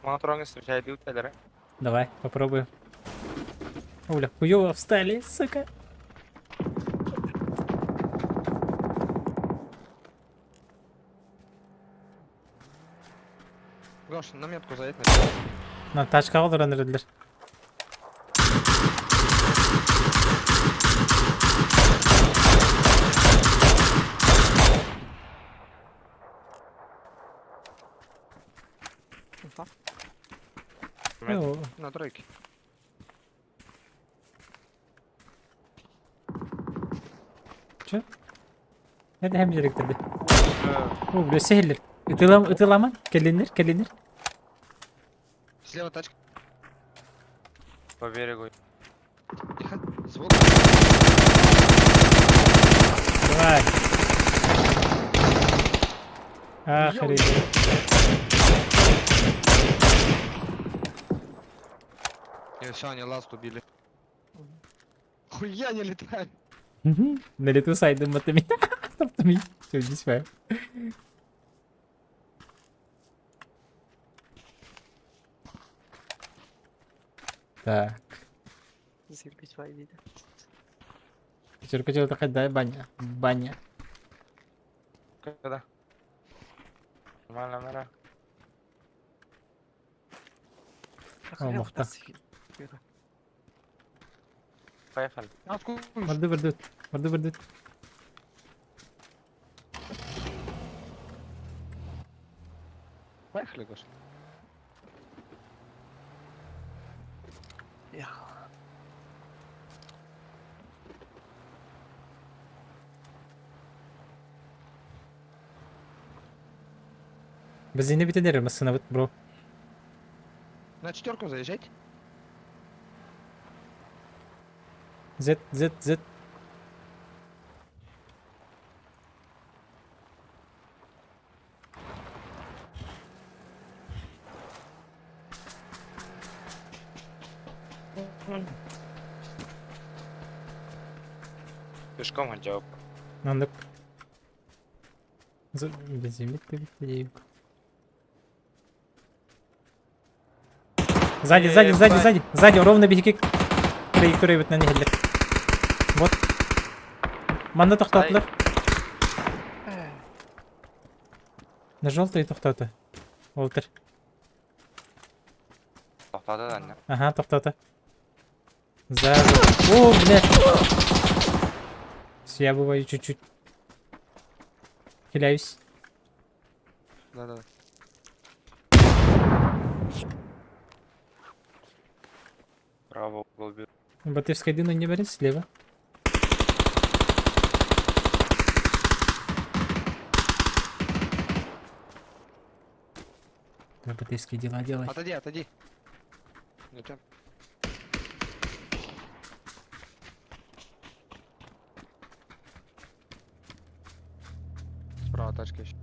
Монотронги встречай дыута, да? Давай, попробуем. Оля, хуёво встали, сука. Гош, на метку заедь. На тачка алды ранерлер. Инфа. На тройке. Чё? Hadi hem gerektirdi. O böyle sehirler. Itılaman. Kelinir. Слева тачка. По берегу. Тихо. Звук. Давай. Охренеть. И все, они ласт убили. Хуя не летают. На лету сайдом мотами. Топтами. Все, здесь фай. Так. Заебись, твои виды. Кочерка такая, да, баня. Баня. Когда? Нормально, нора. мохта. Поехали. Откуда? Варды. Поехали, Гош. Biz yine bitirir mi sınavı bro? На четверку заезжайте. Z. Пешком хотя бы. Anladık. Безлимитный битвей. Сзади, ровно беги. Траектория вот на них. Вот. Манда тоқтатылар. На желтый тоқтаты. Олтер. Тоқтады да, не? Ага, тоқтаты. Сзади. О, блядь. Я бываю чуть-чуть. Хиляюсь. Да-да. Право угол бил. Батырской дыну не берет слева. Батырские дела делай. Отойди. Зачем? Справа тачка еще.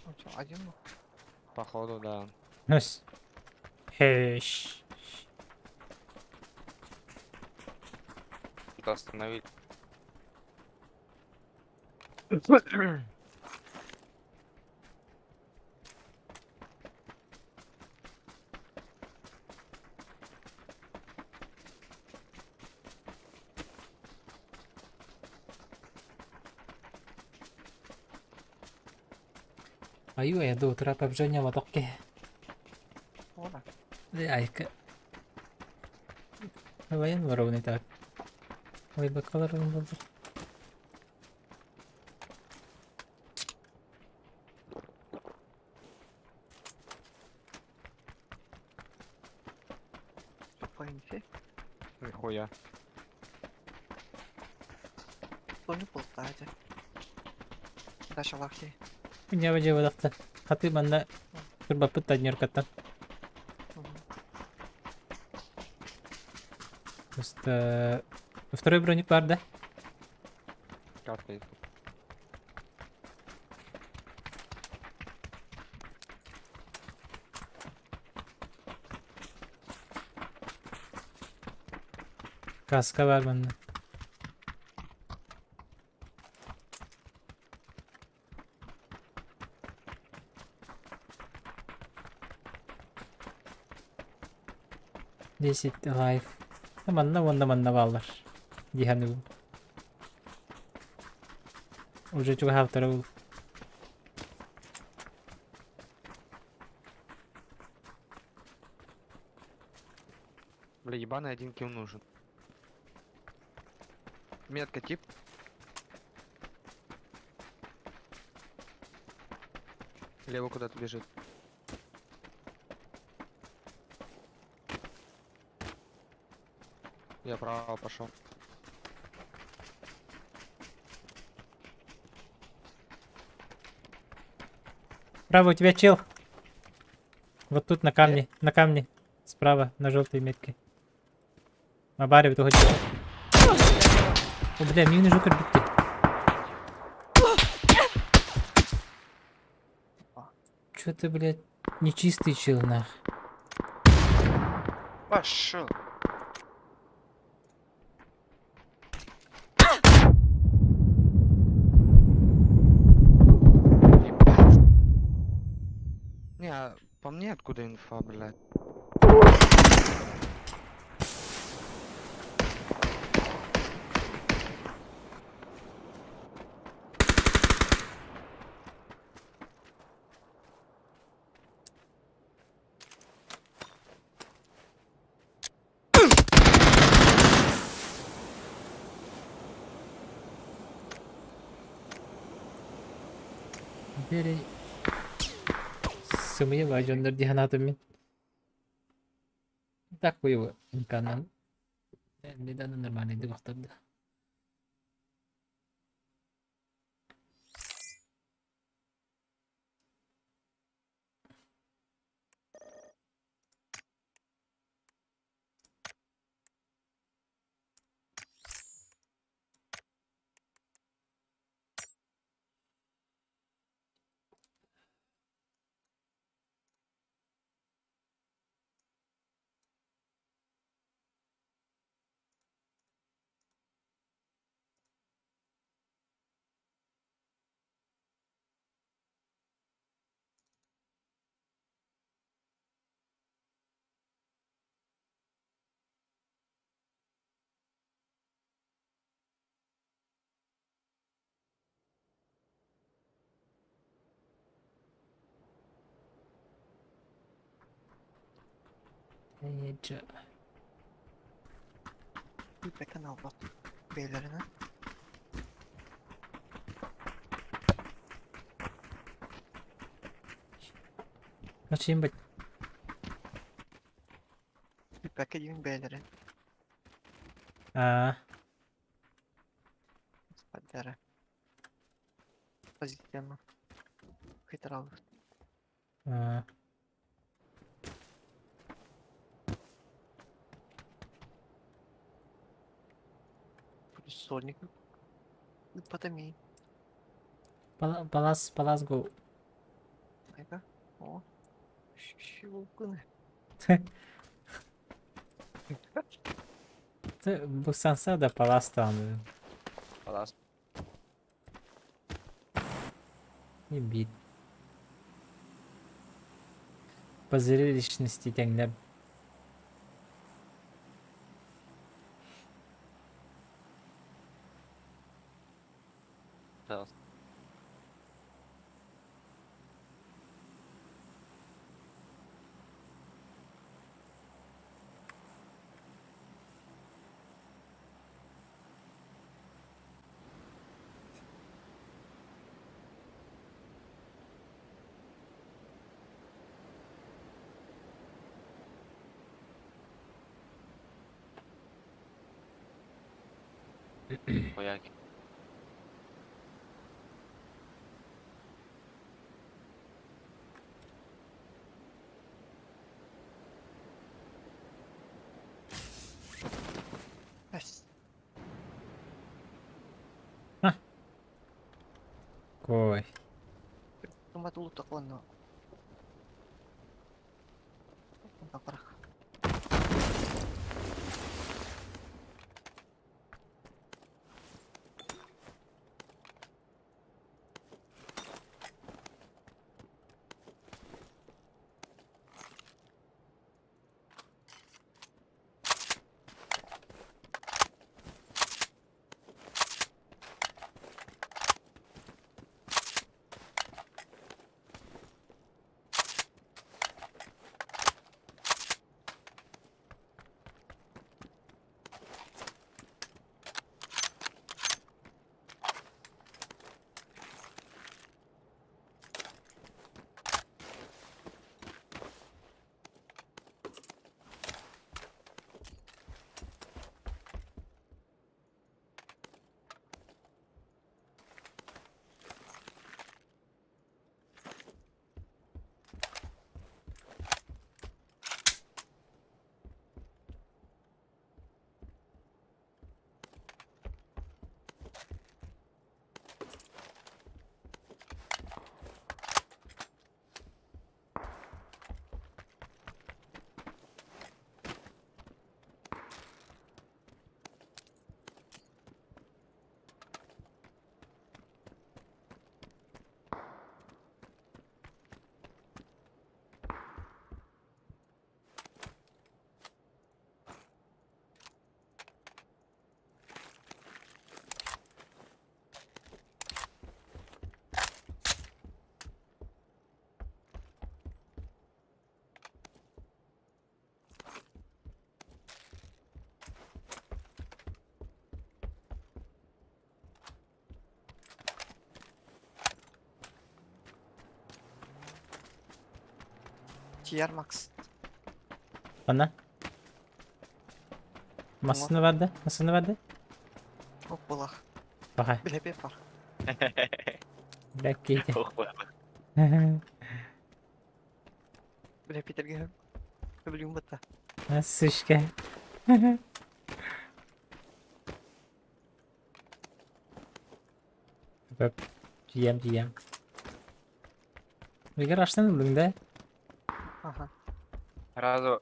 Ну чё, один был? Походу, да. Нось. Хэш. Это остановили. Аю, я до утра побжения лотоке. Ора. Айка. Воен воровный так. Ой, бакалар он был. Что по инфе? Нихуя. Кто не полтаде. Дальше лахи. Не воде водахта. Хаты манда. Турба пытать неркаттан. Просто... Второй броник бар, да? Катка есть. Каска бар банда. Десять лайф. Манна валлар. Дихану. Уже чуга второй. Бля, ебаный один килл нужен. Метка тип. Лево куда-то бежит. Я право пошел. Справа у тебя чел. Вот тут на камне. На камне. Справа, на желтой метке. На баре в того чела. О, бля, мины жукар битти. Чё ты, блядь, нечистый чел, нах. Пошел. Не, а по мне откуда инфа, блядь? Берей. Сымые вайжондар диханатымен. Так его имканан. Недавно нормальный дыбақтарды. Ece. Bir kanal bot. Beylerine. Kaçayım bak. Bir paketiyim beyleri. Aa, Hadi. Pozisyonu. Kıytır alır. aa. Сольник. Потами. Palaz go. Айга. О. Щелкуны. Bu sansa da Palaz tanıdım. خلاص. Bir Pazarı ilişkin istediğinler. خلاص. وياك. Бес. Koy. Cuma dulu tak kono. Apa parah. TR Max. Bana. Masasını verdi. Masasını verdi. Hoppala. Bakay. Bir hep yapar. Bekleydi. Bir hep yeter gel. Öbür yumurta. Nasıl şike? Bak. GM. Bir kere açtın da. Aha. Сразу.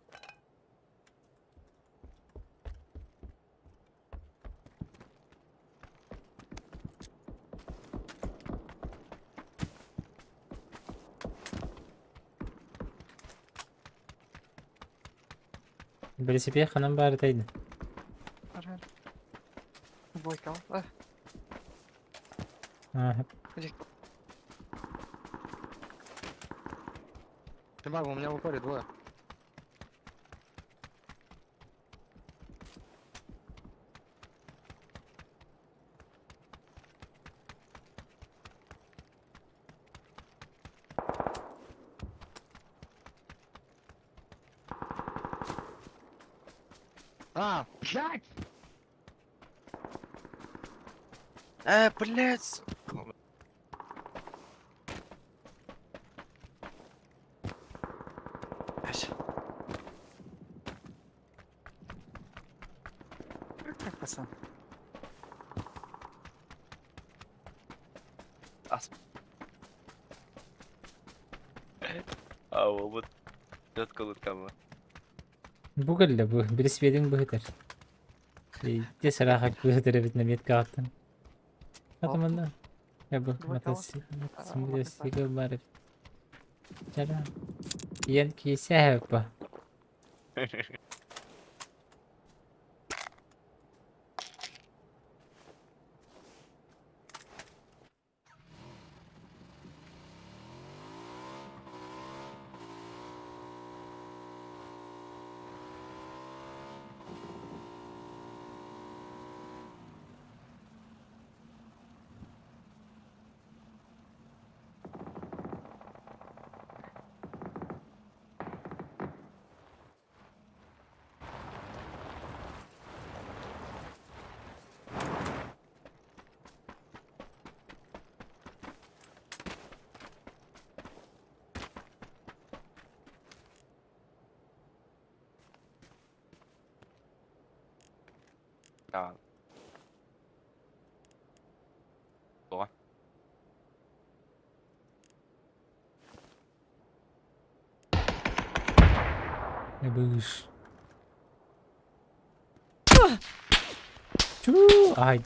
Birisi bir hanım baritaydı. Var her. Бойка. Ah. Ha, Где? Ты бабу, у меня в упоре двое. А, блядь! Блядь! Так, пацан. Ау, вот откуда кама. Bu gelle bu. Birisi bedin bu hiter. De sarahak bu hiter evet namiyet kağıttın. Atımanda. Ya bu Давай matası. кого? Simülyası yıkılmarı. Çara. Yan ki sehep bu. Tamam. Doğa. Ne bıyış. Çuu. Haydi.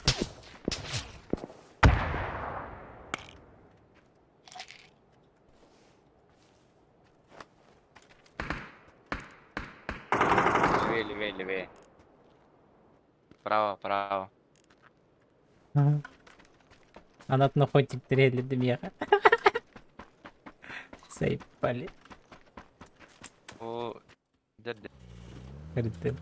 Левее. Право. Anlatın hotikleri elledim ya. Sayıp bali. О, дядя. Kırıttım.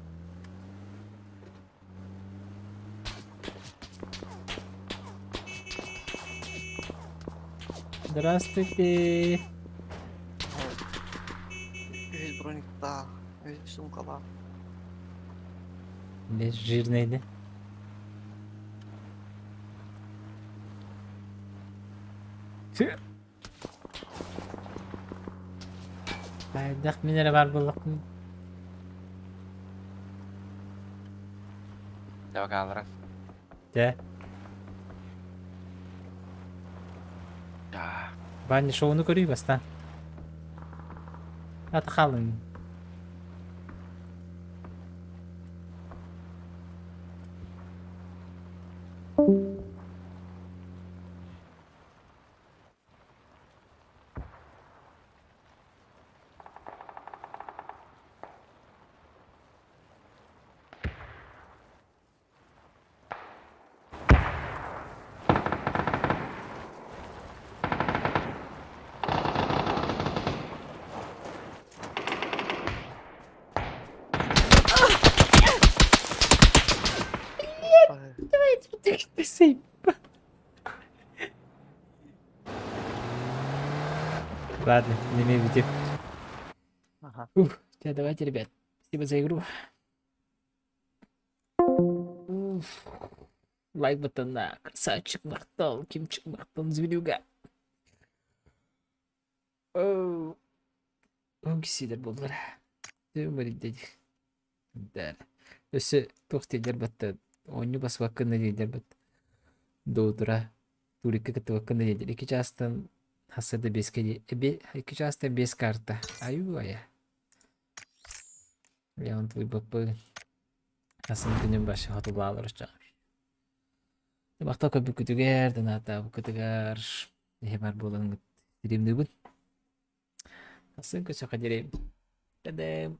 Здравствуйте. Весь броник, да. Весь сумка, да. Ne jir neydi? Tüh. Baydak minere var bulduk. Давай камера. De. Да. Ben şovunu görüyor bastan. Hadi kalın. Deseyim. Ладно, не имею в виду. Ага. Давайте, ребят. Спасибо за игру. Лайк бутона. Красавчик Махтал. Кимчик Махтал. Зверюга. Öngisidir bunlar. Umarım dedik. Der. Öse tohtiler batta. Oyunu bas hakkında değiller batta. Doğdura. Turika katı hakkında değiller. İki çastan hasada bez kedi. İki çastan bez karta. Ayu aya. Ya on твой бапы. Hasan günün başı hatırlar olacak. Bakta kabul kütüger. Danata bu kütüger. Hemen bulan. Dirim dubun. Hasan kaçak ajarım. Dadah.